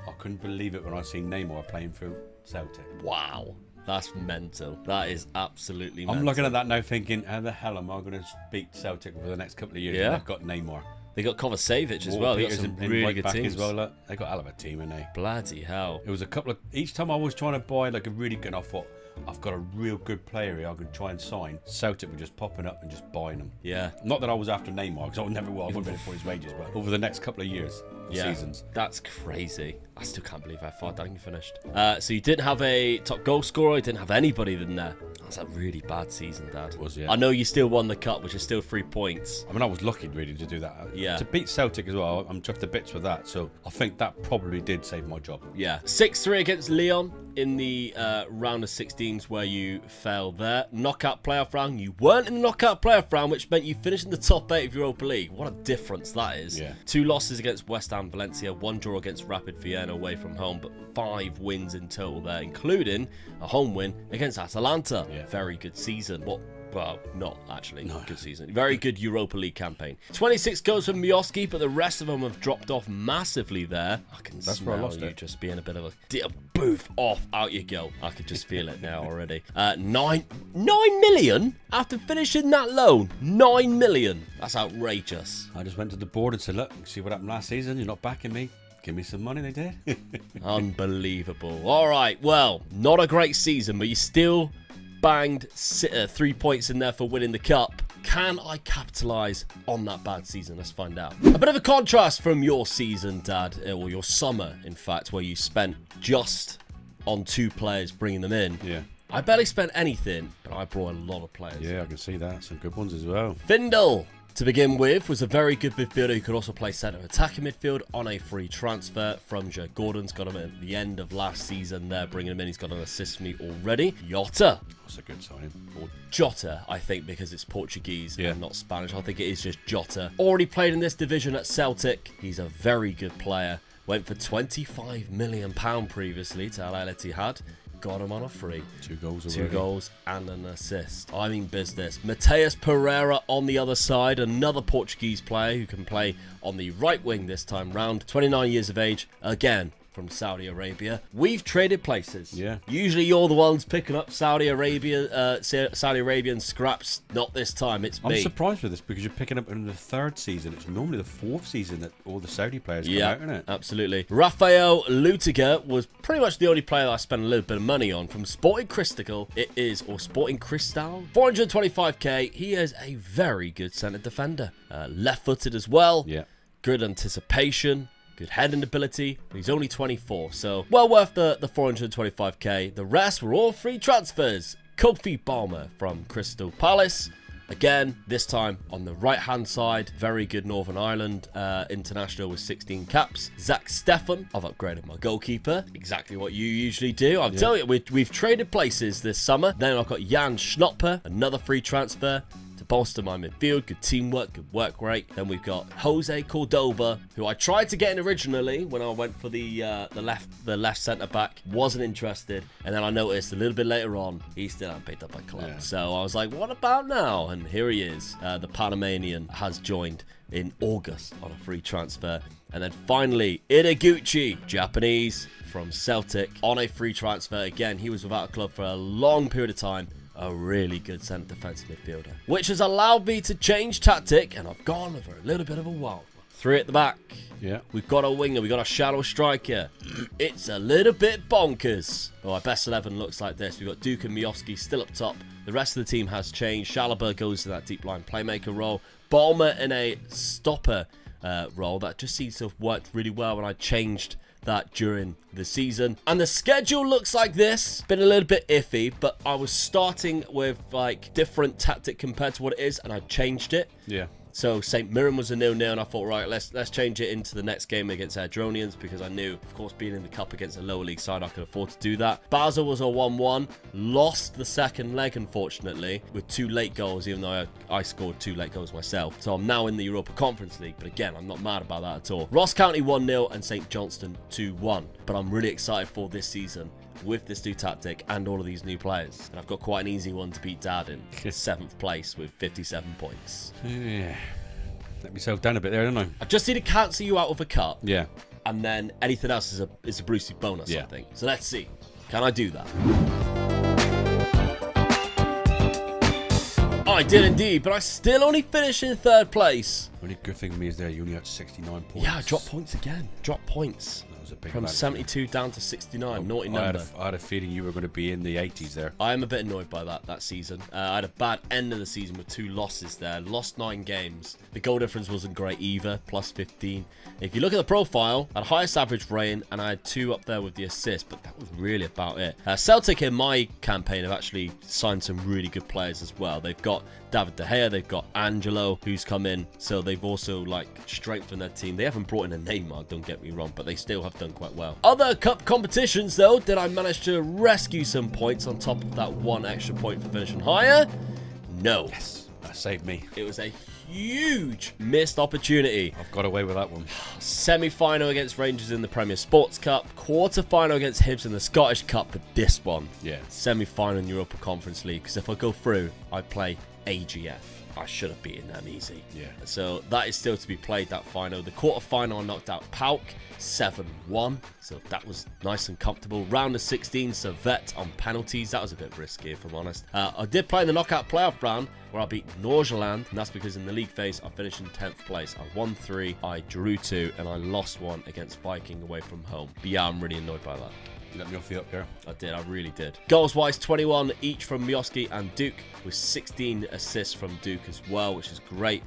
I couldn't believe it when I seen Neymar playing for Celtic. Wow. That's mental. That is absolutely mental. I'm looking at that now thinking, how the hell am I going to beat Celtic for the next couple of years? Yeah. And I've got Neymar. They got Kovacevic as well. They got some really good teams as well. Look. They got a hell of a team, and they. Bloody hell. It was a couple of. Each time I was trying to buy like a really good, I thought I've got a real good player here I can try and sign. Celtic were just popping up and just buying them. Yeah. Not that I was after Neymar, because I would never will. I wouldn't been for his wages, but over the next couple of years, seasons. That's crazy. I still can't believe how far down you finished. So you didn't have a top goal scorer. You didn't have anybody in there. That's a really bad season, Dad. It was, yeah. I know you still won the cup, which is still 3 points. I mean, I was lucky really to do that. Yeah. To beat Celtic as well, I'm chuffed to bits with that. So I think that probably did save my job. Yeah. 6-3 against Lyon in the round of 16s where you fell there. Knockout playoff round. You weren't in the knockout playoff round, which meant you finished in the top 8 of Europa League. What a difference that is. Yeah. 2 losses against West Ham, Valencia, 1 draw against Rapid Vienna away from home, but 5 wins in total there, including a home win against Atalanta. Yeah. Very good season. Well, not actually. No. Good season. Very good Europa League campaign. 26 goals from Miovski, but the rest of them have dropped off massively there. I can smell you just being a bit of a boof off. Out you go. I could just feel it now already. 9 million after finishing that loan. 9 million. That's outrageous. I just went to the board and said, look, see what happened last season. You're not backing me. Give me some money. They did. Unbelievable. All right. Well, not a great season, but you still banged 3 points in there for winning the cup. Can I capitalise on that bad season? Let's find out. A bit of a contrast from your season, Dad, or your summer, in fact, where you spent just on 2 players, bringing them in. Yeah. I barely spent anything, but I brought a lot of players. Yeah, I can see that. Some good ones as well. Findle, to begin with, was a very good midfielder who could also play centre attacking midfield on a free transfer from Joe Gordon's got him at the end of last season there, bringing him in. He's got an assist for me already. Jota. That's a good signing. Or Jota, I think, because it's Portuguese and not Spanish. I think it is just Jota. Already played in this division at Celtic. He's a very good player. Went for £25 million previously to Al Ittihad. Got him on a free. 2 goals already. 2 goals and an assist. I mean business. Mateus Pereira on the other side. Another Portuguese player who can play on the right wing this time round. 29 years of age. Again, from Saudi Arabia. We've traded places. Yeah. Usually you're the ones picking up Saudi Arabian scraps. Not this time. It's me. I'm surprised with this because you're picking up in the 3rd season. It's normally the 4th season that all the Saudi players come out, isn't it? Absolutely. Rafael Lutiger was pretty much the only player that I spent a little bit of money on from Sporting Cristal. It is, or Sporting Cristal. 425k. He is a very good centre defender. Left-footed as well. Yeah. Good anticipation. Good heading ability. He's only 24, so well worth the 425k. The rest were all free transfers. Kofi Balmer from Crystal Palace. Again, this time on the right-hand side. Very good Northern Ireland international with 16 caps. Zach Stefan. I've upgraded my goalkeeper. Exactly what you usually do. I'm telling you, we've traded places this summer. Then I've got Jan Schnopper, another free transfer to bolster my midfield. Good teamwork, good work rate. Then we've got Jose Cordoba, who I tried to get in originally when I went for the left centre back. Wasn't interested, and then I noticed a little bit later on he still hadn't picked up a club. Yeah. So I was like, what about now? And here he is. The Panamanian has joined in August on a free transfer. And then finally, Ideguchi, Japanese from Celtic, on a free transfer. Again, he was without a club for a long period of time. A really good centre defensive midfielder, which has allowed me to change tactic, and I've gone for a little bit of a wild one. 3 at the back. Yeah. We've got a winger. We've got a shallow striker. It's a little bit bonkers. Our best 11 looks like this. We've got Duke and Miovski still up top. The rest of the team has changed. Chalobah goes to that deep line playmaker role. Balmer in a stopper role. That just seems to have worked really well when I changed that during the season. And the schedule looks like this. Been a little bit iffy, but I was starting with like different tactic compared to what it is, and I changed it. Yeah. So St. Mirren was a 0-0, and I thought, right, let's change it into the next game against Ardronians, because I knew, of course, being in the cup against a lower league side, I could afford to do that. Basel was a 1-1. Lost the second leg, unfortunately, with 2 late goals, even though I scored 2 late goals myself. So I'm now in the Europa Conference League, but again, I'm not mad about that at all. Ross County 1-0 and St. Johnston 2-1. But I'm really excited for this season with this new tactic and all of these new players. And I've got quite an easy one to beat Dad in 7th place with 57 points. Yeah. Let myself down a bit there, didn't I? I just need to cancel you out of a cup. Yeah. And then anything else is a Brucey bonus, I think. So let's see. Can I do that? I did indeed, but I still only finished in 3rd place. The only good thing for me is there you only had 69 points. Yeah, I dropped points again. Drop points. was a big From advantage. 72 down to 69. Naughty number. I had a feeling you were going to be in the 80s there. I am a bit annoyed by that season. I had a bad end of the season with 2 losses there. Lost 9 games. The goal difference wasn't great either, plus 15. If you look at the profile, I had highest average rating, and I had 2 up there with the assist, but that was really about it. Celtic in my campaign have actually signed some really good players as well. They've got David De Gea, they've got Angelo, who's come in, so they've also like strengthened their team. They haven't brought in a Neymar, don't get me wrong, but they still have done quite well. Other cup competitions though, did I manage to rescue some points on top of that 1 extra point for finishing higher? No. Yes, that saved me. It was a huge missed opportunity. I've got away with that one. Semi-final against Rangers in the Premier Sports Cup, quarter-final against Hibs in the Scottish Cup, but this one, Yeah. semi-final in Europa Conference League, because if I go through, I play AGF. I should have beaten them easy. Yeah. So that is still to be played, that final. The quarter-final, I knocked out PAOK 7-1, so that was nice and comfortable. Round of 16, Servette on penalties. That was a bit risky, if I'm honest. I did play in the knockout playoff round, where I beat Norgeland, and that's because in the league phase, I finished in 10th place. I won 3, I drew 2, and I lost 1 against Viking away from home. But yeah, I'm really annoyed by that. You let me off the up there. I did, I really did. Goals-wise, 21 each from Mioski and Duke, with 16 assists from Duke as well, which is great.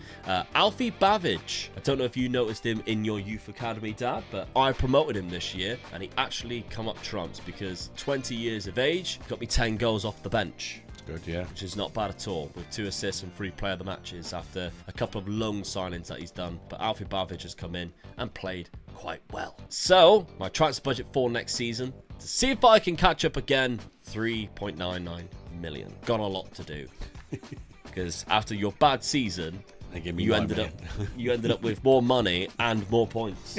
Alfie Bavic, I don't know if you noticed him in your youth academy, Dad, but I promoted him this year, and he actually come up trumps because 20 years of age, got me 10 goals off the bench. Good, yeah. Which is not bad at all, with 2 assists and 3 player of the matches after a couple of loan signings that he's done. But Alfie Bavic has come in and played quite well. So, my transfer budget for next season, to see if I can catch up again, 3.99 million. Got a lot to do. Because after your bad season, They give me you 9 ended million. up with more money and more points.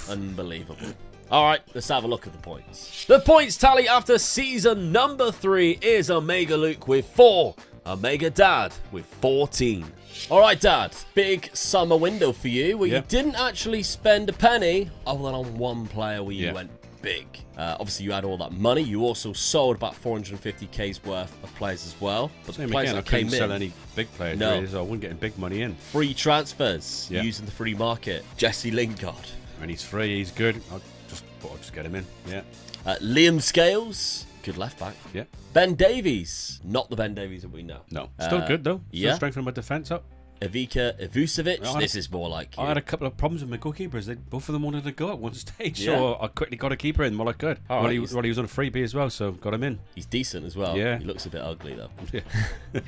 Unbelievable. All right, let's have a look at the points. The points tally after season number 3 is Omega Luke with 4, Omega Dad with 14. All right, Dad, big summer window for you where you didn't actually spend a penny other than on 1 player where you went big. Obviously, you had all that money. You also sold about 450k's worth of players as well. But the Same players again, I that came couldn't sell in, any big players, No. really, so I wasn't getting big money in. free transfers using the free market. Jesse Lingard. And he's free, he's good. I just thought I'd just get him in. Yeah. Liam Scales, good left back. Yeah. Ben Davies, not the Ben Davies that we know. No. Still good, though. Still yeah. strengthening my defence up. Ivica Ivucevic, I had this is more like you. I had a couple of problems with my goalkeepers. Both of them wanted to go at one stage, Yeah. so I quickly got a keeper in while I could. All While right, he was on a freebie as well, so got him in. He's decent as well. Yeah. He looks a bit ugly, though. Yeah,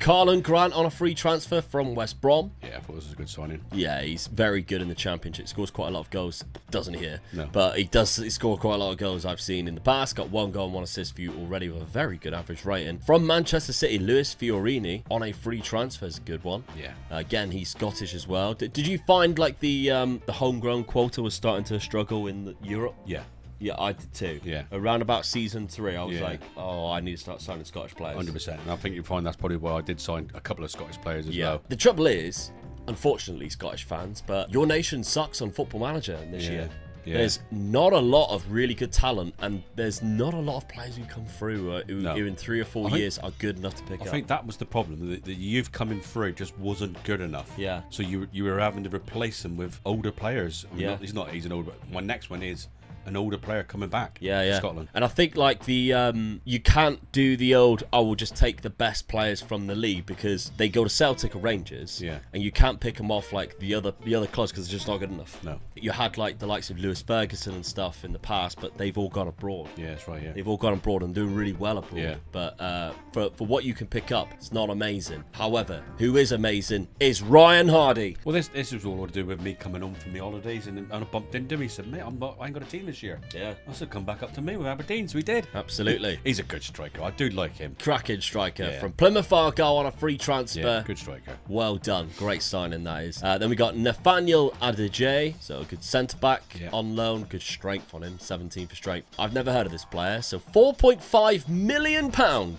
Carlin Grant on a free transfer from West Brom. I thought this was a good signing. Yeah, he's very good in the Championship. Scores quite a lot of goals, doesn't he? Here? No. But he does score quite a lot of goals I've seen in the past. Got 1 goal and 1 assist for you already with a very good average rating. From Manchester City, Luis Fiorini on a free transfer is a good one. Yeah. Again, he's Scottish as well. Did you find like the homegrown quota was starting to struggle in Europe? Yeah. Yeah, I did too. Yeah. Around about season 3, I was Yeah. like, oh, I need to start signing Scottish players. 100%. And I think you'll find that's probably why I did sign a couple of Scottish players as Yeah. well. The trouble is, unfortunately, Scottish fans, but your nation sucks on Football Manager this year. Yeah. There's not a lot of really good talent, and there's not a lot of players who come through who in 3 or 4 years are good enough to pick up. I think that was the problem. The youth coming through just wasn't good enough. Yeah. So you were having to replace them with older players. I mean, Yeah. he's an older. My next one is an older player coming back. Yeah. Scotland. And I think like the you can't do the old I will just take the best players from the league because they go to Celtic or Rangers. Yeah. And you can't pick them off like the other clubs because they're just not good enough. No. You had like the likes of Lewis Ferguson and stuff in the past, but they've all gone abroad. Yeah, that's right. Yeah. They've all gone abroad and doing really well abroad. Yeah. But for what you can pick up, it's not amazing. However, who is amazing is Ryan Hardy. Well, this was all to do with me coming home from the holidays, and I bumped into him. He said, "Mate, I ain't got a team this year." Yeah. I said, "Come back up to me with Aberdeen." So we did. Absolutely. He's a good striker. I do like him. Cracking striker Yeah. from Plymouth Argyle on a free transfer. Yeah, good striker. Well done. Great signing, that is. Then we got Nathaniel Adeje, so a good centre-back on loan. Good strength on him, 17 for strength. I've never heard of this player. So £4.5 million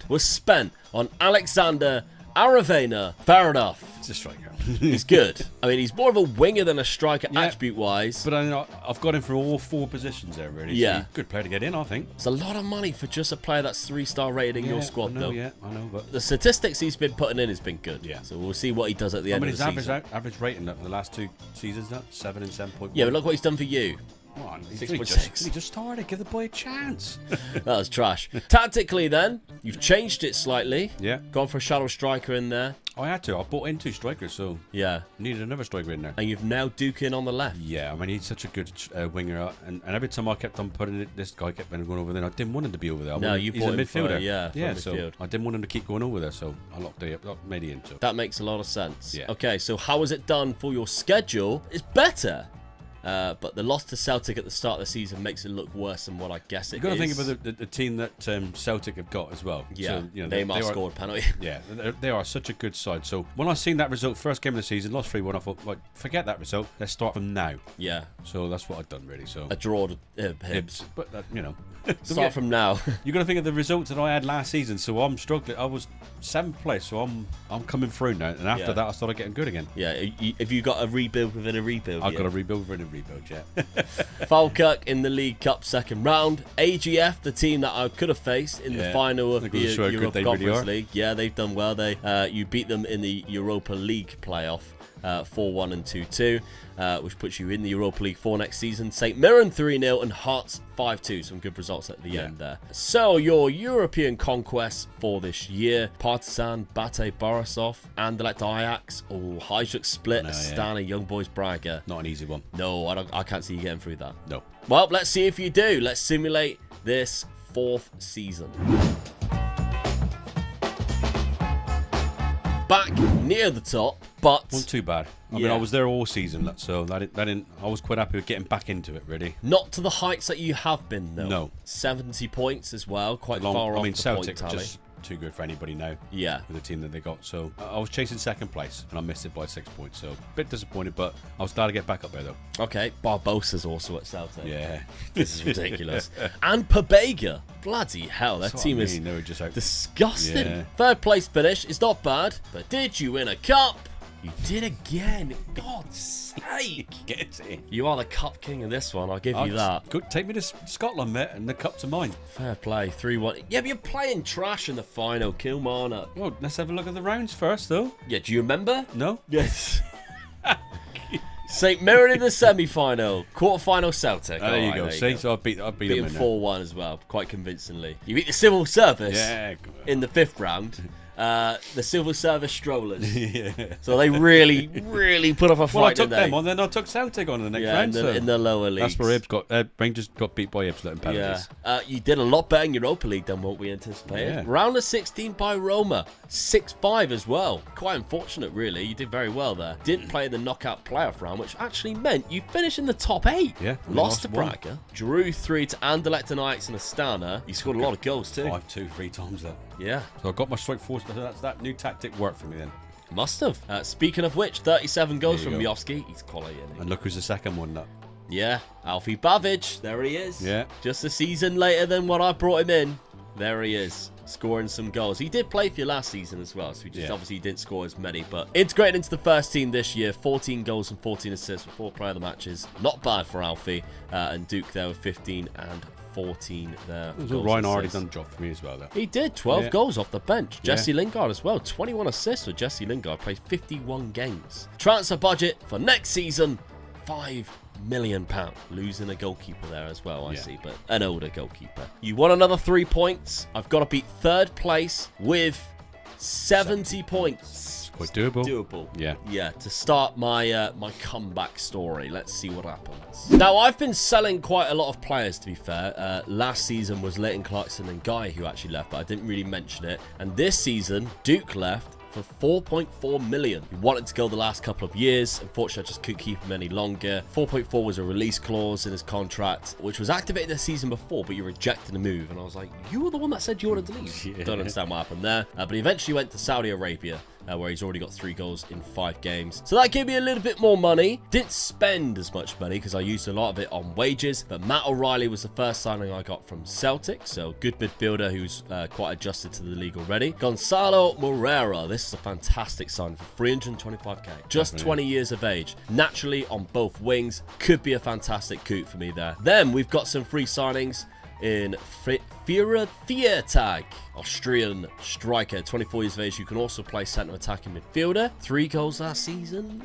was spent on Alexander Aravena. Fair enough. He's a striker. He's good. I mean, he's more of a winger than a striker attribute-wise. But I've got him for all 4 positions there, really. Yeah. So he's a good player to get in, I think. It's a lot of money for just a player that's 3-star rated in your squad, I know, though. Yeah, I know, but The statistics he's been putting in has been good. Yeah. So we'll see what he does at the I end mean, of his the season. average rating up in the last 2 seasons, that 7 and 7.1. Yeah, but look what he's done for you. Come on, he 6.6. just started. Give the boy a chance. That was trash. Tactically, then, you've changed it slightly. Yeah. Gone for a shallow striker in there. I had to. I bought in 2 strikers, so Yeah. needed another striker in there. And you've now Duke in on the left. Yeah, I mean, he's such a good winger. And every time I kept on putting it, this guy kept going over there. I didn't want him to be over there. You he's bought a him for midfielder. for so midfield. I didn't want him to keep going over there, so I locked Mady into it. That makes a lot of sense. Yeah. Okay, so how is it done for your schedule? It's better. But the loss to Celtic at the start of the season makes it look worse than what I guess it is. You've got to think about the team that Celtic have got as well. Yeah, so, Neymar scored a penalty. Yeah, they are such a good side. So when I seen that result, first game of the season, lost 3-1, I thought, like, forget that result. Let's start from now. Yeah. So that's what I've done, really. So A draw to Hibs. But, Start from now. You've got to think of the results that I had last season. So I'm struggling. I was 7th place, so I'm coming through now. And after that, I started getting good again. Yeah, if you got a rebuild within a rebuild. I've got a rebuild within a rebuild, yeah. Falkirk in the League Cup second round. AGF, the team that I could have faced in the final of the Europa Conference League. Yeah, they've done well. You beat them in the Europa League playoff. 4-1 and 2-2, which puts you in the Europa League for next season. St Mirren 3-0 and Hearts 5-2. Some good results at the end there. So your European conquests for this year: Partizan, Bate Borisov, Anderlecht Ajax, Hajduk Split, Astana, Young Boys Braga. Not an easy one. No, I can't see you getting through that. No. Well, let's see if you do. Let's simulate this 4th season. Back near the top, but wasn't too bad. I mean, I was there all season, so I was quite happy with getting back into it, really. Not to the heights that you have been, though. No. 70 points as well, quite far off the Celtic point tally. just too good for anybody now. Yeah. With the team that they got. So I was chasing 2nd place, and I missed it by 6 points. So a bit disappointed, but I was glad to get back up there, though. Okay, Barbosa's also at Celtic. Yeah. This is ridiculous. And Pabega. Bloody hell, that team is they were just out. disgusting. Yeah. 3rd place finish is not bad, but did you win a cup? You did again. God's sake. Get it. You are the cup king of this one, I'll give you that. Good. Take me to Scotland, mate, and the cup's are mine. Fair play, 3-1. Yeah, but you're playing trash in the final, Kilmarnock. Well, let's have a look at the rounds first, though. Yeah, do you remember? No? Yes. St Mirren in the semi-final, quarter-final Celtic. There you go. See, so I beat them them in 4-1 as well, quite convincingly. You beat the Civil Service in the 5th round. The Civil Service Strollers. Yeah. So they really, really put up a fight. Well, I took them on, then I took Celtic on in the next round. In the lower leagues. That's where Rangers got beat by Hibs in penalties. Yeah. You did a lot better in Europa League than what we anticipated. Yeah. Round of 16 by Roma. 6-5 as well. Quite unfortunate, really. You did very well there. Didn't play in the knockout playoff round, which actually meant you finished in the top 8. Yeah. Lost to Braga. Drew 3 to Anderlecht and Ajax and Astana. You scored a lot of goals too. 5-2, 3 times that. Yeah. So I got my strike force. That new tactic worked for me then. Must have. Speaking of which, 37 goals from Miovski. He's quality, isn't he? And look who's the second one now. Yeah, Alfie Bavic. There he is. Yeah. Just a season later than what I brought him in. There he is, scoring some goals. He did play for you last season as well, so he just obviously didn't score as many. But integrated into the first team this year, 14 goals and 14 assists with 4 player of the matches. Not bad for Alfie. And Duke there with 15 and 14 there. Ryan already done the job for me as well, though. He did 12 goals off the bench. Jesse Lingard as well, 21 assists with Jesse Lingard. Played 51 games. Transfer budget for next season, £5 million. Losing a goalkeeper there as well, I see, but an older goalkeeper. You want another 3 points. I've got to beat 3rd place with 70 points. Quite doable. Doable. Yeah. Yeah, to start my my comeback story. Let's see what happens. Now, I've been selling quite a lot of players, to be fair. Last season was Leighton Clarkson and Guy who actually left, but I didn't really mention it. And this season, Duke left for 4.4 million. He wanted to go the last couple of years. Unfortunately, I just couldn't keep him any longer. 4.4 was a release clause in his contract, which was activated the season before, but you rejected the move. And I was like, you were the one that said you wanted to leave. Don't understand what happened there. But he eventually went to Saudi Arabia, where he's already got 3 goals in 5 games. So that gave me a little bit more money. Didn't spend as much money because I used a lot of it on wages. But Matt O'Reilly was the first signing I got from Celtic. So good midfielder who's quite adjusted to the league already. Gonzalo Moreira. This is a fantastic sign for 325k. Just 20 years of age. Naturally on both wings. Could be a fantastic coup for me there. Then we've got some free signings in Viertag, Austrian striker, 24 years of age. You can also play centre attacking midfielder. 3 goals last season.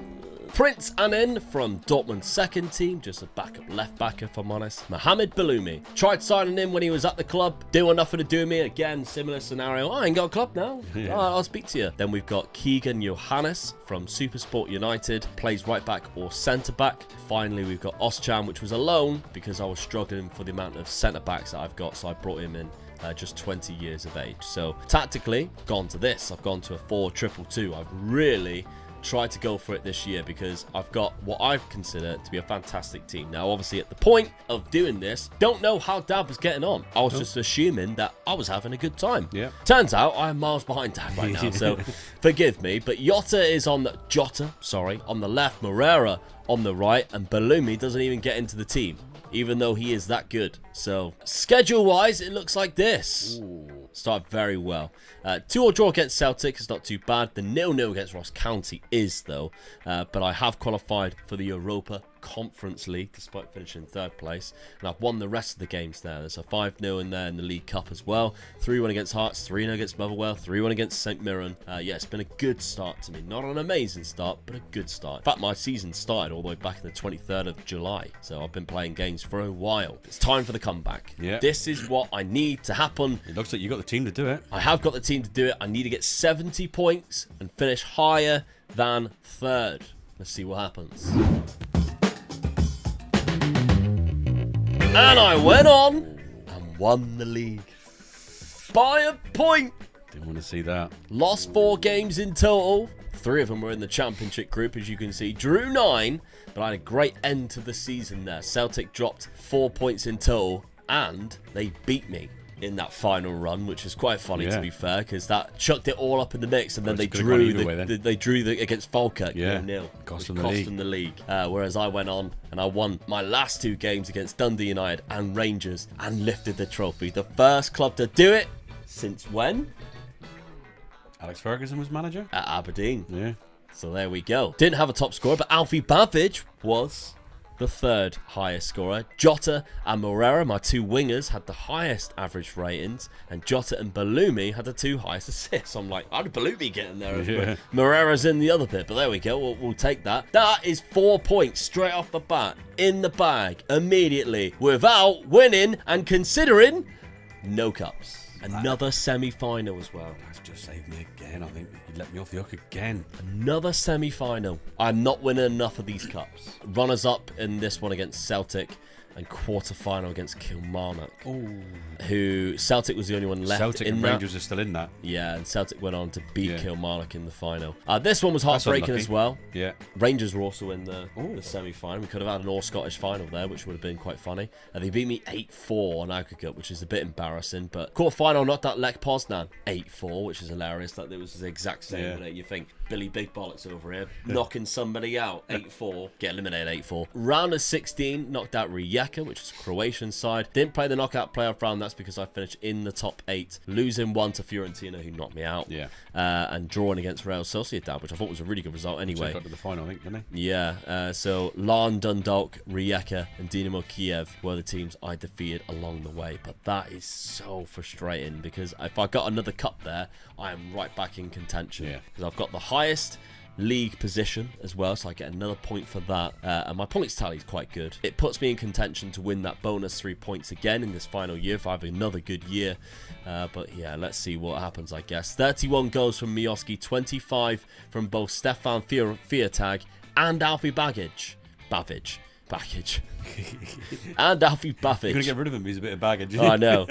Prince Anin from Dortmund's second team, just a backup left back if I'm honest. Mohamed Baloumi. Tried signing him when he was at the club. Didn't want nothing to do with me. Again, similar scenario. I ain't got a club now. Yeah. I'll speak to you. Then we've got Keegan Johannes from Supersport United. Plays right back or centre back. Finally, we've got Oschan, which was a loan because I was struggling for the amount of centre backs that I've got. So I brought him in. Just 20 years of age. So tactically, gone to this. I've gone to a 4-2-2-2. I've really tried to go for it this year because I've got what I consider to be a fantastic team. Now, obviously, at the point of doing this, don't know how Dad was getting on. I was just assuming that I was having a good time. Yeah. Turns out I'm miles behind Dad right now, so forgive me. But Jota is on the on the left, Moreira on the right, and Baloumi doesn't even get into the team, even though he is that good. So, schedule-wise, it looks like this. Ooh. Started very well. 2-2 draw against Celtic is not too bad. The 0-0 against Ross County is, though. But I have qualified for the Europa Conference League, despite finishing third place. And I've won the rest of the games there. There's a 5-0 in there in the League Cup as well. 3-1 against Hearts, 3-0 against Motherwell, 3-1 against St Mirren. Yeah, it's been a good start to me. Not an amazing start, but a good start. In fact, my season started all the way back in the 23rd of July. So I've been playing games for a while. It's time for the comeback. Yeah. This is what I need to happen. It looks like you got the team to do it. I have got the team to do it. I need to get 70 points and finish higher than third. Let's see what happens. And I went on and won the league by a point. Didn't want to see that. Lost 4 games in total. 3 of them were in the championship group, as you can see. Drew 9, but I had a great end to the season there. Celtic dropped 4 points in total, and they beat me in that final run, which is quite funny to be fair, because that chucked it all up in the mix, and then they drew against Falkirk 0-0. Cost them the league. Whereas I went on and I won my last 2 games against Dundee United and Rangers and lifted the trophy. The first club to do it since when? Alex Ferguson was manager? At Aberdeen. Yeah. So there we go. Didn't have a top scorer, but Alfie Babbage was the third highest scorer. Jota and Moreira, my 2 wingers, had the highest average ratings, and Jota and Baloumi had the 2 highest assists. I'm like, how did Baloumi get in there? Yeah. Moreira's in the other bit, but there we go. We'll take that. That is 4 points straight off the bat in the bag immediately without winning and considering no cups. Another semi-final as well. That's just saved me again. I think he let me off the hook again. Another semi-final. I'm not winning enough of these cups. Runners-up in this one against Celtic, and quarter-final against Kilmarnock. Who Celtic was the only one left Celtic in and that. Rangers are still in that. Yeah, and Celtic went on to beat Kilmarnock in the final. This one was heartbreaking as well. Yeah. Rangers were also in the semi-final. We could have had an all-Scottish final there, which would have been quite funny. They beat me 8-4 on aggregate, which is a bit embarrassing. But quarter-final knocked out Lech Poznan 8-4, which is hilarious. That it was the exact same. You think Billy Big Bollocks over here knocking somebody out 8-4, get eliminated 8-4. Round of 16 knocked out Rijeka, which is a Croatian side. Didn't play the knockout playoff round. That's because I finished in the top 8, losing 1 to Fiorentina, who knocked me out. Yeah. And drawing against Real Sociedad, which I thought was a really good result anyway. Got to the final, I think, didn't they? Yeah. So Larn, Dundalk, Rijeka, and Dinamo Kiev were the teams I defeated along the way. But that is so frustrating because if I got another cup there, I am right back in contention. Yeah. Because I've got the highest league position as well, so I get another point for that, and my points tally is quite good. It puts me in contention to win that bonus 3 points again in this final year if I have another good year, but yeah, let's see what happens. I guess 31 goals from Miovski, 25 from both Stefan Fiatag and Alfie Babbage and Alfie Babbage. You're going to get rid of him, he's a bit of baggage. I know.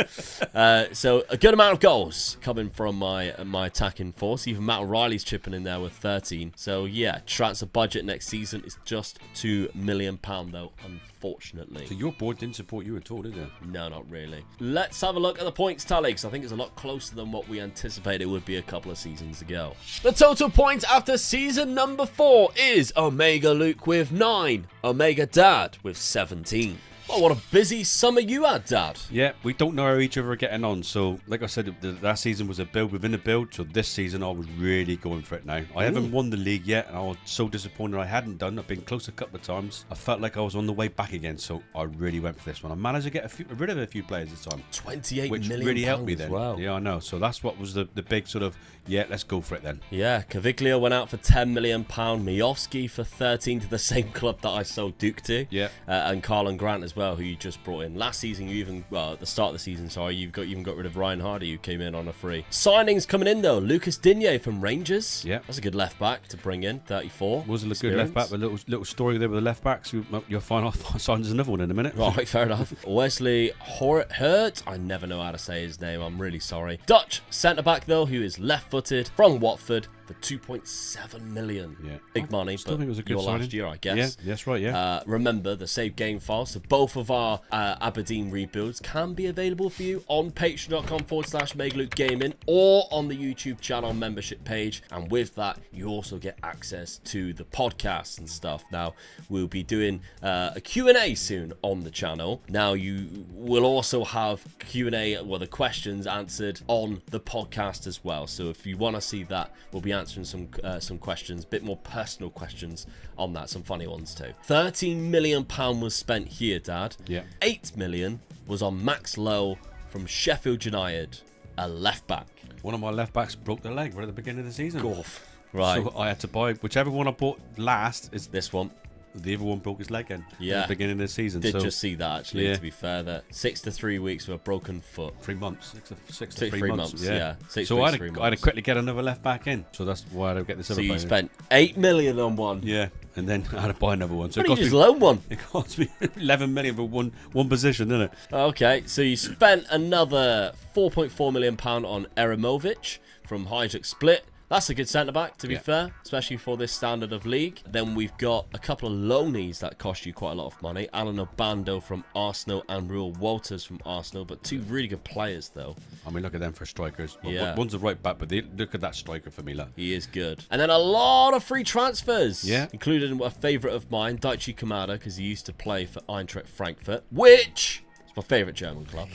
So a good amount of goals coming from my attacking force. Even Matt O'Reilly's chipping in there with 13. So yeah, transfer budget next season is just £2 million though, unfortunately. So your board didn't support you at all, did it? No, not really. Let's have a look at the points tally, because I think it's a lot closer than what we anticipated it would be a couple of seasons ago. The total points after season number 4 is Omega Luke with 9, Omega Dad with 17, Well, what a busy summer you had, Dad. Yeah, we don't know how each other are getting on. So, like I said, last season was a build within a build. So this season, I was really going for it now. I haven't won the league yet, and I was so disappointed I hadn't done. I've been close a couple of times. I felt like I was on the way back again, so I really went for this one. I managed to get rid of a few players this time. 28 which million really helped me then. Well. Yeah, I know. So that's what was the big sort of, yeah, let's go for it then. Yeah, Caviglia went out for £10 million. Miofsky for 13 to the same club that I sold Duke to. Yeah. And Carlin Grant as well, who you just brought in. Last season, at the start of the season, sorry, you even got rid of Ryan Hardy, who came in on a free. Signings coming in, though. Lucas Digne from Rangers. Yeah. That's a good left back to bring in, 34. Was a good left back, a little story there with the left backs. You'll find out signs another one in a minute. Right, fair enough. Wesley Hurt, I never know how to say his name, I'm really sorry. Dutch centre-back, though, who is left-footed from Watford for 2.7 million. Yeah. Big money, Still but think it was a good your signing. last year, I guess. Yeah, that's right, yeah. Remember the save game file, so both of our Aberdeen rebuilds can be available for you on patreon.com/MegaLukeGaming or on the YouTube channel membership page. And with that, you also get access to the podcast and stuff. Now, we'll be doing a Q&A soon on the channel. Now, you will also have Q&A, well, the questions answered on the podcast as well. So if you want to see that, we'll be answering some questions, a bit more personal questions on that, some funny ones too. £13 million was spent here, Dad. Yeah. £8 million was on Max Lowe from Sheffield United, a left back. One of my left backs broke the leg right at the beginning of the season. Golf. Right. So I had to buy whichever one I bought last. Is this one. The other one broke his leg in Yeah. at the beginning of the season. Did just see that, actually, Yeah. to be fair. That 6 to 3 weeks with a broken foot. 3 months. Six to 3 3 months. months, yeah. 6 So weeks, I 3 had to months. quickly get another left back in. So that's why I had to get this So other you player. spent £8 million on one. Yeah, and then I had to buy another one. So Why it don't cost you just me, loan one? it cost me 11 million for one position, didn't it? Okay, so you spent another £4.4 million on Eramovic from Hajduk Split. That's a good centre-back, to be fair, especially for this standard of league. Then we've got a couple of loanees that cost you quite a lot of money. Alan Obando from Arsenal and Reuel Walters from Arsenal, but two really good players, though. I mean, look at them for strikers. Yeah. One's a right back, but look at that striker for me, look. He is good. And then a lot of free transfers. Yeah. Including a favourite of mine, Daichi Kamada, because he used to play for Eintracht Frankfurt, which is my favourite German club.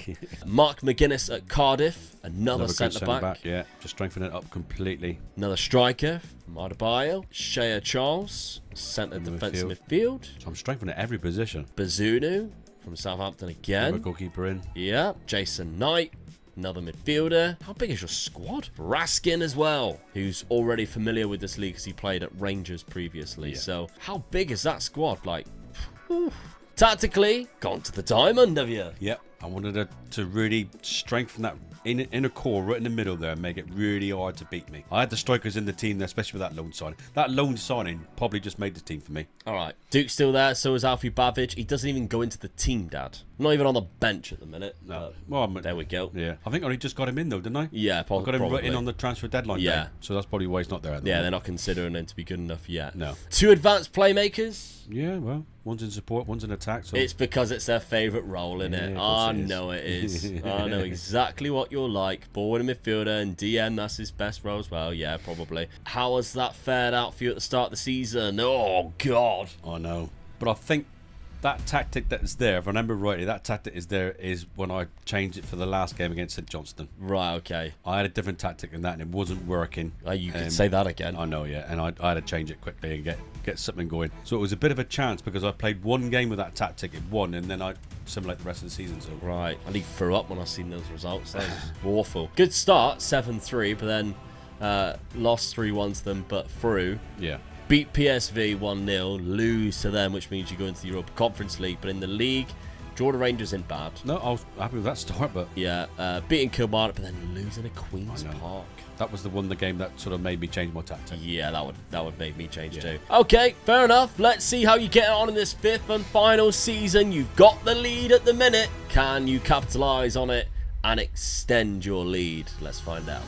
Mark McGuinness at Cardiff, another centre-back. Yeah, just strengthening it up completely. Another striker from Adebayo. Shea Charles, centre defensive midfield. So I'm strengthening every position. Bazunu from Southampton Another again. goalkeeper in. Yeah. Jason Knight, another midfielder. How big is your squad? Raskin as well, who's already familiar with this league because he played at Rangers previously. Yeah. So how big is that squad? Like, whew. Tactically, gone to the diamond, have you? Yep. I wanted to really strengthen that inner core right in the middle there and make it really hard to beat me. I had the strikers in the team there, especially with that loan signing. That loan signing probably just made the team for me. All right. Duke's still there, so is Alfie Bavic. He doesn't even go into the team, Dad. Not even on the bench at the minute. No. Well, There we go. Yeah. I think I only just got him in though, didn't I? Yeah, I probably. got him right in on the transfer deadline Yeah. day. So that's probably why he's not there at the Yeah, moment. they're not considering him to be good enough yet. No. Two advanced playmakers. Yeah, well, one's in support, one's in attack. So It's because it's their favourite role, isn't it? Yeah, of I course it is. know it is. I know exactly what you're like. Ball in a midfielder and DM, that's his best role as well. Yeah, probably. How has that fared out for you at the start of the season? Oh, God. I know. But I think that tactic that is there, if I remember rightly, that tactic is there is when I changed it for the last game against St Johnstone. Right, okay. I had a different tactic than that and it wasn't working. You could say that again. I know, yeah. And I had to change it quickly and get something going. So it was a bit of a chance because I played one game with that tactic, it won, and then I simulate the rest of the season. So Right. I nearly threw up when I seen those results. That was awful. Good start, 7-3, but then lost 3-1 to them, but through. yeah. Beat PSV 1-0, lose to them, which means you go into the Europa Conference League. But in the league, draw the Rangers in bad. No, I was happy with that start, but Yeah, beating Kilmarnock, but then losing at Queen's I know. Park. that was the game that sort of made me change my tactic. Yeah, that would make me change too. Okay, fair enough. Let's see how you get on in this fifth and final season. You've got the lead at the minute. Can you capitalise on it and extend your lead? Let's find out.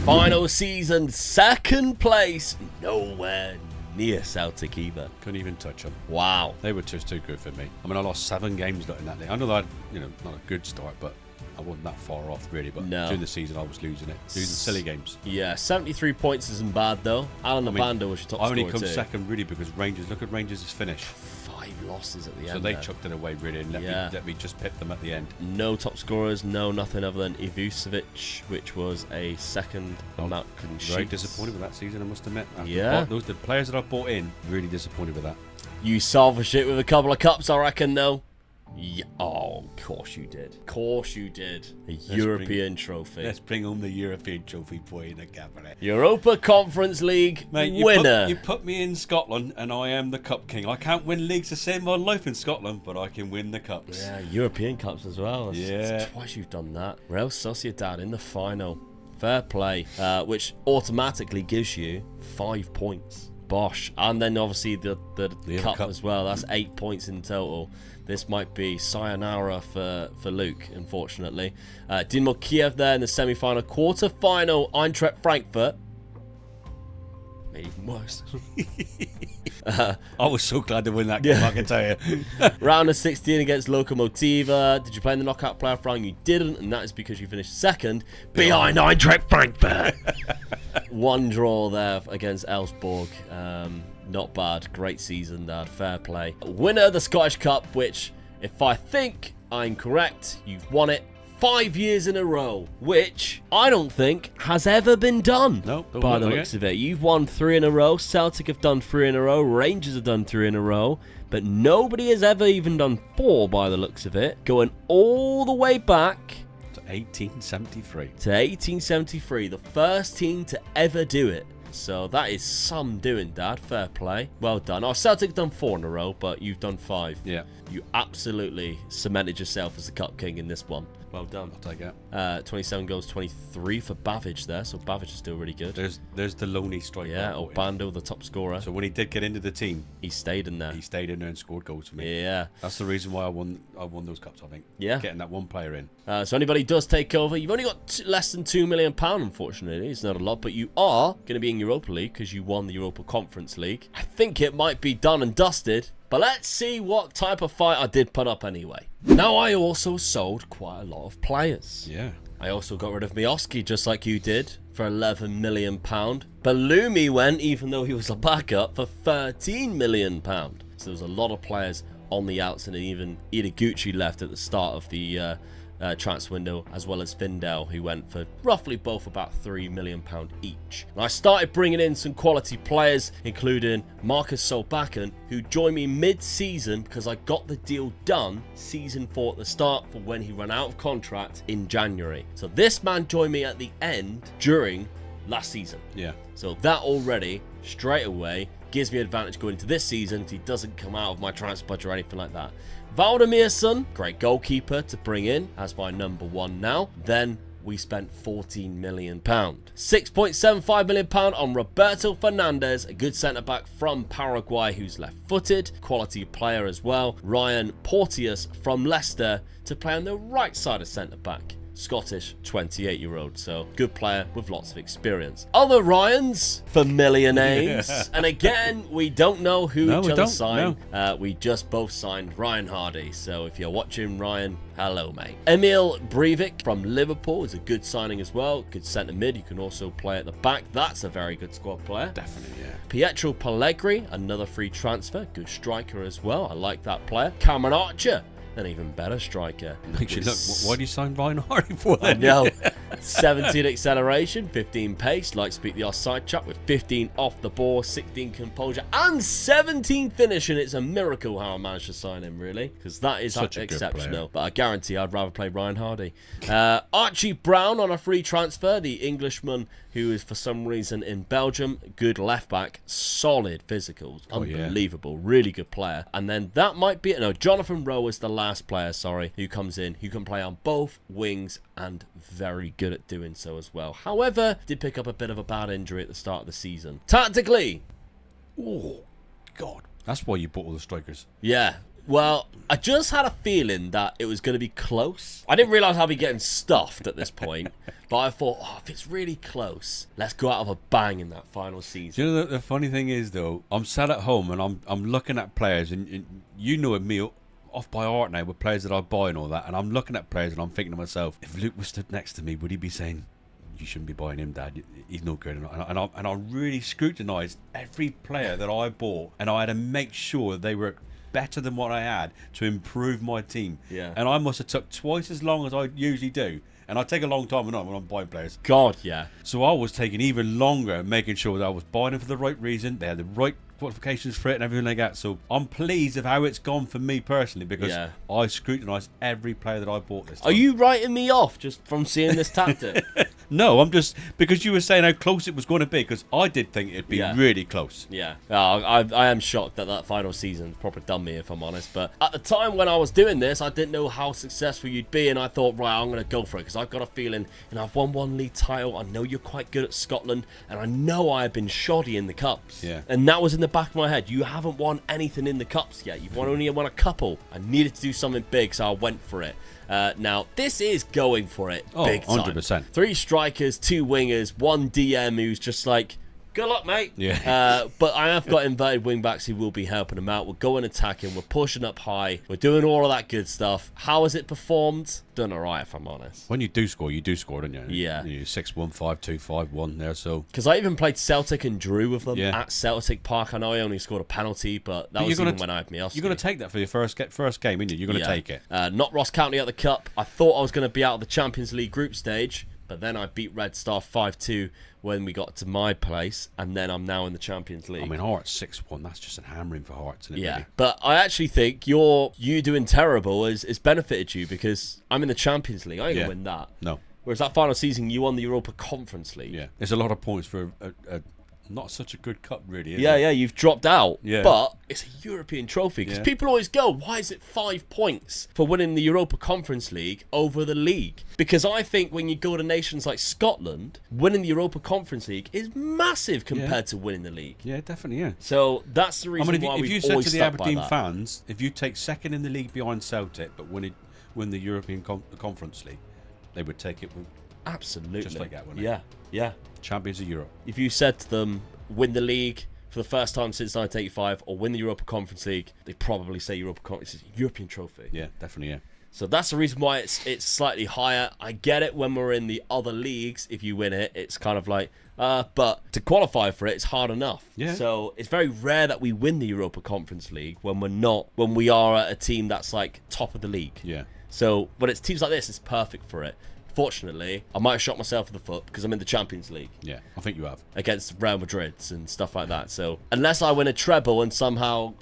Final season, second place, nowhere near Celtic either. Couldn't even touch them. Wow. They were just too good for me. I mean, I lost 7 games in that league. I know that, not a good start, but I wasn't that far off, really, but No. during the season I was losing it. Losing silly games. Yeah, 73 points isn't bad, though. Alan Abando was your top I scorer, only come too. second, really, because Rangers, look at Rangers' finish. 5 losses at the So end they there. chucked it away, really, and let me just pip them at the end. No top scorers, no nothing other than Ivucevic, which was a second amount clean sheets. Very disappointed with that season, I must admit. Yeah. The players that I bought in, really disappointed with that. You salvaged it with a couple of cups, I reckon, though. Yeah. Oh, of course you did. Of course you did. A European trophy. Let's bring home the European trophy boy in the cabinet. Europa Conference League winner. You put me in Scotland and I am the cup king. I can't win leagues to save my life in Scotland, but I can win the cups. Yeah, European Cups as well. Yeah. Twice you've done that. Real Sociedad in the final. Fair play. Which automatically gives you 5 points. Bosh. And then obviously the cup as well. That's 8 points in total. This might be sayonara for Luke, unfortunately. Dynamo Kiev there in the semi-final. Quarter-final, Eintracht Frankfurt. Made even worse. I was so glad to win that game, I can tell you. Round of 16 against Lokomotiva. Did you play in the knockout playoff round? You didn't, and that is because you finished second behind Eintracht Frankfurt. 1 draw there against Elfsborg. Not bad. Great season, Dad. Fair play. Winner of the Scottish Cup, which, if I think I'm correct, you've won it 5 years in a row, which I don't think has ever been done. No, by the looks of it. You've won 3 in a row. Celtic have done 3 in a row. Rangers have done 3 in a row. But nobody has ever even done 4 by the looks of it. Going all the way back to 1873. To 1873. The first team to ever do it. So that is some doing, Dad. Fair play. Well done. Oh, Celtic done 4 in a row, but you've done 5. Yeah. You absolutely cemented yourself as the Cup King in this one. Well done. I'll take it. 27 goals, 23 for Bavic there. So Bavic is still really good. There's the lonely striker. Yeah, Obando, the top scorer. So when he did get into the team, he stayed in there. He stayed in there and scored goals for me. Yeah. That's the reason why I won those cups, I think. Yeah. Getting that one player in. So anybody does take over, you've only got less than £2 million, unfortunately. It's not a lot, but you are going to be in Europa League because you won the Europa Conference League. I think it might be done and dusted, but let's see what type of fight I did put up anyway. Now, I also sold quite a lot of players. Yeah. I also got rid of Miovski, just like you did, for £11 million. Bellumi went, even though he was a backup, for £13 million. So there was a lot of players on the outs, and even Ideguchi left at the start of the transfer window, as well as Findel, who went for roughly both about £3 million each. And I started bringing in some quality players, including Marcus Solbakken, who joined me mid-season because I got the deal done season 4 at the start for when he ran out of contract in January. So this man joined me at the end during last season. Yeah. So that already, straight away, gives me advantage going into this season if he doesn't come out of my transfer budget or anything like that. Valdemirson, great goalkeeper to bring in as my number 1 now. Then we spent £14 million. £6.75 million on Roberto Fernandez, a good centre-back from Paraguay who's left-footed. Quality player as well. Ryan Porteous from Leicester to play on the right side of centre-back. Scottish 28-year-old, so good player with lots of experience. Other Ryans, familiar names, and again, we don't know who each other signed. No. We just both signed Ryan Hardy, so if you're watching, Ryan, hello, mate. Emil Breivik from Liverpool is a good signing as well. Good centre mid. You can also play at the back. That's a very good squad player. Definitely, yeah. Pietro Pellegrini, another free transfer. Good striker as well. I like that player. Cameron Archer, an even better striker. Actually, look, why do you sign Ryan Hardy for then? I know. 17 acceleration, 15 pace, like speak the offside chat, with 15 off the ball, 16 composure, and 17 finishing. It's a miracle how I managed to sign him, really, because that is such exceptional. But I guarantee I'd rather play Ryan Hardy. Archie Brown on a free transfer, the Englishman who is for some reason in Belgium. Good left back, solid physicals, unbelievable, really good player. And then that might be it. No, Jonathan Rowe is the last player, who comes in, who can play on both wings and very good at doing so as well. However, did pick up a bit of a bad injury at the start of the season. Tactically, oh God, that's why you bought all the strikers. Yeah. Well, I just had a feeling that it was going to be close. I didn't realise I'd be getting stuffed at this point, but I thought, if it's really close, let's go out of a bang in that final season. Do you know the funny thing is, though, I'm sat at home and I'm looking at players, and you know me, off by heart now with players that I buy and all that. And I'm looking at players and I'm thinking to myself, if Luke was stood next to me, would he be saying, you shouldn't be buying him, Dad? He's no good. And I really scrutinised every player that I bought, and I had to make sure that they were better than what I had to improve my team. Yeah. And I must have took twice as long as I usually do. And I take a long time when I'm buying players. God, yeah. So I was taking even longer, making sure that I was buying them for the right reason. They had the right qualifications for it and everything like that. So I'm pleased of how it's gone for me personally, because I scrutinised every player that I bought this time. Are you writing me off just from seeing this tactic? No, I'm just, because you were saying how close it was going to be, because I did think it'd be really close. Yeah. I am shocked that final season proper done me, if I'm honest. But at the time when I was doing this, I didn't know how successful you'd be, and I thought, right, I'm going to go for it, because I've got a feeling, and I've won one league title, I know you're quite good at Scotland, and I know I've been shoddy in the Cups. Yeah. And that was in the back of my head. You haven't won anything in the Cups yet. You've only won a couple. I needed to do something big, so I went for it. Now, this is going for it big time. 100%. 3 strikers, 2 wingers, 1 DM who's just like, good luck, mate. Yeah. But I have got inverted wing backs who will be helping them out. We're going attacking. We're pushing up high. We're doing all of that good stuff. How has it performed? Done all right, if I'm honest. When you do score, don't you? Yeah. You're 6-1, 5-2, 5-1 there, so... Because I even played Celtic and drew with them Yeah. at Celtic Park. I know I only scored a penalty, but that was even when I had Miovski. You're going to take that for your first game, aren't you? You're going to take it. Not Ross County at the Cup. I thought I was going to be out of the Champions League group stage, but then I beat Red Star 5-2 when we got to my place, and then I'm now in the Champions League. I mean, Hearts 6-1, that's just an hammering for Hearts, isn't it? Yeah, really? but I actually think you doing terrible has benefited you, because I'm in the Champions League. I ain't going to win that. No. Whereas that final season, you won the Europa Conference League. Yeah. There's a lot of points for a not such a good cup, really, is it? Yeah, you've dropped out. Yeah. But it's a European trophy, because Yeah. people always go, why is it 5 points for winning the Europa Conference League over the league? Because I think when you go to nations like Scotland, winning the Europa Conference League is massive compared to winning the league. Yeah, definitely, yeah. So that's the reason why if you we've said always to the stuck by Aberdeen that. fans, if you take second in the league behind Celtic, but win the European Conference League, they would take it with Absolutely. just like that, wouldn't Yeah, yeah. Champions of Europe. If you said to them, win the league for the first time since 1985, or win the Europa Conference League, they'd probably say Europa Conference. It's a European trophy. Yeah, definitely, yeah. So that's the reason why it's slightly higher. I get it when we're in the other leagues. If you win it, it's kind of like, but to qualify for it, it's hard enough. Yeah. So it's very rare that we win the Europa Conference League when we are at a team that's like top of the league. Yeah. So when it's teams like this, it's perfect for it. Fortunately, I might have shot myself in the foot because I'm in the Champions League. Yeah, I think you have. Against Real Madrid and stuff like that. So unless I win a treble and somehow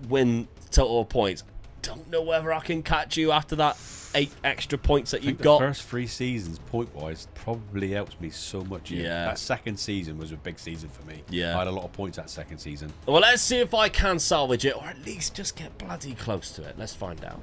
win total points, don't know whether I can catch you after that 8 extra points that you've got. The first 3 seasons, point-wise, probably helps me so much. Yeah. That second season was a big season for me. Yeah. I had a lot of points that second season. Well, let's see if I can salvage it, or at least just get bloody close to it. Let's find out.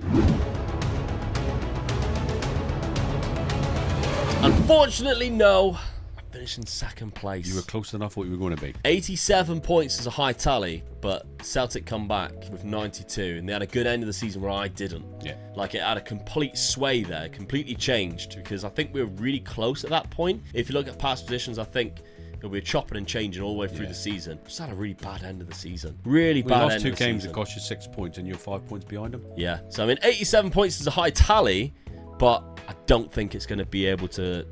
Unfortunately, no. I finished in second place. You were closer than I thought you were going to be. 87 points is a high tally, but Celtic come back with 92, and they had a good end of the season where I didn't. Yeah. Like, it had a complete sway there, completely changed, because I think we were really close at that point. If you look at past positions, I think we were chopping and changing all the way through the season. Just had a really bad end of the season. Really bad end of the season. We lost 2 games that cost you 6 points, and you're 5 points behind them. Yeah. So, I mean, 87 points is a high tally, but I don't think it's going to be able to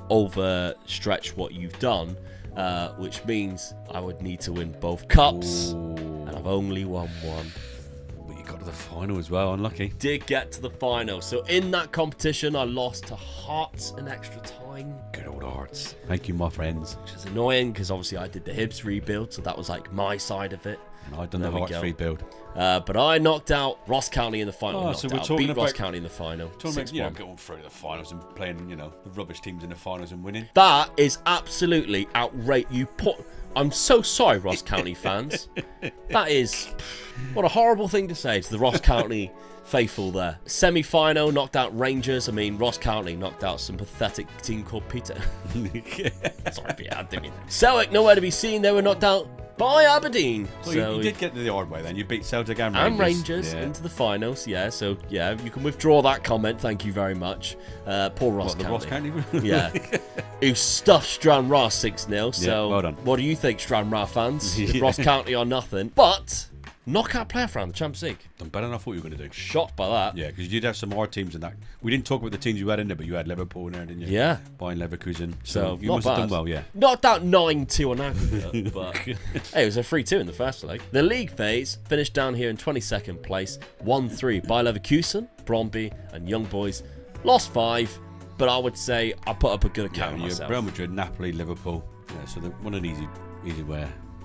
overstretch what you've done, which means I would need to win both cups, and I've only won 1. But you got to the final as well, unlucky. Did get to the final. So in that competition, I lost to Hearts in extra time. Good old Hearts. Thank you, my friends. Which is annoying, because obviously I did the Hibs rebuild, so that was like my side of it. And I've done the Hearts rebuild. But I knocked out Ross County in the final. So we're talking beat about Ross County in the final. Going through the finals and playing, the rubbish teams in the finals and winning. That is absolutely outrageous. I'm so sorry, Ross County fans. That is what a horrible thing to say to the Ross County faithful there. Semi-final, knocked out Rangers. I mean, Ross County knocked out some pathetic team called Peter. Sorry, Peter, I didn't mean that. Celtic, nowhere to be seen. They were knocked out by Aberdeen. So you did get to the hard way then. You beat Celtic and Rangers into the finals. Yeah, so yeah, you can withdraw that comment. Thank you very much. Poor Ross County. Ross County? Yeah. Who stuffed Stranraer 6-0. So well done. what do you think, Stranraer fans? Ross County or nothing. But knockout playoff round, the Champions League. Done better than I thought you were going to do. Shocked by that. Yeah, because you did have some hard teams in that. We didn't talk about the teams you had in there, but you had Liverpool in there, didn't you? Yeah. Bayern Leverkusen. So you not must bad. have done well, yeah. Knocked out 9-2 on aggregate, but hey, it was a 3-2 in the first leg. The league phase finished down here in 22nd place, 1-3 by Leverkusen, Brøndby, and Young Boys. Lost 5, but I would say I put up a good account of myself. Real Madrid, Napoli, Liverpool. Yeah, so what an easy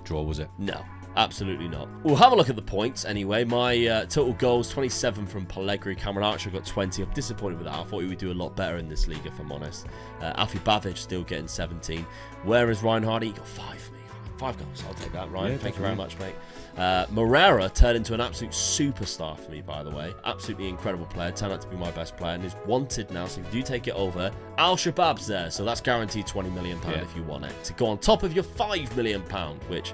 draw, was it? No. Absolutely not. We'll have a look at the points anyway. My total goals, 27 from Pellegrini. Cameron Archer got 20. I'm disappointed with that. I thought he would do a lot better in this league, if I'm honest. Alfie Bavic still getting 17. Whereas Ryan Hardy got 5. 5 goals. I'll take that, Ryan. Yeah, Thank you very much, mate. Morera turned into an absolute superstar for me, by the way. Absolutely incredible player. Turned out to be my best player and is wanted now. So if you do take it over, Al Shabab's there. So that's guaranteed £20 million if you want it. To go on top of your £5 million, which...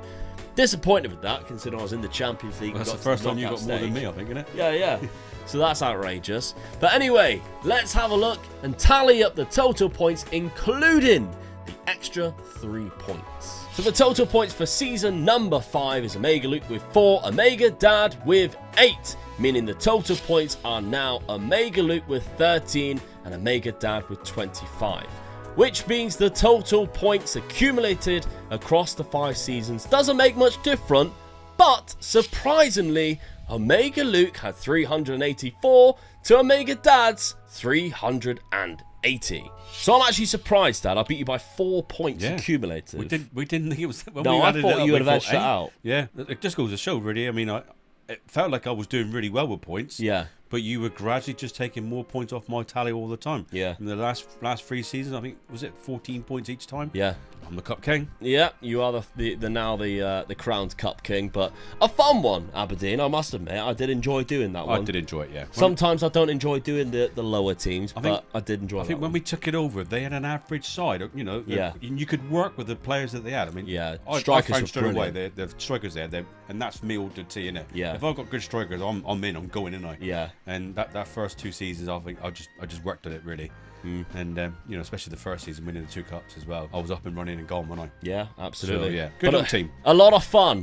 disappointed with that, considering I was in the Champions League. Well, that's the first time you got more than me, I think, isn't it? Yeah. So that's outrageous. But anyway, let's have a look and tally up the total points, including the extra 3 points. So the total points for season number 5 is Omega Luke with 4, Omega Dad with 8, meaning the total points are now Omega Luke with 13 and Omega Dad with 25. Which means the total points accumulated across the 5 seasons doesn't make much difference, but surprisingly, Omega Luke had 384 to Omega Dad's 380. So I'm actually surprised, Dad. I beat you by 4 points accumulated. We didn't think it was... When no, we I added thought it up, you would we have edged thought it out. Yeah, it just goes to show, really. I mean, it felt like I was doing really well with points. Yeah. But you were gradually just taking more points off my tally all the time. Yeah. In the last 3 seasons, I think, was it 14 points each time? Yeah. I'm the Cup King. Yeah, you are the crowned Cup King, but a fun one, Aberdeen. I must admit, I did enjoy doing that one. I did enjoy it, yeah. Sometimes I don't enjoy doing the lower teams, but I did enjoy. I think when we took it over, they had an average side. You know, and you could work with the players that they had. I mean, strikers I found were straight away brilliant. the strikers there, and that's me all to T, innit? Yeah. If I've got good strikers, I'm in. I'm going, innit? Yeah. And that first 2 seasons, I think I just worked at it really. And you know, especially the first season, winning the 2 cups as well. I was up and running and gone, wasn't I? Yeah, absolutely. So, yeah, good luck team. A lot of fun.